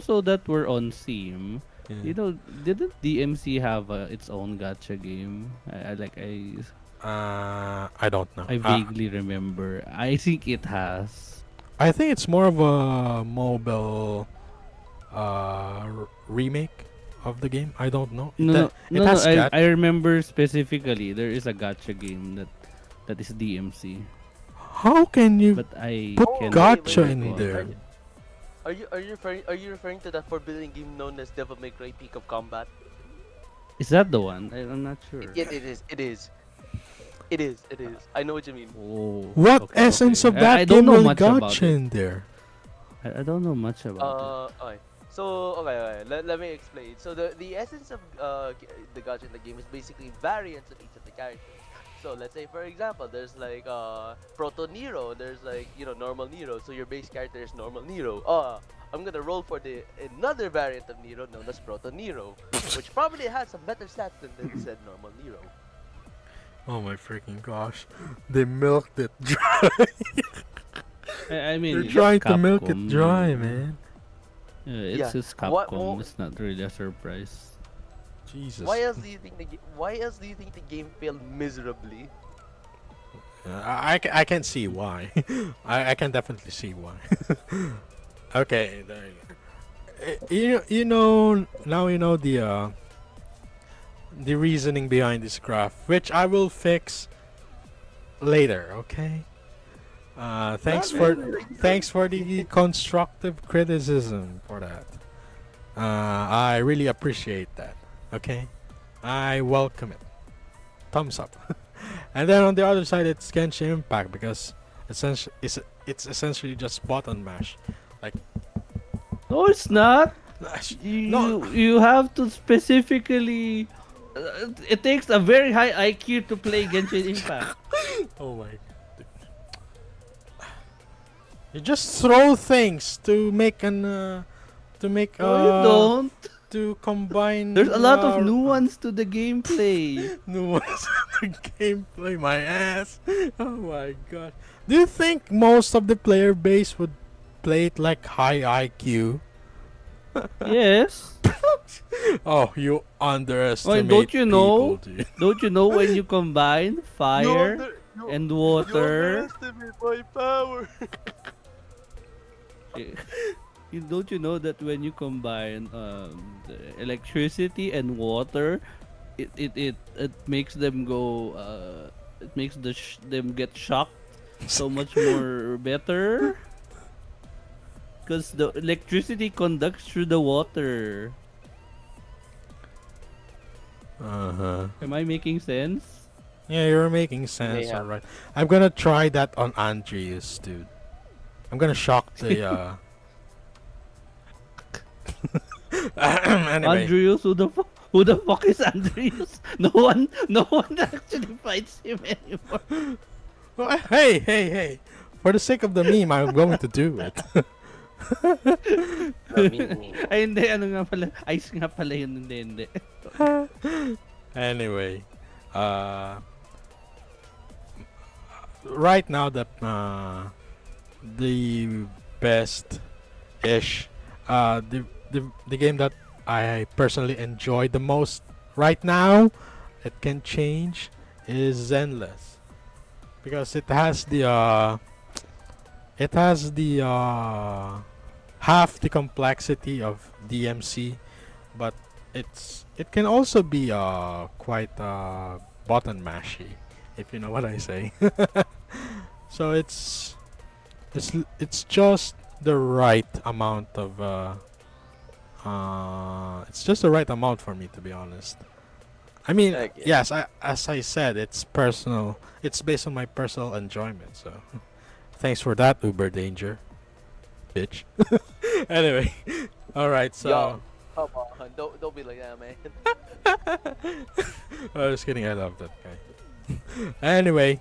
Speaker 2: So that we're on theme. Didn't DMC have its own gacha game?
Speaker 1: I don't know.
Speaker 2: I vaguely remember. I think it has.
Speaker 1: I think it's more of a mobile remake of the game. I don't know.
Speaker 2: No,
Speaker 1: It has gat-
Speaker 2: I remember specifically there is a gacha game that is DMC,
Speaker 1: How can you
Speaker 2: but I
Speaker 1: put
Speaker 2: can
Speaker 1: gacha
Speaker 4: wait,
Speaker 1: in
Speaker 4: wait.
Speaker 1: there?
Speaker 4: Are you referring to that forbidden game known as Devil May Cry Peak of Combat?
Speaker 2: Is that the one? I'm not sure.
Speaker 4: It is. I know what you mean.
Speaker 2: Oh,
Speaker 1: What
Speaker 2: okay,
Speaker 1: essence
Speaker 2: okay.
Speaker 1: of that
Speaker 2: I don't
Speaker 1: game
Speaker 2: know
Speaker 1: really
Speaker 2: much
Speaker 1: got
Speaker 2: about
Speaker 1: you
Speaker 2: it.
Speaker 1: in there?
Speaker 2: I don't know much about
Speaker 4: Okay. So, okay. Let me explain. So, the essence of the gacha in the game is basically variants of each of the characters. So, let's say, for example, there's like Proto Nero, there's like, normal Nero. So, your base character is normal Nero. I'm gonna roll for the another variant of Nero known as Proto Nero, which probably has some better stats than the said normal Nero.
Speaker 1: Oh my freaking gosh. They milked it dry.
Speaker 2: it. I mean,
Speaker 1: They're
Speaker 2: it's
Speaker 1: trying to milk it
Speaker 2: Capcom,
Speaker 1: dry, man.
Speaker 2: It's
Speaker 4: Yeah.
Speaker 2: just
Speaker 4: What
Speaker 2: Capcom.
Speaker 4: more?
Speaker 2: It's not really a surprise.
Speaker 1: Jesus.
Speaker 4: Why else do you think the game failed miserably?
Speaker 1: I can see why. I can definitely see why. Okay, there you go. Now you know the reasoning behind this graph, which I will fix later. Okay. Thanks for the constructive criticism for that. I really appreciate that. Okay, I welcome it. Thumbs up. And then on the other side, it's Genshin Impact because it's essentially just button mash. Like
Speaker 2: No, it's not.
Speaker 1: no,
Speaker 2: You have to specifically. It takes a very high IQ to play Genshin Impact.
Speaker 1: oh my. You just throw things to make
Speaker 2: No, you don't.
Speaker 1: to combine.
Speaker 2: There's a lot of nuance to the gameplay.
Speaker 1: nuance in the gameplay. My ass. Oh my god. Do you think most of the player base would play it like high IQ?
Speaker 2: Yes.
Speaker 1: Oh, you underestimate
Speaker 2: don't you know?
Speaker 1: people, dude.
Speaker 2: Don't you know when you combine fire and
Speaker 4: You
Speaker 2: water?
Speaker 4: underestimate my power.
Speaker 2: Don't you know that when you combine the electricity and water, it makes them go it makes them get shocked so much more better because the electricity conducts through the water.
Speaker 1: Uh-huh.
Speaker 2: Am I making sense?
Speaker 1: Yeah, you're making sense,
Speaker 4: Yeah.
Speaker 1: alright. I'm gonna try that on Andreas, dude. I'm gonna shock the anyway.
Speaker 2: Andreas, who the fuck is Andreas? No one actually fights him anymore.
Speaker 1: Oh, hey. For the sake of the meme, I'm going to do it.
Speaker 2: Ay, hindi. Ano nga pala? Ice nga pala yun. Hindi.
Speaker 1: Anyway, right now the best ish the game that I personally enjoy the most right now, it can change, is Zenless because it has the half the complexity of DMC, but it can also be quite button mashy, if you know what I say. So it's just the right amount of it's just the right amount for me, to be honest. I mean,
Speaker 4: Okay.
Speaker 1: yes, as I said, it's personal. It's based on my personal enjoyment. So, thanks for that, Uber Danger, bitch. Anyway, all right. So,
Speaker 4: Yo, come on, don't be like that, man.
Speaker 1: I was kidding. I love that guy. Anyway,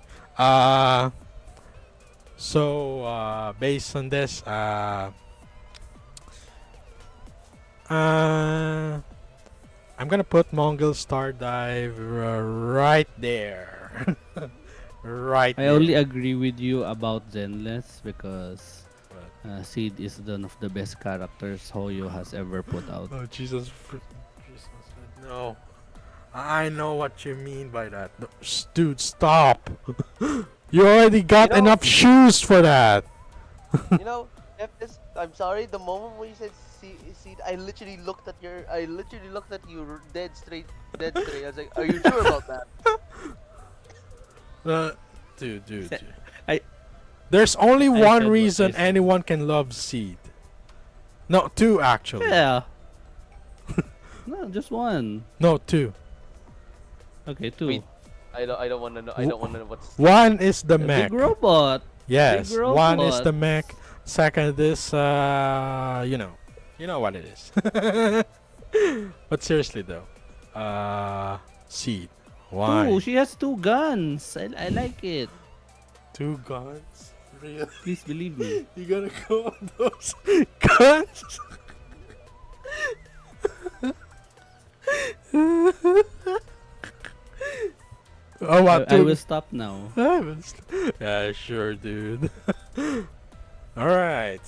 Speaker 1: so based on this, I'm gonna put Mongil Stardive right there. Right
Speaker 2: I
Speaker 1: there.
Speaker 2: only agree with you about Zenless because
Speaker 1: What?
Speaker 2: Seed is one of the best characters Hoyo has ever put out.
Speaker 1: Oh Jesus! No, I know what you mean by that. No, dude, stop! You already got
Speaker 4: You know-
Speaker 1: enough shoes for that.
Speaker 4: You know, I'm sorry. The moment when you said seed, I literally looked at you dead straight. I was like, are you sure about that?
Speaker 1: Dude.
Speaker 2: I-
Speaker 1: There's only
Speaker 2: I
Speaker 1: one
Speaker 2: said what
Speaker 1: reason
Speaker 2: I said.
Speaker 1: anyone can love Seed. No, two actually.
Speaker 2: Yeah. No, just one.
Speaker 1: No, two.
Speaker 2: Okay, two.
Speaker 4: Wait, I don't wanna know. I don't wanna know what's.
Speaker 1: One is the
Speaker 2: A
Speaker 1: mech.
Speaker 2: big robot.
Speaker 1: Yes,
Speaker 2: big
Speaker 1: one is the
Speaker 2: robot.
Speaker 1: mech. Second is you know what it is. But seriously though, Seed. Why?
Speaker 2: Two. She has two guns. I like it.
Speaker 1: Two guns? Really?
Speaker 2: Please believe me.
Speaker 1: You gotta go on those guns? Oh, what?
Speaker 2: I will stop now.
Speaker 1: Yeah, sure, dude. All right.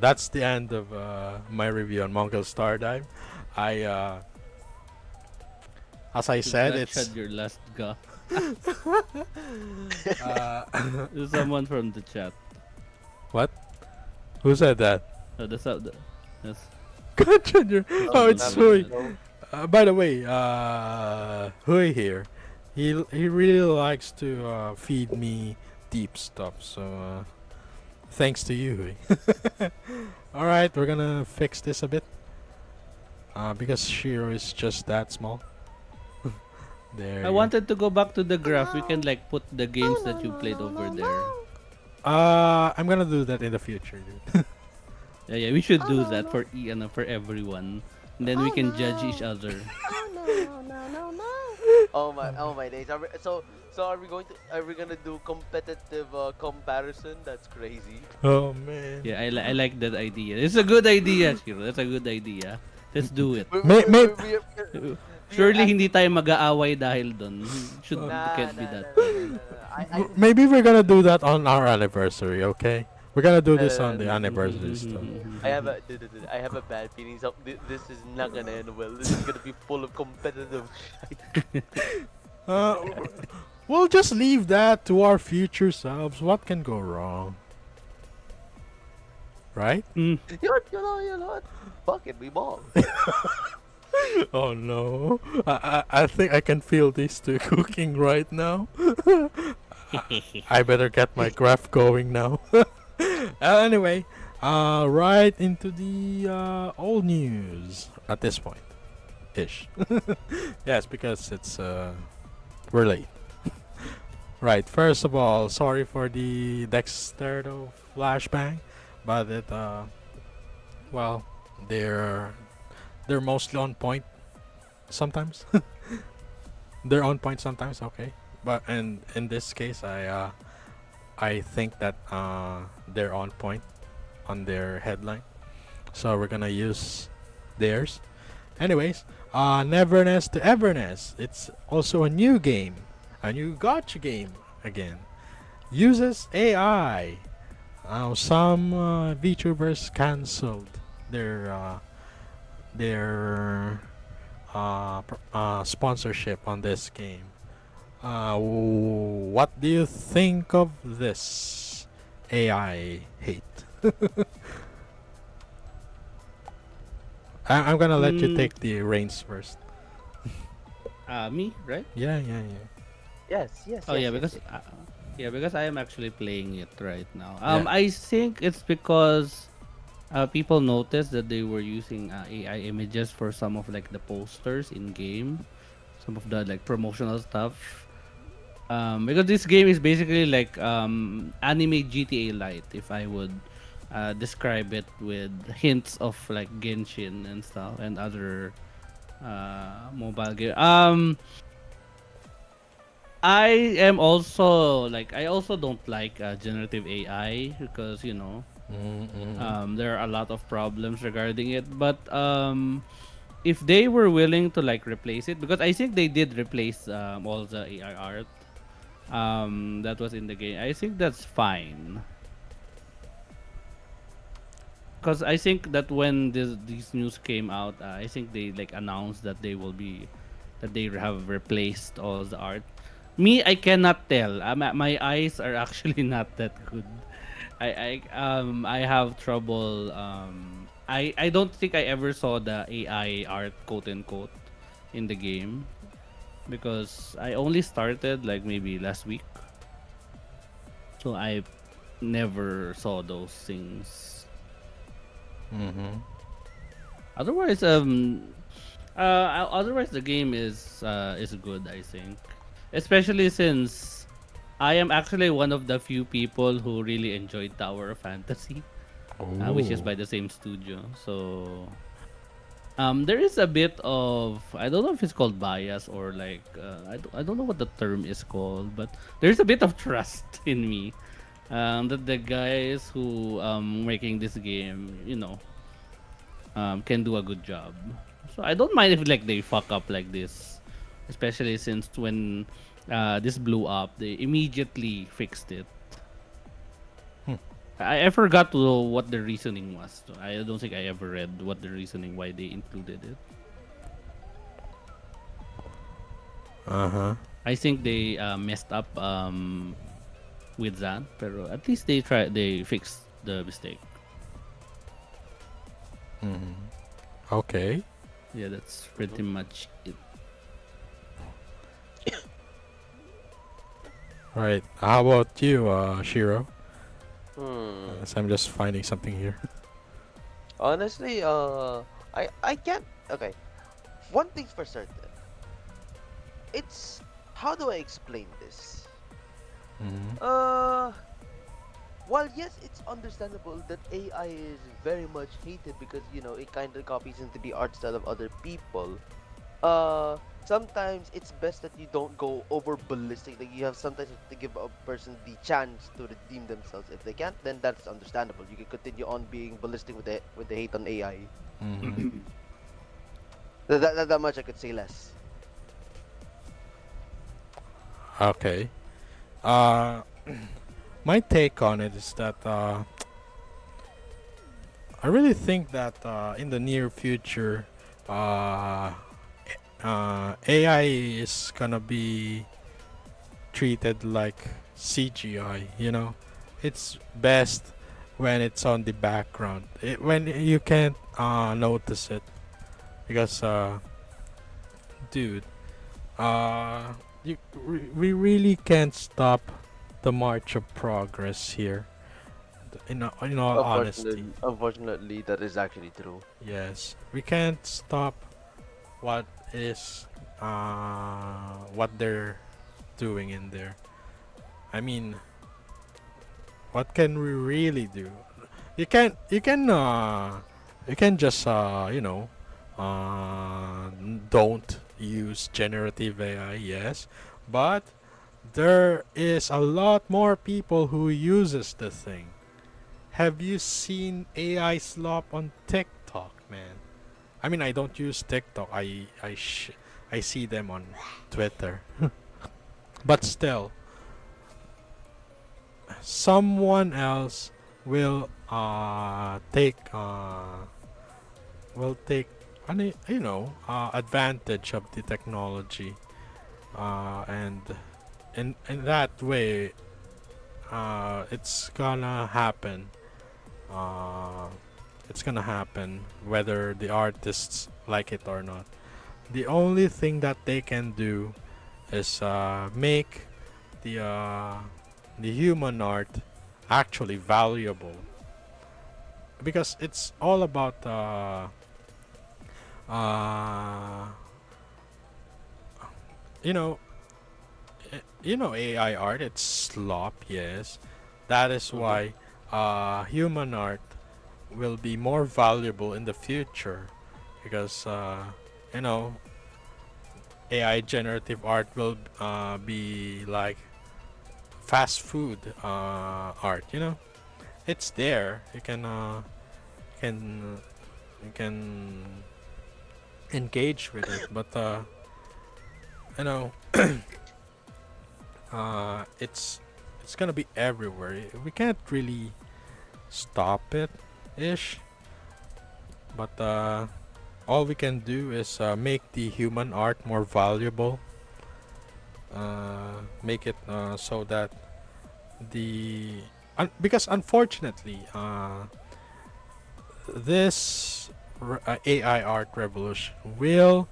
Speaker 1: That's the end of my review on Mongil Star Dive. As I said,
Speaker 2: That
Speaker 1: it's
Speaker 2: shed your last ga.
Speaker 1: uh,
Speaker 2: There's someone from the chat.
Speaker 1: what? Who said that?
Speaker 2: That's that's
Speaker 1: Gotcha. Oh, it's Hui.
Speaker 4: No.
Speaker 1: By the way, Hui here. He really likes to feed me deep stuff. So thanks to you, Hui. All right, we're gonna fix this a bit. Because Shiro is just that small. There.
Speaker 2: I wanted to go back to the graph. We can like put the games that you played over there.
Speaker 1: I'm gonna do that in the future, dude.
Speaker 2: Yeah, we should do that for for everyone. And then we can judge each other.
Speaker 4: Oh my days. Are we gonna do competitive comparison? That's crazy.
Speaker 1: Oh man.
Speaker 2: Yeah, I like that idea. It's a good idea, Shiro. That's a good idea. Let's do it. Surely hindi tayo mag-aaway dahil doon. Should can't be that.
Speaker 1: Maybe we're gonna do that on our anniversary, okay? We're gonna do this on the anniversary stuff.
Speaker 4: I have a bad feeling. This is not gonna end well. This is gonna be full of competitive shit.
Speaker 1: Uh, we'll just leave that to our future selves. What can go wrong? Right?
Speaker 2: Mm.
Speaker 4: You know what? Fuck it, we ball.
Speaker 1: Oh no. I think I can feel these two cooking right now. I better get my graph going now. Anyway, right into the old news at this point. Ish. Yes, because it's we're late. Right, first of all, sorry for the Dexterdo flashbang, but it well, they're mostly on point sometimes. They're on point sometimes, okay. But in this case, I think that they're on point on their headline, so we're gonna use theirs. Anyways, Neverness to Everness. It's also a new game, a new gotcha game again. Uses AI. Some VTubers cancelled their sponsorship on this game. What do you think of this AI hate? I'm gonna let you take the reins first.
Speaker 2: Me, right?
Speaker 1: Yeah.
Speaker 4: Yes.
Speaker 2: Oh yeah, because I am actually playing it right now. I think it's because people noticed that they were using AI images for some of like the posters in game, some of the like promotional stuff. Because this game is basically like anime GTA Lite, if I would describe it with hints of like Genshin and stuff and other mobile game. I am also like I also don't like generative AI because there are a lot of problems regarding it. But if they were willing to like replace it, because I think they did replace all the AI art that was in the game. I think that's fine. Because I think that when these news came out, I think they like announced that they have replaced all the art. Me, I cannot tell. My eyes are actually not that good. I have trouble. I don't think I ever saw the AI art, quote unquote, in the game, because I only started like maybe last week, so I never saw those things.
Speaker 1: Mm-hmm.
Speaker 2: Otherwise, otherwise the game is good, I think. Especially since I am actually one of the few people who really enjoyed Tower of Fantasy, which is
Speaker 1: Oh.
Speaker 2: by the same studio. So there is a bit of, I don't know if it's called bias or like I don't know what the term is called, but there's a bit of trust in me that the guys who making this game, can do a good job. So I don't mind if like they fuck up like this, especially since when this blew up, they immediately fixed it.
Speaker 1: Hmm.
Speaker 2: I forgot to know what the reasoning was. I don't think I ever read what the reasoning why they included it.
Speaker 1: Uh-huh.
Speaker 2: I think they messed up with that, pero at least they fixed the mistake.
Speaker 1: Mm-hmm. Okay.
Speaker 2: Yeah, that's pretty much it.
Speaker 1: Right. How about you, Shiro?
Speaker 4: Hmm.
Speaker 1: So I'm just finding something here.
Speaker 4: Honestly, I can't. Okay, one thing's for certain. It's how do I explain this?
Speaker 1: Mm-hmm.
Speaker 4: Uh, while yes, it's understandable that AI is very much hated because it kind of copies into the art style of other people. Sometimes it's best that you don't go over ballistic. Like you have sometimes to give a person the chance to redeem themselves. If they can't, then that's understandable. You can continue on being ballistic with the hate on AI.
Speaker 1: Mm-hmm.
Speaker 4: That much I could say less.
Speaker 1: Okay. Uh, my take on it is that I really think that in the near future, AI is gonna be treated like CGI. It's best when it's on the background. When you can't notice it, because dude, uh, we really can't stop the march of progress here. In all honesty,
Speaker 4: Unfortunately, that is actually true.
Speaker 1: yes, we can't stop what is what they're doing in there. I mean, what can we really do? You can just don't use generative AI, yes, but there is a lot more people who uses the thing. Have you seen AI slop on TikTok, man? I mean, I don't use TikTok. I see them on Twitter. But still, someone else will take advantage of the technology, and in that way, it's gonna happen. Uh, it's gonna happen whether the artists like it or not. The only thing that they can do is make the uh, the human art actually valuable, because it's all about uh, you know AI art. It's slop, yes. That is
Speaker 4: Mm-hmm.
Speaker 1: why human art will be more valuable in the future, because you know AI generative art will be like fast food art. It's there. Can you can engage with it, but you know it's gonna be everywhere. We can't really stop it, ish. But all we can do is make the human art more valuable. Make it so that because unfortunately, this AI art revolution will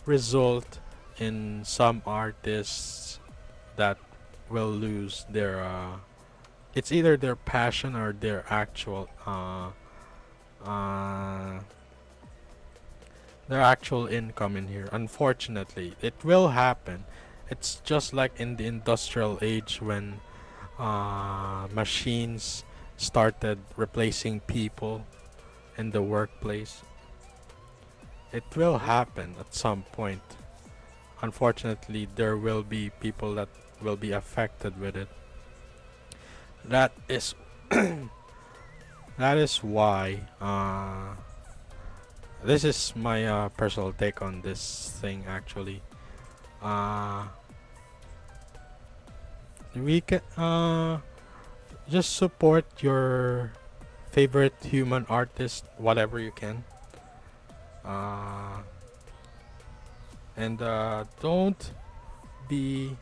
Speaker 1: result in some artists that will lose their it's either their passion or their actual uh, their actual income in here. Unfortunately, it will happen. It's just like in the industrial age when machines started replacing people in the workplace. It will happen at some point. Unfortunately, there will be people that will be affected with it. That is that is why this is my personal take on this thing actually. Uh, we can just support your favorite human artist, whatever you can. Uh, and don't be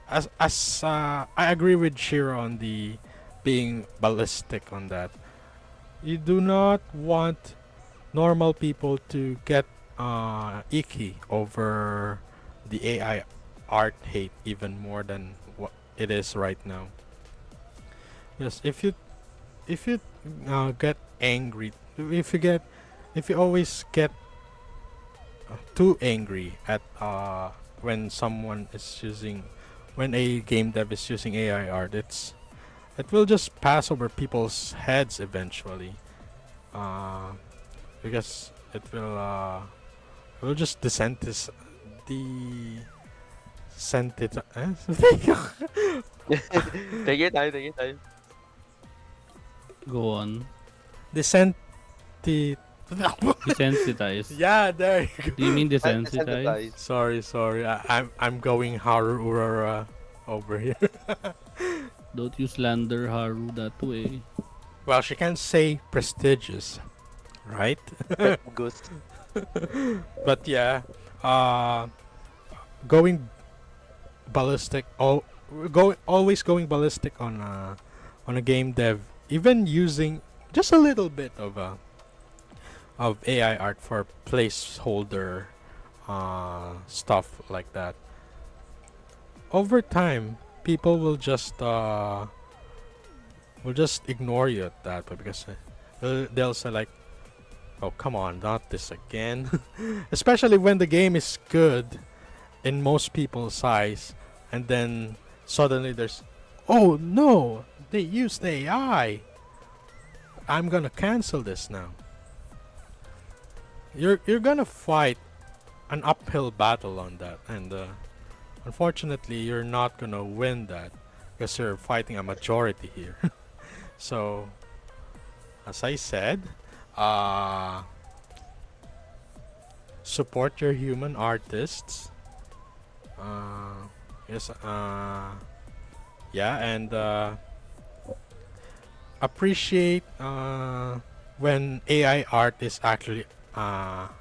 Speaker 1: I agree with Shiro on the being ballistic on that. You do not want normal people to get icky over the AI art hate even more than what it is right now. Yes, if you get angry, if you get if you always get too angry at when someone is using when a game dev is using AI art, it will just pass over people's heads eventually. Uh, because it will just desensitize the sentit
Speaker 4: Take your time, take your time.
Speaker 2: Go on.
Speaker 1: desenti
Speaker 2: Desensitize.
Speaker 1: yeah, there you go.
Speaker 2: Do you mean desensitize?
Speaker 4: Desensitize.
Speaker 1: Sorry. I'm going Haru Urara over here.
Speaker 2: Don't you slander Haru that way.
Speaker 1: Well, she can say prestigious, right?
Speaker 4: Ghost.
Speaker 1: But yeah, uh, going ballistic. Always going ballistic on a game dev. Even using just a little bit of AI art for placeholder stuff like that. Over time, people will just ignore you at that point because they'll say like, "Oh, come on, not this again." Especially when the game is good in most people's eyes, and then suddenly there's, "Oh no, they used AI. I'm gonna cancel this now." You're gonna fight an uphill battle on that, and unfortunately, you're not gonna win that because you're fighting a majority here. So, as I said, uh, support your human artists. Yes, yeah, and appreciate when AI art is actually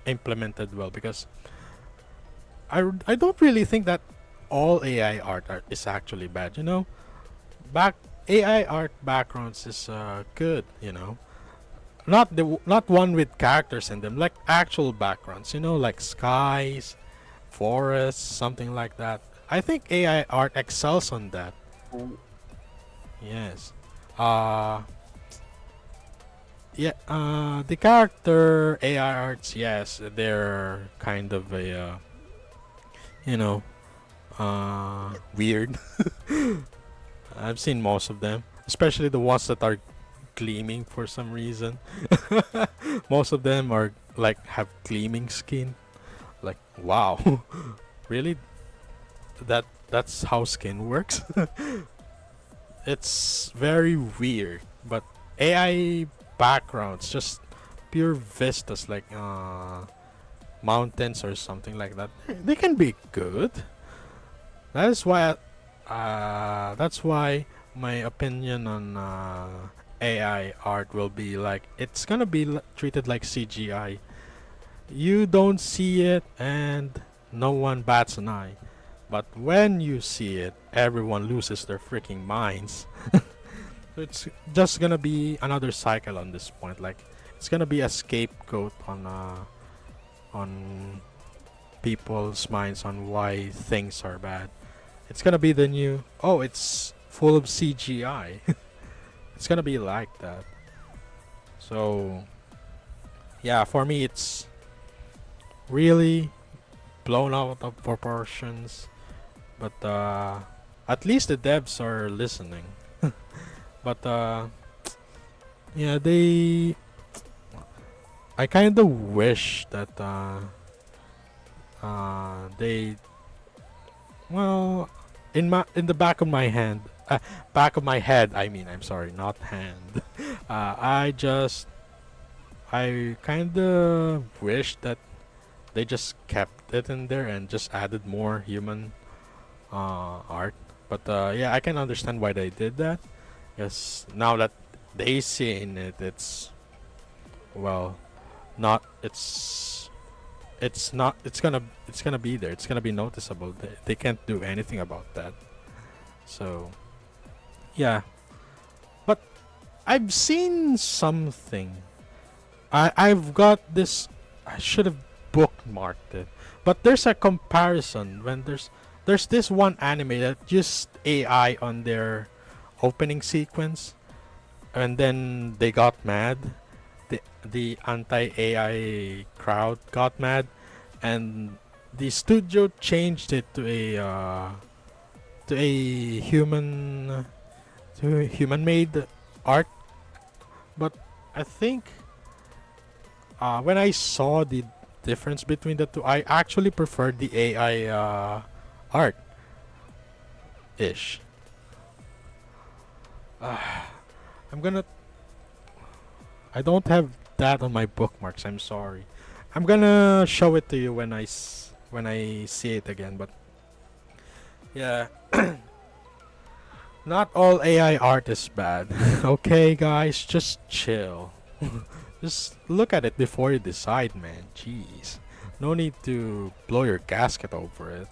Speaker 1: implemented well because I don't really think that all AI art is actually bad. You know, back AI art backgrounds is good. You know, not one with characters in them, like actual backgrounds. You know, like skies, forests, something like that. I think AI art excels on that. Yes. Uh yeah, the character AI arts, yes, they're kind of a you know, weird. I've seen most of them, especially the ones that are gleaming for some reason. Most of them are like have gleaming skin. Like, wow. Really? That's how skin works? It's very weird, but AI backgrounds, just pure vistas like mountains or something like that, they can be good. That is why that's why my opinion on AI art will be like it's gonna be treated like CGI. You don't see it and no one bats an eye. But when you see it, everyone loses their freaking minds. So it's just gonna be another cycle on this point. Like it's gonna be a scapegoat on people's minds on why things are bad. It's gonna be the new, oh, it's full of CGI. It's gonna be like that. So yeah, for me it's really blown out of proportions. But at least the devs are listening. But yeah, I kind of wish that they, well, in the back of my head. I mean, I'm sorry, not hand. I kind of wish that they just kept it in there and just added more human art. But yeah, I can understand why they did that. Because now that they see in it, it's, well, not it's not it's gonna be there. It's gonna be noticeable. They can't do anything about that. So yeah, but I've seen something. I've got this. I should have bookmarked it. But there's a comparison when there's this one anime that used AI on their opening sequence, and then they got mad. The anti AI crowd got mad, and the studio changed it to a human made art. But I think when I saw the difference between the two, I actually preferred the AI art ish. I'm gonna. I don't have that on my bookmarks. I'm sorry. I'm gonna show it to you when when I see it again. But yeah, not all AI art is bad. Okay, guys, just chill. Just look at it before you decide, man. Jeez, no need to blow your gasket over it.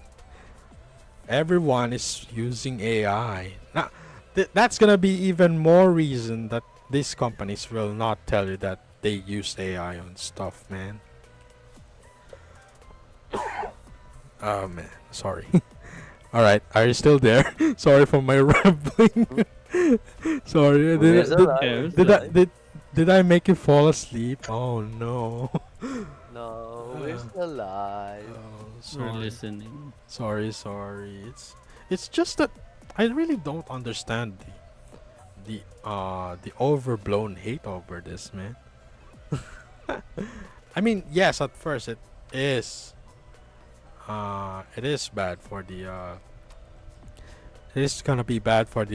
Speaker 1: Everyone is using AI. Now, that's gonna be even more reason that these companies will not tell you that they use AI on stuff, man. Oh man, sorry. All right, are you still there? Sorry for my rambling. Sorry,
Speaker 4: We're still
Speaker 1: did I make you fall asleep? Oh no.
Speaker 4: No, we're still alive.
Speaker 1: Oh,
Speaker 2: We're
Speaker 1: sorry.
Speaker 2: listening.
Speaker 1: Sorry. It's just that I really don't understand the overblown hate over this, man. I mean, yes, at first it is bad for the it is gonna be bad for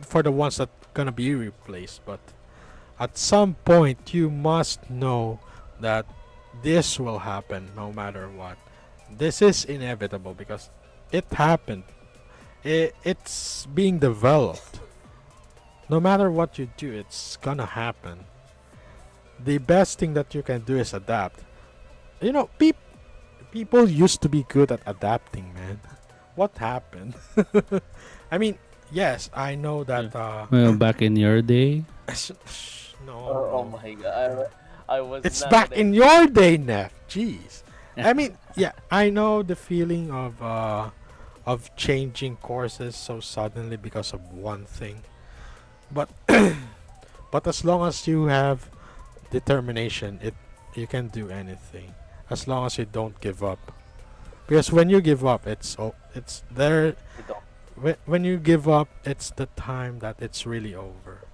Speaker 1: for the ones that gonna be replaced, but at some point you must know that this will happen no matter what. This is inevitable because it happened. It's being developed. No matter what you do, it's gonna happen. The best thing that you can do is adapt. You know, people used to be good at adapting, man. What happened? I mean, yes, I know that.
Speaker 2: Well, back in your day,
Speaker 1: No.
Speaker 4: Oh
Speaker 1: No.
Speaker 4: my god, I was
Speaker 1: It's
Speaker 4: not
Speaker 1: back
Speaker 4: gonna.
Speaker 1: in your day, Neff. Jeez. I mean, yeah, I know the feeling of changing courses so suddenly because of one thing. But but as long as you have determination, it you can do anything. As long as you don't give up. Because when you give up, it's there.
Speaker 4: You don't.
Speaker 1: When you give up, it's the time that it's really over.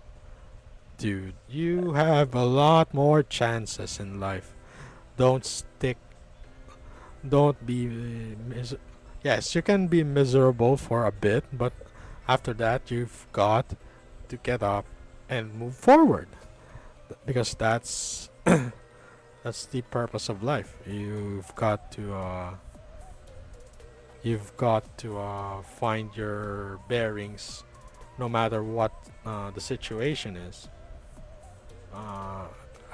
Speaker 1: Dude, you have a lot more chances in life. Don't stick. Don't be. Yes, you can be miserable for a bit, but after that, you've got to get up and move forward. Because that's that's the purpose of life. You've got to find your bearings, no matter what the situation is.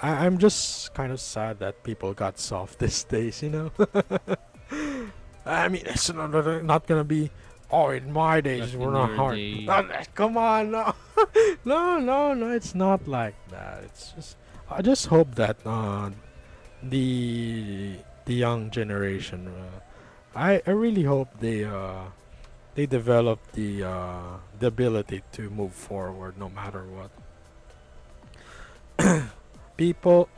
Speaker 1: I'm just kind of sad that people got soft these days, you know. I mean, it's not gonna be. Oh, in my days,
Speaker 2: Back
Speaker 1: we're
Speaker 2: in
Speaker 1: not
Speaker 2: your
Speaker 1: hard.
Speaker 2: day.
Speaker 1: Come on, no, no. It's not like that. It's just. I just hope that the young generation. I really hope they develop the ability to move forward no matter what. People,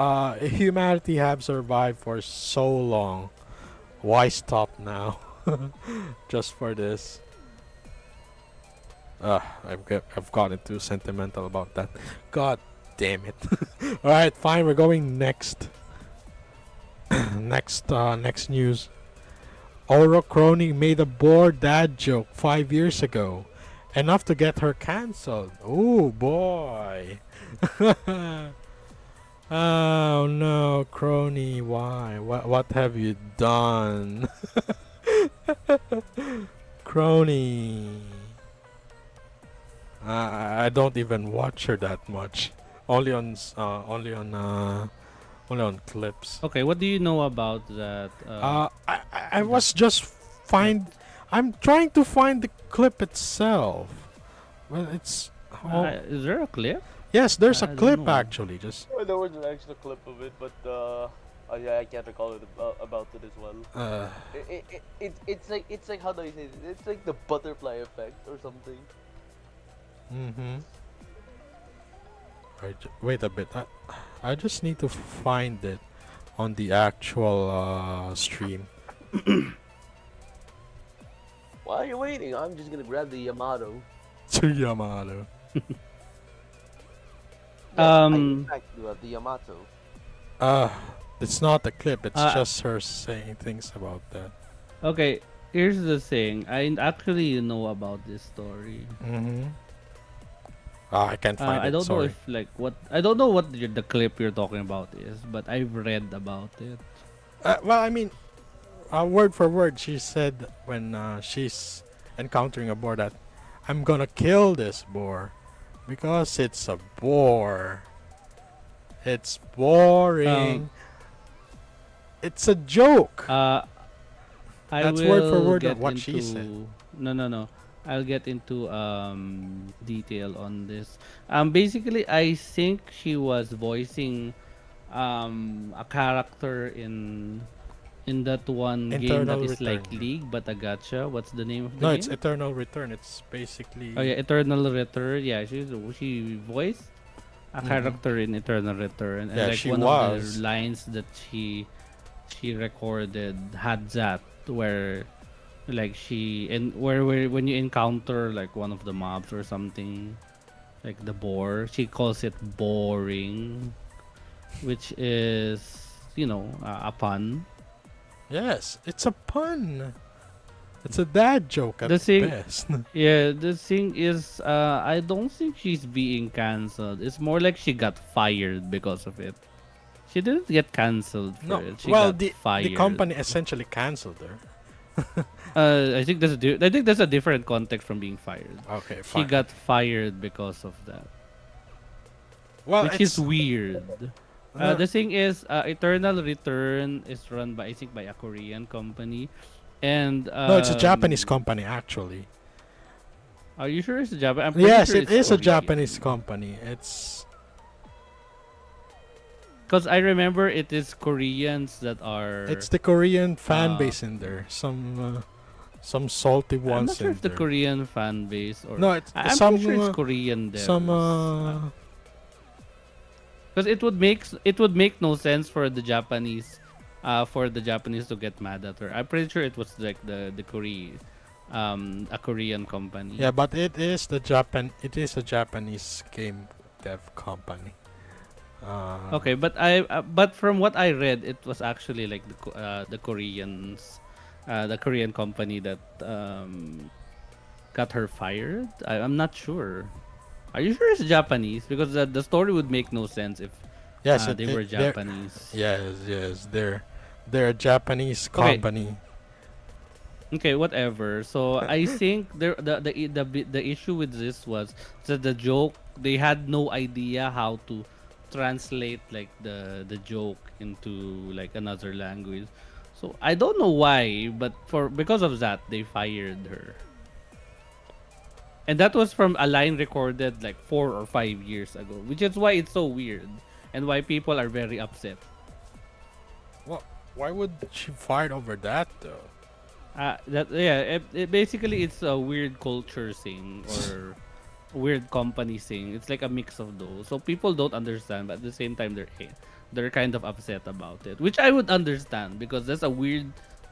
Speaker 1: humanity have survived for so long. Why stop now? Just for this. I've gotten too sentimental about that. God damn it. Alright, fine, we're going next. Next news. Oro Crony made a boar dad joke 5 years ago. Enough to get her cancelled. Oh boy. Oh no, Crony, why? What have you done? Crony. I don't even watch her that much. Only on clips.
Speaker 2: Okay, what do you know about that?
Speaker 1: I was just find. I'm trying to find the clip itself. Well, it's.
Speaker 2: Is there a clip?
Speaker 1: Yes, there's a
Speaker 2: I don't
Speaker 1: clip
Speaker 2: know.
Speaker 1: actually. Just.
Speaker 4: Well, there was an actual clip of it, but yeah, I can't recall it about it as well. It's like how do I say it? It's like the butterfly effect or something.
Speaker 1: Mm-hmm. Wait a bit. I just need to find it on the actual stream.
Speaker 4: While you're waiting, I'm just gonna grab the Yamato.
Speaker 1: Yamato.
Speaker 4: I in fact do have the Yamato.
Speaker 1: It's not a clip. It's
Speaker 2: Uh,
Speaker 1: just her saying things about that.
Speaker 2: Okay, here's the thing. I actually know about this story.
Speaker 1: Mm-hmm. I can't find
Speaker 2: I
Speaker 1: it.
Speaker 2: don't know
Speaker 1: Sorry.
Speaker 2: if like what I don't know what the clip you're talking about is, but I've read about it.
Speaker 1: Well, I mean, word for word, she said when she's encountering a boar that I'm gonna kill this boar because it's a boar. It's boring. It's a joke.
Speaker 2: I
Speaker 1: That's
Speaker 2: will
Speaker 1: word for word
Speaker 2: get
Speaker 1: of what
Speaker 2: into,
Speaker 1: she said.
Speaker 2: No. I'll get into detail on this. Basically, I think she was voicing a character in that one game that
Speaker 1: Eternal
Speaker 2: is like
Speaker 1: Return.
Speaker 2: League but a gacha. What's the name of the
Speaker 1: No,
Speaker 2: game?
Speaker 1: it's Eternal Return. It's basically.
Speaker 2: Oh yeah, Eternal Return. Yeah, she voiced a
Speaker 1: Mhm.
Speaker 2: character in Eternal Return, and
Speaker 1: Yeah,
Speaker 2: like
Speaker 1: she
Speaker 2: one of
Speaker 1: was.
Speaker 2: the lines that she recorded had that where like she and where when you encounter like one of the mobs or something like the boar, she calls it boring, which is a pun.
Speaker 1: Yes, it's a pun. It's a dad joke at
Speaker 2: The thing-
Speaker 1: best.
Speaker 2: Yeah, the thing is, I don't think she's being cancelled. It's more like she got fired because of it. She didn't get cancelled for
Speaker 1: No,
Speaker 2: it. She
Speaker 1: well,
Speaker 2: got
Speaker 1: the
Speaker 2: fired.
Speaker 1: company essentially canceled her.
Speaker 2: I think that's a different context from being fired.
Speaker 1: Okay,
Speaker 2: She
Speaker 1: fine.
Speaker 2: got fired because of that,
Speaker 1: well,
Speaker 2: which is weird. The thing is, Eternal Return is run by I think by a Korean company, and
Speaker 1: no, it's a Japanese company actually.
Speaker 2: Are you sure it's a Japanese? I'm pretty
Speaker 1: Yes,
Speaker 2: sure
Speaker 1: it
Speaker 2: it's
Speaker 1: is a
Speaker 2: Korean.
Speaker 1: Japanese company. It's
Speaker 2: Because I remember it is Koreans that are.
Speaker 1: it's the Korean fan
Speaker 2: uh,
Speaker 1: base in there. Some salty
Speaker 2: I'm
Speaker 1: ones
Speaker 2: not sure
Speaker 1: in
Speaker 2: if the
Speaker 1: there.
Speaker 2: Korean fan base or.
Speaker 1: No, it's
Speaker 2: I'm
Speaker 1: some
Speaker 2: pretty sure it's Korean devs.
Speaker 1: some
Speaker 2: Because it would make no sense for the Japanese to get mad at her. I'm pretty sure it was like the Korean a Korean company.
Speaker 1: yeah, but it is a Japanese game dev company.
Speaker 2: Okay, but but from what I read, it was actually like the Koreans, the Korean company that got her fired. I'm not sure. Are you sure it's Japanese? Because the story would make no sense if
Speaker 1: Yes,
Speaker 2: they were Japanese.
Speaker 1: Yes, they're a Japanese
Speaker 2: Okay.
Speaker 1: company.
Speaker 2: Okay, whatever. So I think the issue with this was that the joke, they had no idea how to translate like the joke into like another language. So I don't know why, but because of that they fired her. And that was from a line recorded like 4 or 5 years ago, which is why it's so weird and why people are very upset.
Speaker 1: Well, why would she fight over that though?
Speaker 2: Basically it's a weird culture thing, or weird company thing. It's like a mix of those. So people don't understand, but at the same time they're kind of upset about it, which I would understand because that's a weird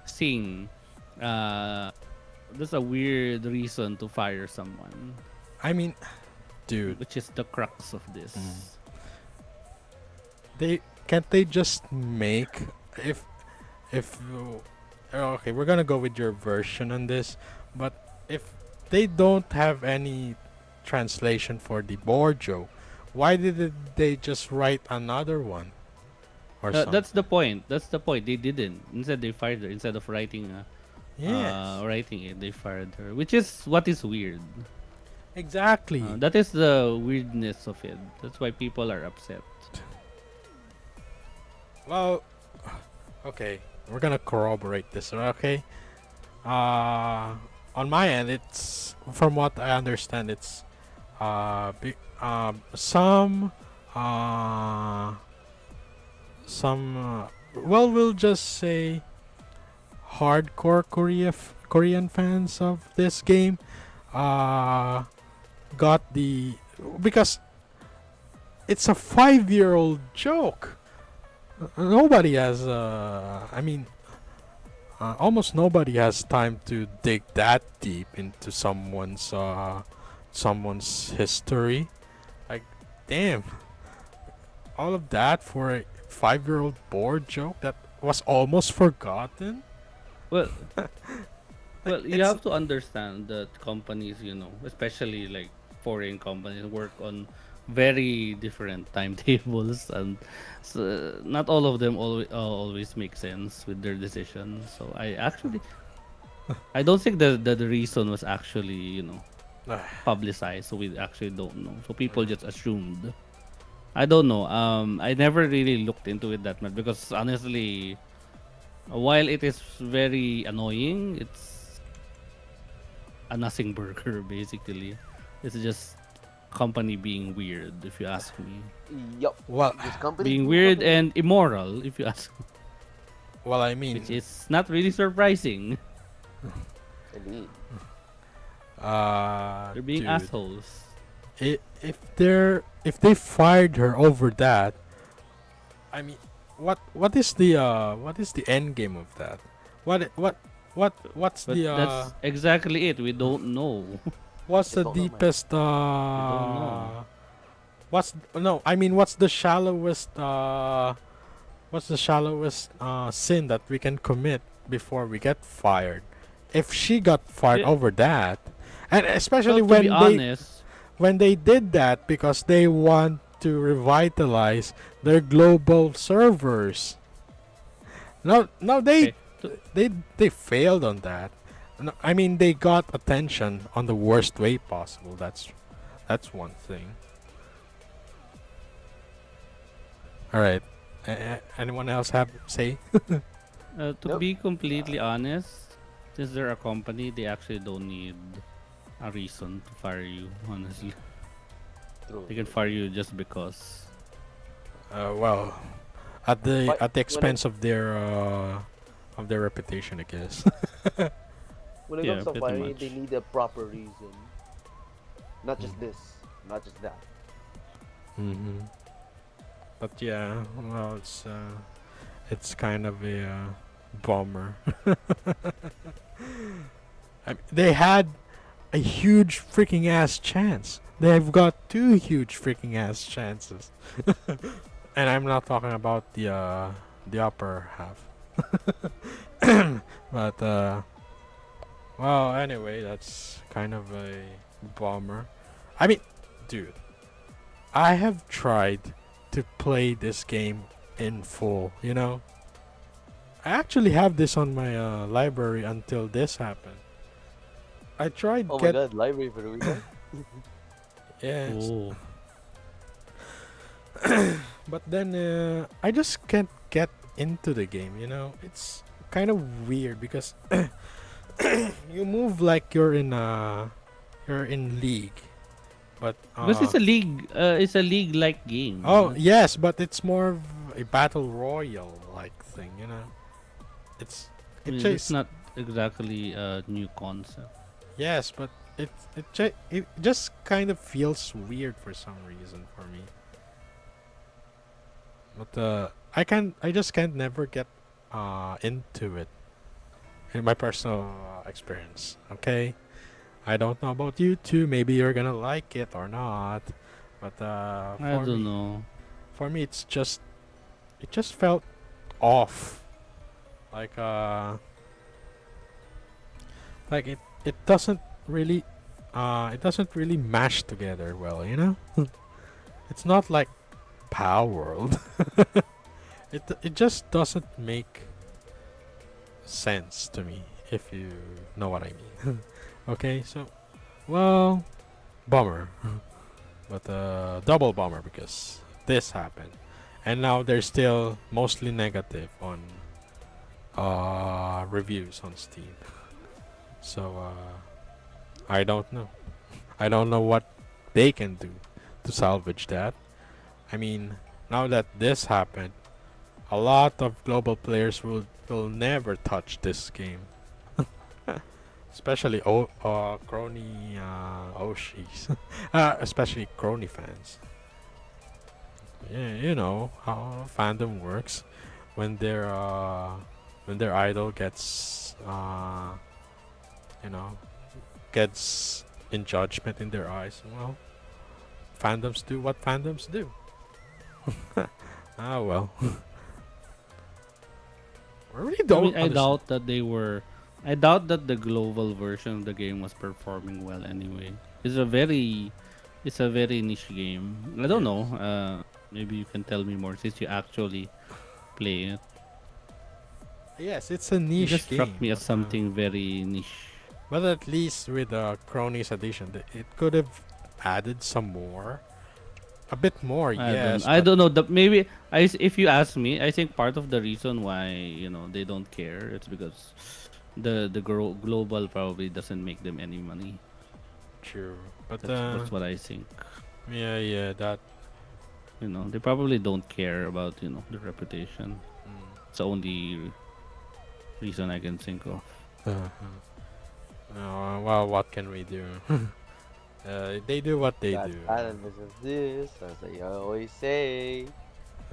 Speaker 2: thing. Uh, that's a weird reason to fire someone,
Speaker 1: I mean, dude,
Speaker 2: which is the crux of this.
Speaker 1: they just make if okay, we're gonna go with your version on this, but if they don't have any translation for the board joke, why did they just write another one or something?
Speaker 2: That's the point. That's the point. They didn't. Instead, they fired her. Instead of
Speaker 1: Yes,
Speaker 2: writing it, they fired her, which is what is weird.
Speaker 1: exactly.
Speaker 2: That is the weirdness of it. That's why people are upset.
Speaker 1: Well, okay, we're gonna corroborate this, okay? On my end, it's from what I understand, it's well, we'll just say hardcore Korean fans of this game got the because it's a 5-year-old joke. Nobody has almost nobody has time to dig that deep into someone's history. Like, damn, all of that for a 5-year-old board joke that was almost forgotten.
Speaker 2: Well, well, you
Speaker 1: it's-
Speaker 2: have to understand that companies, especially like foreign companies, work on very different timetables, and so not all of them always make sense with their decisions. So I don't think the reason was actually publicized, so we actually don't know. So people just assumed. I don't know. I never really looked into it that much because honestly, while it is very annoying, it's a nothing burger basically. It's just company being weird, if you ask me.
Speaker 4: Yup.
Speaker 1: Well,
Speaker 4: This company
Speaker 2: Being weird and immoral, if you ask me,
Speaker 1: well, I mean,
Speaker 2: which is not really surprising.
Speaker 4: Indeed.
Speaker 2: They're being
Speaker 1: dude,
Speaker 2: assholes.
Speaker 1: if they fired her over that, I mean, what is the end game of that? What's
Speaker 2: But
Speaker 1: the
Speaker 2: that's exactly it. We don't know.
Speaker 1: what's
Speaker 4: I
Speaker 1: the
Speaker 4: don't know, man.
Speaker 1: deepest
Speaker 2: don't know.
Speaker 1: what's the shallowest sin that we can commit before we get fired? If she got fired
Speaker 2: Yeah.
Speaker 1: over that, and especially
Speaker 2: Well, to be
Speaker 1: when
Speaker 2: honest,
Speaker 1: they did that because they want to revitalize their global servers. No, they
Speaker 2: okay, to-
Speaker 1: they failed on that. No, I mean, they got attention on the worst way possible. That's one thing. All right. Anyone else have say?
Speaker 2: to
Speaker 4: Nope.
Speaker 2: be completely honest, since they're a company, they actually don't need a reason to fire you. Honestly,
Speaker 4: True.
Speaker 2: they can fire you just because.
Speaker 1: Well, at the
Speaker 4: But when it-
Speaker 1: expense of their reputation, I guess.
Speaker 4: When it
Speaker 2: Yeah,
Speaker 4: comes to
Speaker 2: pretty
Speaker 4: firing,
Speaker 2: much.
Speaker 4: they need a proper reason. Not just this, not just that.
Speaker 1: Mm-hmm. But yeah, well, it's kind of a bummer. They had a huge freaking ass chance. They've got 2 huge freaking ass chances, and I'm not talking about the upper half. But well, anyway, that's kind of a bummer. I mean, dude, I have tried to play this game in full, I actually have this on my library until this happened. I tried
Speaker 4: Oh my god, library for the weekend?
Speaker 1: yes,
Speaker 2: Oh,
Speaker 1: but then I just can't get into the game, It's kind of weird because you move like you're in league, but
Speaker 2: because it's a league. It's a league-like game.
Speaker 1: oh yes, but it's more of a battle royale like thing,
Speaker 2: I
Speaker 1: It's
Speaker 2: mean,
Speaker 1: just
Speaker 2: it's not exactly a new concept.
Speaker 1: yes, but it just kind of feels weird for some reason for me. But I just can't never get into it in my personal experience. Okay, I don't know about you two. Maybe you're gonna like it or not. But
Speaker 2: I don't know.
Speaker 1: for me, it just felt off. Like like it doesn't really it doesn't really mash together well, you know? It's not like Power World. It just doesn't make sense to me, if you know what I mean. Okay, so well, bummer. But double bummer because this happened. And now they're still mostly negative on reviews on Steam. So I don't know. I don't know what they can do to salvage that. I mean, now that this happened, a lot of global players will never touch this game. Especially crony Oshis. Especially crony fans. Yeah, you know how fandom works when their idol gets you know gets in judgment in their eyes. Well, fandoms do what fandoms do. Ah well. I really
Speaker 2: I
Speaker 1: don't
Speaker 2: mean, I
Speaker 1: understand.
Speaker 2: doubt that they were. I doubt that the global version of the game was performing well anyway. It's a very niche game. I don't know. Maybe you can tell me more since you actually play it.
Speaker 1: Yes, it's a
Speaker 2: It
Speaker 1: niche
Speaker 2: just
Speaker 1: game.
Speaker 2: struck me as
Speaker 1: but,
Speaker 2: something very niche.
Speaker 1: but at least with the Cronies edition, it could have added some more, a bit more. Yes,
Speaker 2: I
Speaker 1: but
Speaker 2: don't know. Maybe if you ask me, I think part of the reason why they don't care it's because the global probably doesn't make them any money.
Speaker 1: true. But
Speaker 2: That's what I think.
Speaker 1: yeah, that.
Speaker 2: They probably don't care about the reputation.
Speaker 1: Mm,
Speaker 2: It's the only reason I can think of.
Speaker 1: uh-huh. Well, what can we do? They do what they
Speaker 4: That
Speaker 1: do.
Speaker 4: talent is this, as they always say.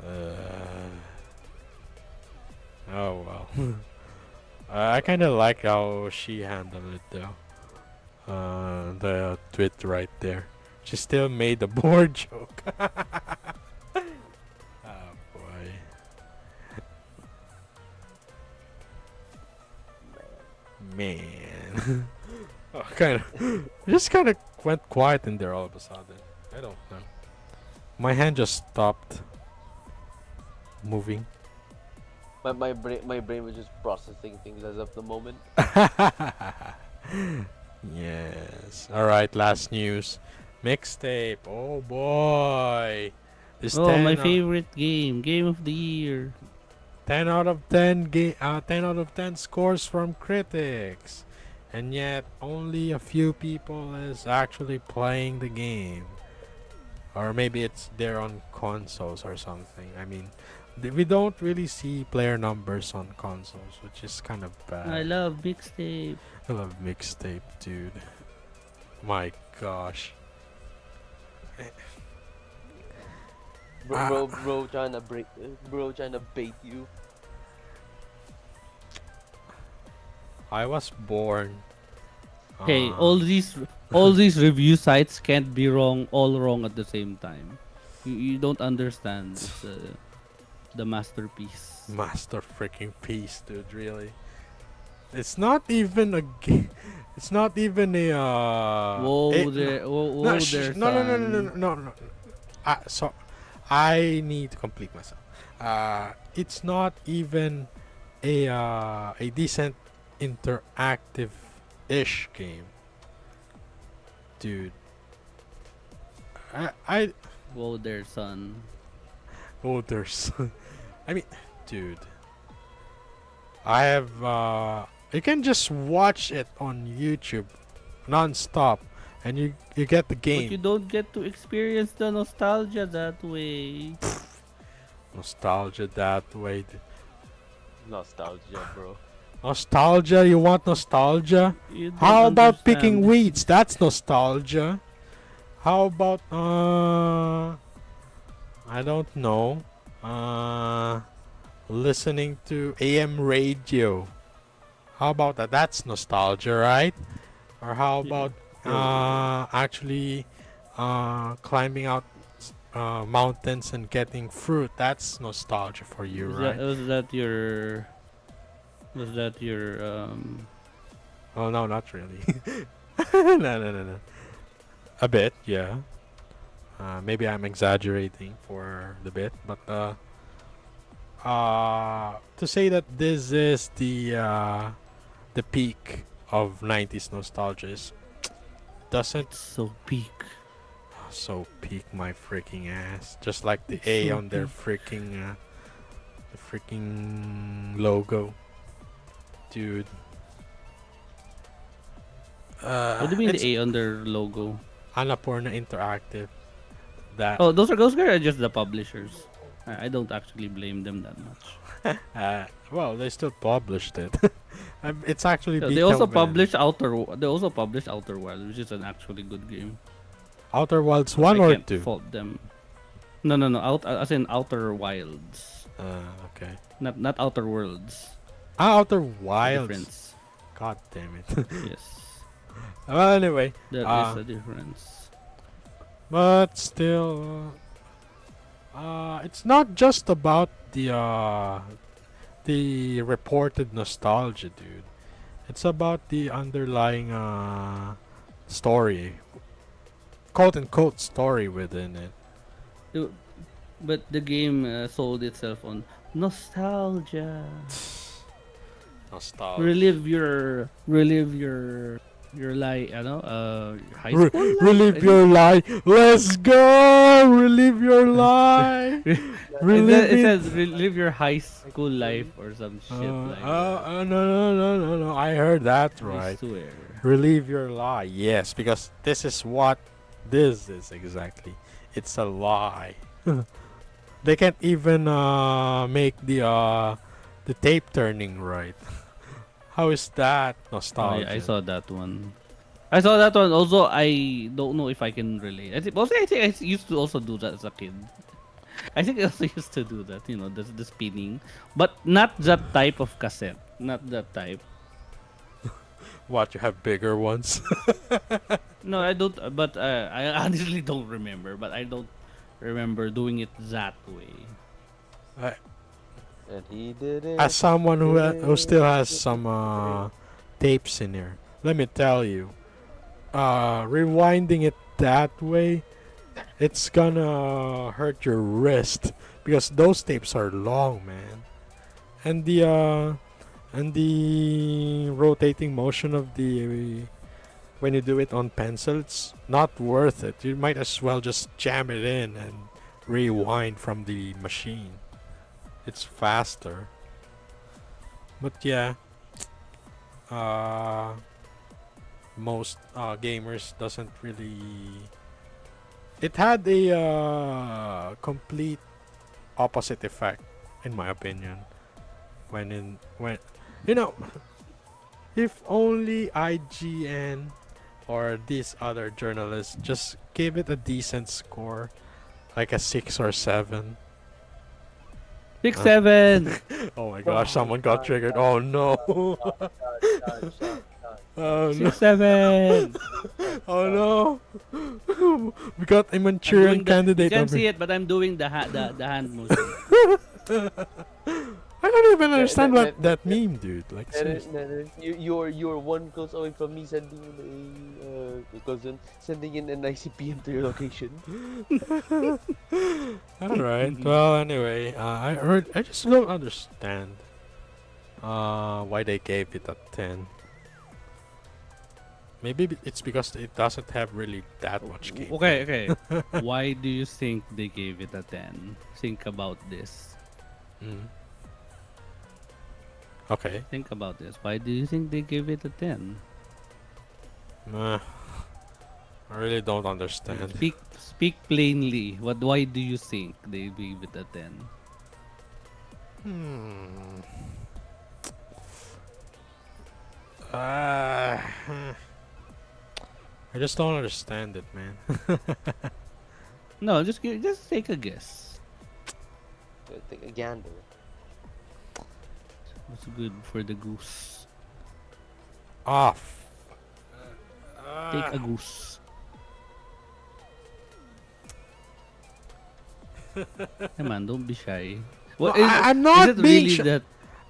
Speaker 1: Uh, oh well. I kind of like how she handled it though. The tweet right there. She still made the board joke. Oh boy. Man. Oh, just kind of went quiet in there all of a sudden. I don't know. My hand just stopped moving.
Speaker 4: My brain was just processing things as of the moment.
Speaker 1: Yes. All right. Last news. Mixtape. Oh boy. This
Speaker 2: Oh, my
Speaker 1: 10,
Speaker 2: favorite game of the year.
Speaker 1: 10 out of 10 10 out of 10 scores from critics. And yet only a few people is actually playing the game. Or maybe it's they're on consoles or something. I mean, we don't really see player numbers on consoles, which is kind of bad.
Speaker 2: I love mixtape.
Speaker 1: I love mixtape, dude. My gosh.
Speaker 4: Bro, trying to trying to bait you.
Speaker 1: I was born.
Speaker 2: Hey,
Speaker 1: uh,
Speaker 2: all these review sites can't be all wrong at the same time. You don't understand. It's the masterpiece.
Speaker 1: master freaking piece, dude. Really, it's not even a game. It's not even a.
Speaker 2: Whoa there, whoa
Speaker 1: No,
Speaker 2: there,
Speaker 1: no. So, I need to complete myself. It's not even a decent interactive-ish game, dude. I
Speaker 2: Whoa there, son.
Speaker 1: oh, there's. I mean, dude. I have. You can just watch it on YouTube, non-stop, and you get the
Speaker 2: But you
Speaker 1: game.
Speaker 2: don't get to experience the nostalgia that way.
Speaker 1: Nostalgia that way.
Speaker 4: Nostalgia, bro.
Speaker 1: Nostalgia? You want nostalgia?
Speaker 2: You don't
Speaker 1: How about picking
Speaker 2: understand.
Speaker 1: weeds? That's nostalgia. How about I don't know. Listening to AM radio. How about that? That's nostalgia, right? Or how about actually climbing out mountains and getting fruit? That's nostalgia for you, right?
Speaker 2: Was that your
Speaker 1: Oh no, not really. No, no, no, no. A bit, yeah. Maybe I'm exaggerating for the bit, but to say that this is the peak of 90s nostalgia is doesn't
Speaker 2: so peak?
Speaker 1: so peak my freaking ass. Just like the
Speaker 2: It's
Speaker 1: A
Speaker 2: so
Speaker 1: on their
Speaker 2: peak.
Speaker 1: freaking logo, dude.
Speaker 2: What do you mean
Speaker 1: It's
Speaker 2: the A on their logo?
Speaker 1: Annapurna Interactive. That
Speaker 2: Oh, those guys are just the publishers. I don't actually blame them that much.
Speaker 1: well, they still published it. It's actually
Speaker 2: So
Speaker 1: beat
Speaker 2: they also
Speaker 1: them when
Speaker 2: publish Outer Wild, which is an actually good game.
Speaker 1: Outer Wilds
Speaker 2: I
Speaker 1: 1 or
Speaker 2: can't
Speaker 1: 2.
Speaker 2: fault them. No. As in Outer Wilds,
Speaker 1: Okay.
Speaker 2: not Outer Worlds.
Speaker 1: Outer
Speaker 2: The
Speaker 1: Wilds.
Speaker 2: difference.
Speaker 1: God damn it.
Speaker 2: Yes,
Speaker 1: Well, anyway,
Speaker 2: there is a difference.
Speaker 1: but still, it's not just about the reported nostalgia, dude. It's about the underlying story, quote unquote story within it.
Speaker 2: It- But the game sold itself on nostalgia.
Speaker 1: Nostalgia.
Speaker 2: Relive your life, high school life.
Speaker 1: Relive your life. Let's go. Relive your life. Relive
Speaker 2: It
Speaker 1: it.
Speaker 2: says relive your high school life or some shit like that.
Speaker 1: No. I heard that
Speaker 2: I
Speaker 1: right.
Speaker 2: swear.
Speaker 1: Relive your lie. Yes, because this is what this is exactly. It's a lie. They can't even make the tape turning right. How is that
Speaker 2: Oh,
Speaker 1: nostalgia?
Speaker 2: yeah, I saw that one. Also, I don't know if I can relate. I think I used to also do that as a kid. I think I also used to do that. The spinning, but not that type of cassette. Not that type.
Speaker 1: What, you have bigger ones?
Speaker 2: No, I don't. But I honestly don't remember. But I don't remember doing it that way.
Speaker 4: And he did it.
Speaker 1: As someone who still has some tapes in here, let me tell you, rewinding it that way, it's gonna hurt your wrist because those tapes are long, man. And the rotating motion of the when you do it on pencil, it's not worth it. You might as well just jam it in and rewind from the machine. It's faster. But yeah, most gamers doesn't really. It had a complete opposite effect, in my opinion. When you know, if only IGN or these other journalists just gave it a decent score, like a 6 or 7.
Speaker 2: 6-7.
Speaker 1: Oh my gosh, someone got triggered. Oh no. Oh no.
Speaker 2: 6-7.
Speaker 1: Oh no. We got a
Speaker 2: I'm
Speaker 1: Manchurian
Speaker 2: doing You
Speaker 1: candidate
Speaker 2: can't
Speaker 1: over
Speaker 2: see
Speaker 1: here.
Speaker 2: it, but I'm doing the hand motion.
Speaker 1: I don't even
Speaker 4: Yeah,
Speaker 1: understand
Speaker 4: that-
Speaker 1: what that meme, dude. Like, seriously.
Speaker 4: You're one close away from me sending in an ICPM to your location.
Speaker 1: Alright. Well, anyway, I just don't understand why they gave it a 10. Maybe it's because it doesn't have really that much game.
Speaker 2: Okay. Why do you think they gave it a 10? Think about this.
Speaker 1: Mm. Okay.
Speaker 2: Think about this. Why do you think they gave it a 10?
Speaker 1: I really don't understand.
Speaker 2: Speak plainly. Why do you think they gave it a 10?
Speaker 1: I just don't understand it, man.
Speaker 2: No, just take a guess.
Speaker 4: Take a gander.
Speaker 2: What's good for the goose?
Speaker 1: Off.
Speaker 2: Take a goose. Hey man, don't be shy. What is,
Speaker 1: I'm
Speaker 2: is
Speaker 1: not
Speaker 2: it
Speaker 1: being
Speaker 2: really
Speaker 1: shy.
Speaker 2: that?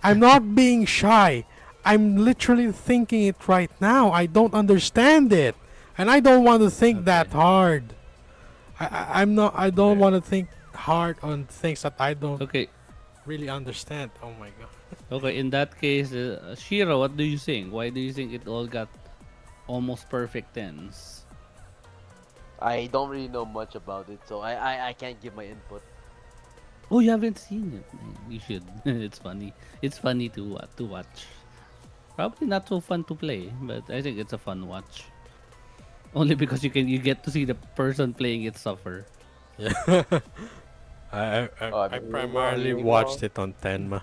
Speaker 1: I'm not being shy. I'm literally thinking it right now. I don't understand it, and I don't want to think that hard. I'm not. I don't want to think hard on things that I don't
Speaker 2: Okay,
Speaker 1: really understand. Oh my god.
Speaker 2: okay. In that case, Shira, what do you think? Why do you think it all got almost perfect tens?
Speaker 4: I don't really know much about it, so I can't give my input.
Speaker 2: Oh, you haven't seen it? Man, you should. It's funny. It's funny to watch. Probably not so fun to play, but I think it's a fun watch. Only because you get to see the person playing it suffer.
Speaker 1: Yeah. I
Speaker 4: mean,
Speaker 1: primarily
Speaker 4: you
Speaker 1: watched
Speaker 4: know.
Speaker 1: it on Tenma.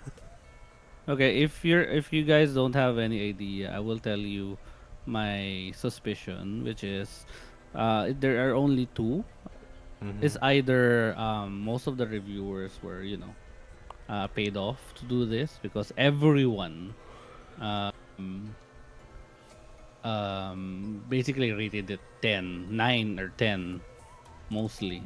Speaker 2: Okay, if you guys don't have any idea, I will tell you my suspicion, which is there are only two. It's
Speaker 1: Mhm.
Speaker 2: either most of the reviewers were paid off to do this because everyone um, basically rated it 10, 9 or 10 mostly.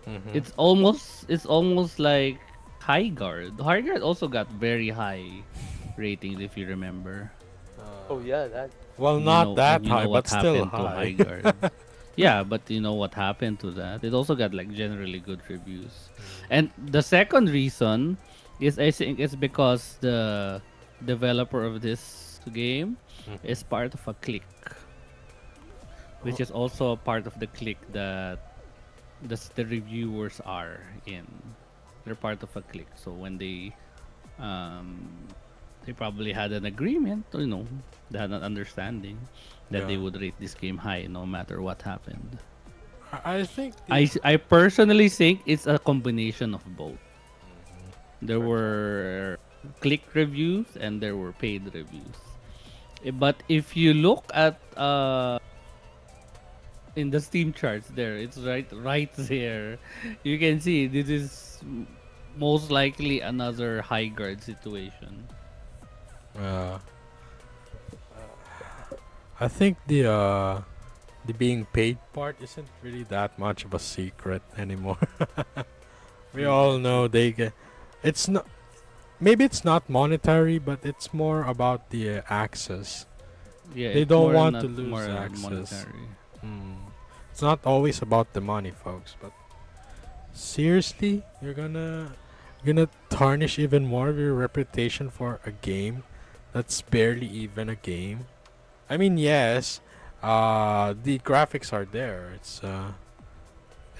Speaker 1: Mhm.
Speaker 2: It's almost like High Guard. High Guard also got very high ratings if you remember.
Speaker 4: Oh yeah, that.
Speaker 1: Well,
Speaker 2: And you
Speaker 1: not
Speaker 2: know and
Speaker 1: that
Speaker 2: you know
Speaker 1: high,
Speaker 2: what
Speaker 1: but still
Speaker 2: happened to High
Speaker 1: high.
Speaker 2: Guard. Yeah, but you know what happened to that. It also got like generally good reviews. And the second reason is I think it's because the developer of this game
Speaker 1: Mhm.
Speaker 2: is part of a clique, which is also a part of the clique that the reviewers are in. They're part of a clique. So when um they probably had an agreement, they had an understanding that they
Speaker 1: Yeah.
Speaker 2: would rate this game high no matter what happened.
Speaker 1: I think
Speaker 2: I,
Speaker 1: the
Speaker 2: s- I personally think it's a combination of both. There
Speaker 1: For example.
Speaker 2: were click reviews and there were paid reviews. But if you look at in the Steam charts there, it's right there. You can see this is most likely another high guard situation.
Speaker 1: Uh, I think the being paid part isn't really that much of a secret anymore. We all know they get. It's not. Maybe it's not monetary, but it's more about the access.
Speaker 2: Yeah,
Speaker 1: They
Speaker 2: it's
Speaker 1: don't
Speaker 2: more
Speaker 1: want to
Speaker 2: not more
Speaker 1: lose access.
Speaker 2: monetary.
Speaker 1: It's not always about the money, folks. But seriously, you're gonna tarnish even more of your reputation for a game that's barely even a game. I mean, yes, the graphics are there.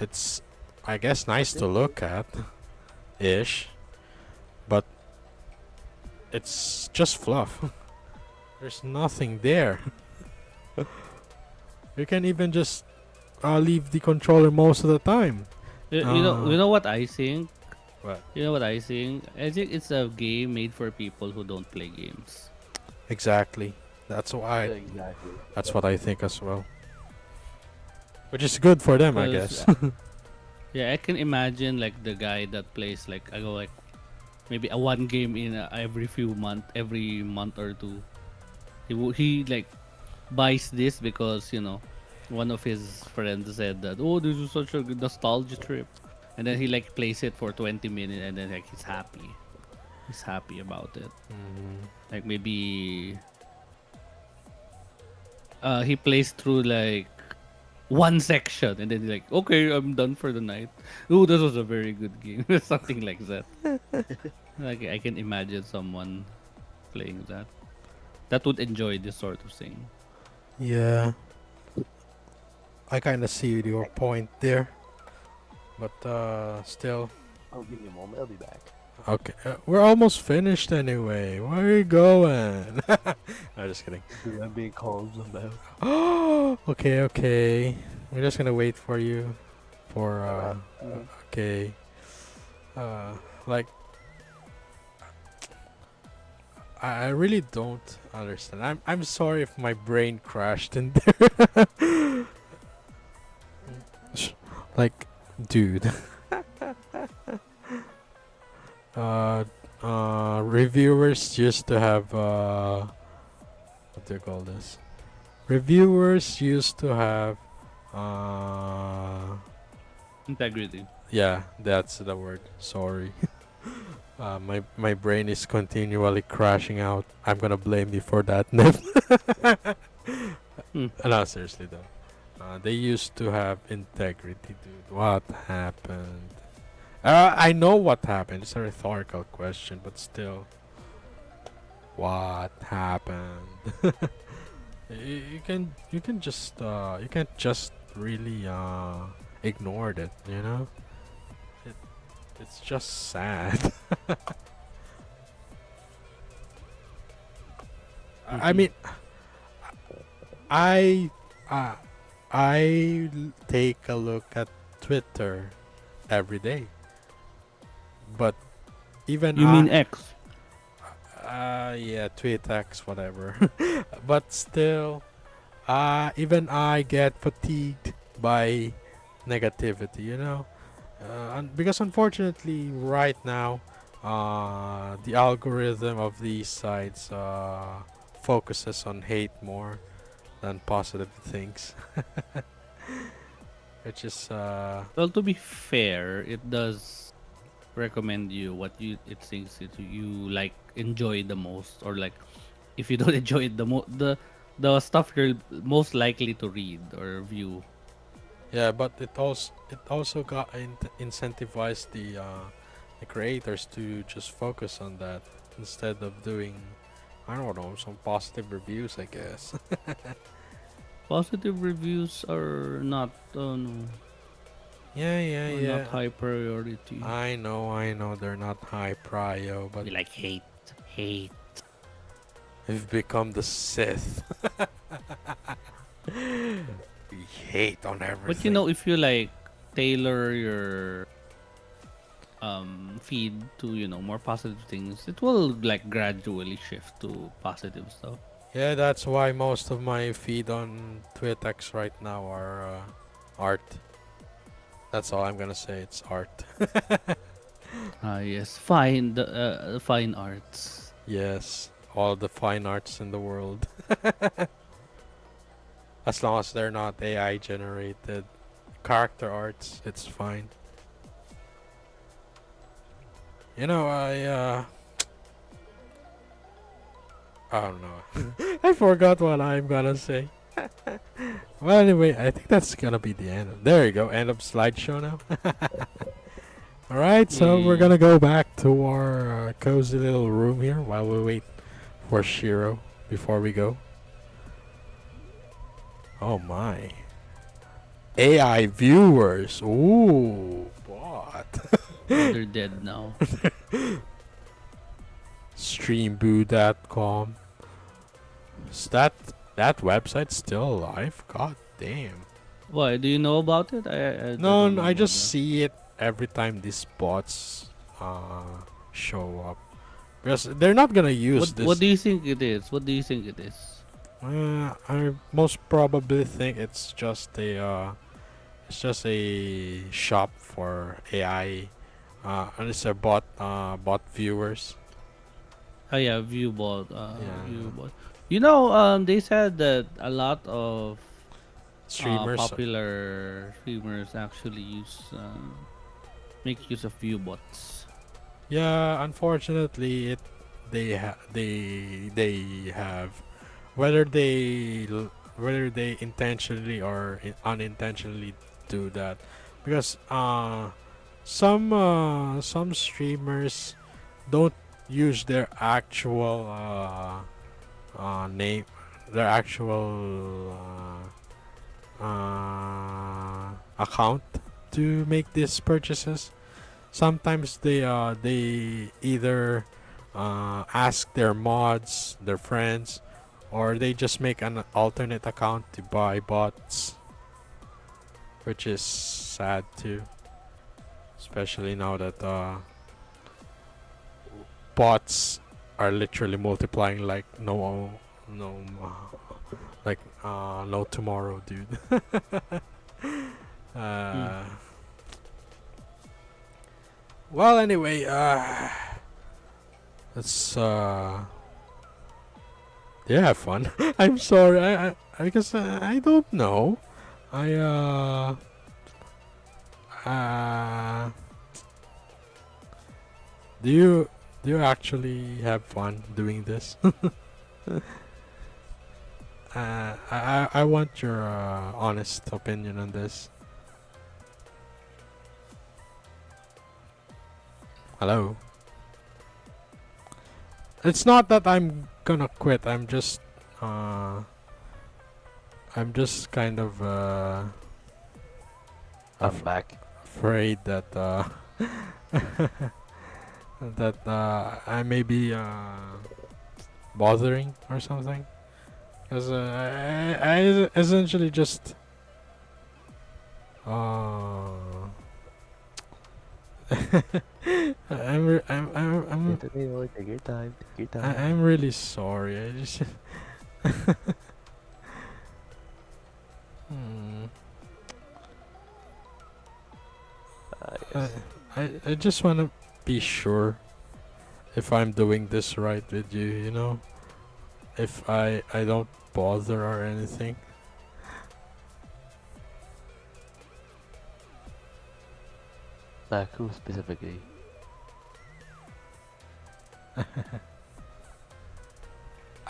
Speaker 1: It's, I guess, nice to look at, ish, but it's just fluff. There's nothing there. You can even just leave the controller most of the time.
Speaker 2: You know what I think?
Speaker 1: What?
Speaker 2: You know what I think? I think it's a game made for people who don't play games.
Speaker 1: Exactly. That's why.
Speaker 4: Exactly.
Speaker 1: That's what I think as well. Which is good for them, I
Speaker 2: Because
Speaker 1: guess.
Speaker 2: yeah, I can imagine like the guy that plays like I go like maybe a one game in every month or two. He like buys this because one of his friends said that this is such a good nostalgia trip, and then he like plays it for 20 minutes and then like he's happy about it.
Speaker 1: Mm,
Speaker 2: Like maybe he plays through like one section and then he's like, okay, I'm done for the night. Oh, this was a very good game. Something like that. Like I can imagine someone playing that would enjoy this sort of thing.
Speaker 1: yeah, I kind of see your point there, but still.
Speaker 4: Oh, give me a moment. I'll be back.
Speaker 1: Okay, we're almost finished anyway. Where are you going? I'm just kidding.
Speaker 4: Dude, I'm being called somehow.
Speaker 1: Okay, okay. We're just gonna wait for you. For
Speaker 4: Alright.
Speaker 1: okay. Like I really don't understand. I'm sorry if my brain crashed in there. Like, dude. uh, reviewers used to have what do you call this? Reviewers used to have
Speaker 2: Integrity.
Speaker 1: yeah, that's the word. Sorry. My brain is continually crashing out. I'm gonna blame you for that, Nip.
Speaker 2: Hmm.
Speaker 1: No, seriously though. They used to have integrity, dude. What happened? I know what happened. It's a rhetorical question, but still, what happened? You can just you can't just really ignore it. You know, it it's just sad. I
Speaker 2: Mhm.
Speaker 1: mean, I uh, take a look at Twitter every day, but even
Speaker 2: You mean X?
Speaker 1: yeah, TweetX, whatever. But still, even I get fatigued by negativity, you know? Because unfortunately, right now, the algorithm of these sites focuses on hate more than positive things. Which is,
Speaker 2: Well, to be fair, it does recommend you what it thinks that you like enjoy the most, or like if you don't enjoy it the stuff you're most likely to read or view.
Speaker 1: yeah, but it also got incentivized the creators to just focus on that instead of doing, I don't know, some positive reviews, I guess.
Speaker 2: Positive reviews are not no,
Speaker 1: Yeah, yeah,
Speaker 2: are
Speaker 1: yeah.
Speaker 2: not high priority.
Speaker 1: I know, they're not high prio, but
Speaker 2: We like hate.
Speaker 1: we've become the Sith. We hate on
Speaker 2: But you
Speaker 1: everything.
Speaker 2: know, if you like tailor your feed to more positive things, it will like gradually shift to positive stuff.
Speaker 1: Yeah, that's why most of my feed on TwitX right now are art. That's all I'm gonna say. It's art.
Speaker 2: Ah, yes, fine, the fine arts.
Speaker 1: Yes, all the fine arts in the world. As long as they're not AI generated character arts, it's fine. You know, I don't know. I forgot what I'm gonna say. Well, anyway, I think that's gonna be the end. There you go, end of slideshow now. Alright, so we're
Speaker 2: Yay.
Speaker 1: gonna go back to our cozy little room here while we wait for Shiro before we go. Oh my. AI viewers. Ooh, what?
Speaker 2: Oh, they're dead now.
Speaker 1: Streamboo.com. Is that website still alive? God damn.
Speaker 2: Why? Do you know about it? I
Speaker 1: No,
Speaker 2: don't know
Speaker 1: I
Speaker 2: about
Speaker 1: just
Speaker 2: that.
Speaker 1: see it every time these bots show up. Because they're not gonna use
Speaker 2: What
Speaker 1: this.
Speaker 2: do you think it is? What do you think it is?
Speaker 1: I most probably think it's just a shop for AI. And it's a bot viewers.
Speaker 2: Oh yeah, Viewbot.
Speaker 1: Yeah,
Speaker 2: Viewbot. You know, they said that a lot of
Speaker 1: streamers.
Speaker 2: popular streamers actually make use of Viewbots.
Speaker 1: Yeah, unfortunately, they have whether whether they intentionally or unintentionally do that, because some streamers don't use their actual name, their actual account to make these purchases. Sometimes they either ask their mods, their friends, or they just make an alternate account to buy bots, which is sad too. Especially now that bots are literally multiplying like no tomorrow, dude. uh, well, anyway, let's yeah, have fun. I'm sorry, I guess I don't know. I uh, do you actually have fun doing this? I want your honest opinion on this. Hello. It's not that I'm gonna quit. I'm just kind of
Speaker 5: I'm back.
Speaker 1: afraid that that I may be bothering or something. Because I essentially just I'm
Speaker 5: It's okay, oh, take your time. Take your time.
Speaker 1: I'm really sorry. I just hmm.
Speaker 5: Yes.
Speaker 1: I just want to be sure if I'm doing this right with you, you know? If I don't bother or anything.
Speaker 5: Like who specifically?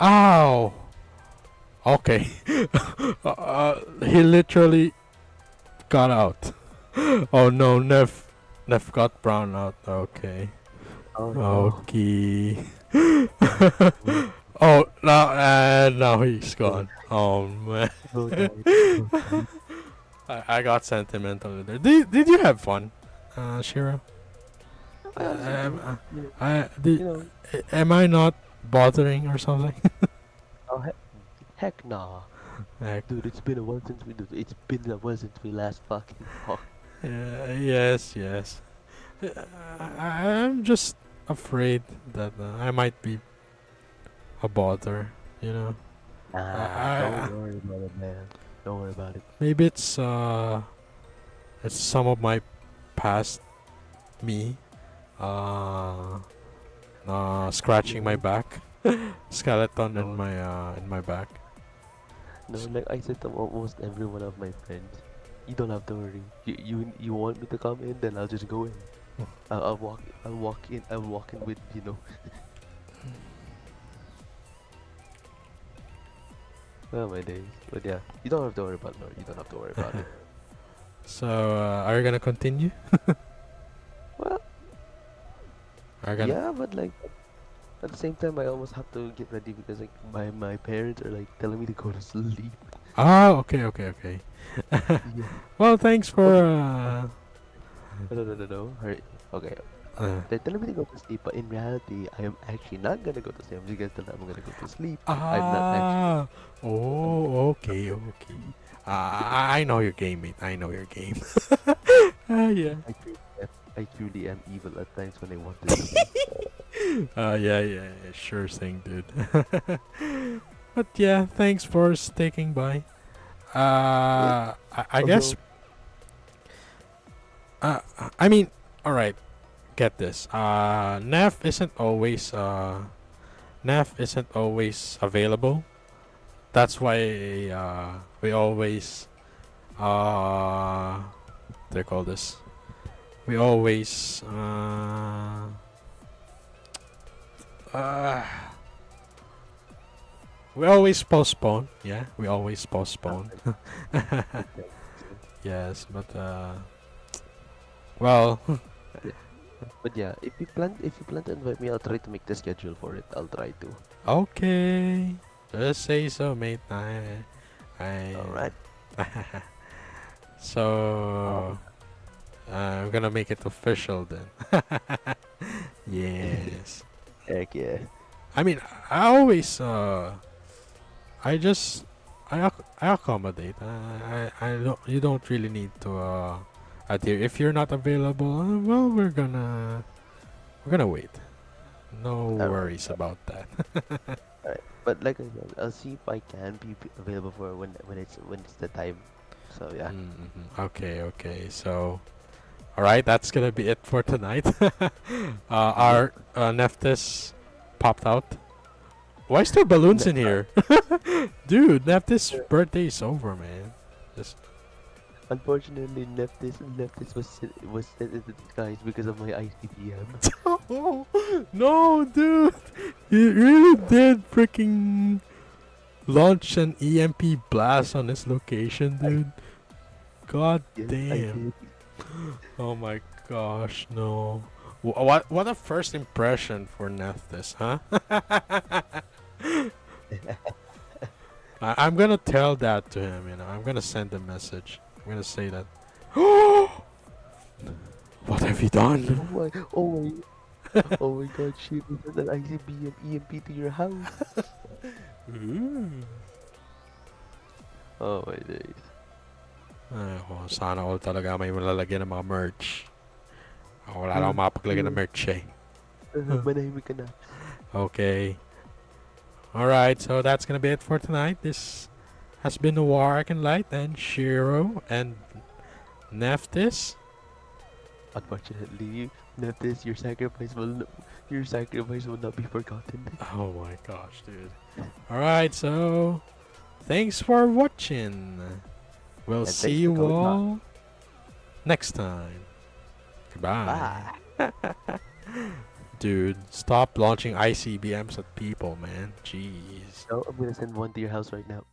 Speaker 1: Ow! Okay. He literally got out. Oh no, Neff got brown out. Okay.
Speaker 5: Oh no.
Speaker 1: Okay. Oh, now he's gone. Oh man.
Speaker 5: Oh, no.
Speaker 1: I got sentimental there. Did you have fun, Shiro?
Speaker 5: I honestly
Speaker 1: Did,
Speaker 5: you know,
Speaker 1: am I not bothering or something?
Speaker 5: oh heck nah.
Speaker 1: Like,
Speaker 5: Dude, it's been a while since we last fucking talked.
Speaker 1: yes. I'm just afraid that I might be a bother. You know.
Speaker 5: Nah, don't worry about it, man. Don't worry about it.
Speaker 1: Maybe it's some of my past me scratching my back, skeleton in my back.
Speaker 5: No, like I said to almost every one of my friends, you don't have to worry. You want me to come in, then I'll just go in. I'll walk in with, you know. Oh my days. But yeah, you don't have to worry about it. You don't have to worry about it.
Speaker 1: So are you gonna continue?
Speaker 5: Well,
Speaker 1: Are you gonna?
Speaker 5: yeah, but like at the same time, I almost have to get ready because like my parents are like telling me to go to sleep.
Speaker 1: Oh, okay.
Speaker 5: Yeah.
Speaker 1: Well, thanks for
Speaker 5: No. Hurry. Okay.
Speaker 1: uh,
Speaker 5: They're telling me to go to sleep, but in reality, I am actually not gonna go to sleep. I'm just gonna tell them I'm gonna go to sleep. I'm not actually.
Speaker 1: Oh, okay. I know your game, mate. I know your game. Yeah.
Speaker 5: I truly am evil at times when I want to be.
Speaker 1: Yeah. Sure thing, dude. But yeah, thanks for sticking by. I guess. I mean, all right. Get this. Neff isn't always available. That's why we always they call this. We always uh, we always postpone. Yeah, we always postpone. Yes, but well,
Speaker 5: But yeah, if you plan to invite me, I'll try to make the schedule for it. I'll try to.
Speaker 1: okay. Just say so, mate.
Speaker 5: All right.
Speaker 1: So I'm gonna make it official then. Yes.
Speaker 5: Heck yeah.
Speaker 1: I mean, I always I just I accommodate. I don't. You don't really need to adhere. If you're not available, well, we're gonna wait. No
Speaker 5: Alright,
Speaker 1: worries about that.
Speaker 5: alright. But like I said, I'll see if I can be available for when it's the time. So yeah.
Speaker 1: Okay, okay. So, all right, that's gonna be it for tonight. Our Neftis popped out. Why is there balloons in here? Dude, Neftis' birthday is over, man. Just
Speaker 5: Unfortunately, Nephthys was set in the skies because of my ICBM.
Speaker 1: no, dude. He really did freaking launch an EMP blast on this location, dude. God
Speaker 5: Yes, I
Speaker 1: damn.
Speaker 5: did.
Speaker 1: Oh my gosh, no. What a first impression for Nephthys, huh? I'm gonna tell that to him, you know. I'm gonna send a message. I'm gonna say that. What have you done?
Speaker 5: Oh my god, shit, we got an ICBM EMP to your house.
Speaker 1: Ooh.
Speaker 5: Oh my days.
Speaker 1: Ay, oh, sana all talaga may malalagyan ng mga merch. Ako wala lang makapaglagay ng merch eh.
Speaker 5: Manahimik ka na.
Speaker 1: Okay. Alright, so that's gonna be it for tonight. This has been Noir and Light and Shiro and Nephthys.
Speaker 5: Unfortunately, Nephthys, your sacrifice will not be forgotten.
Speaker 1: Oh my gosh, dude. Alright, so thanks for watching. We'll
Speaker 5: And
Speaker 1: see
Speaker 5: thanks for
Speaker 1: you
Speaker 5: coming on.
Speaker 1: all next time. Goodbye.
Speaker 5: Bye.
Speaker 1: Dude, stop launching ICBMs at people, man. Jeez.
Speaker 5: So I'm gonna send one to your house right now.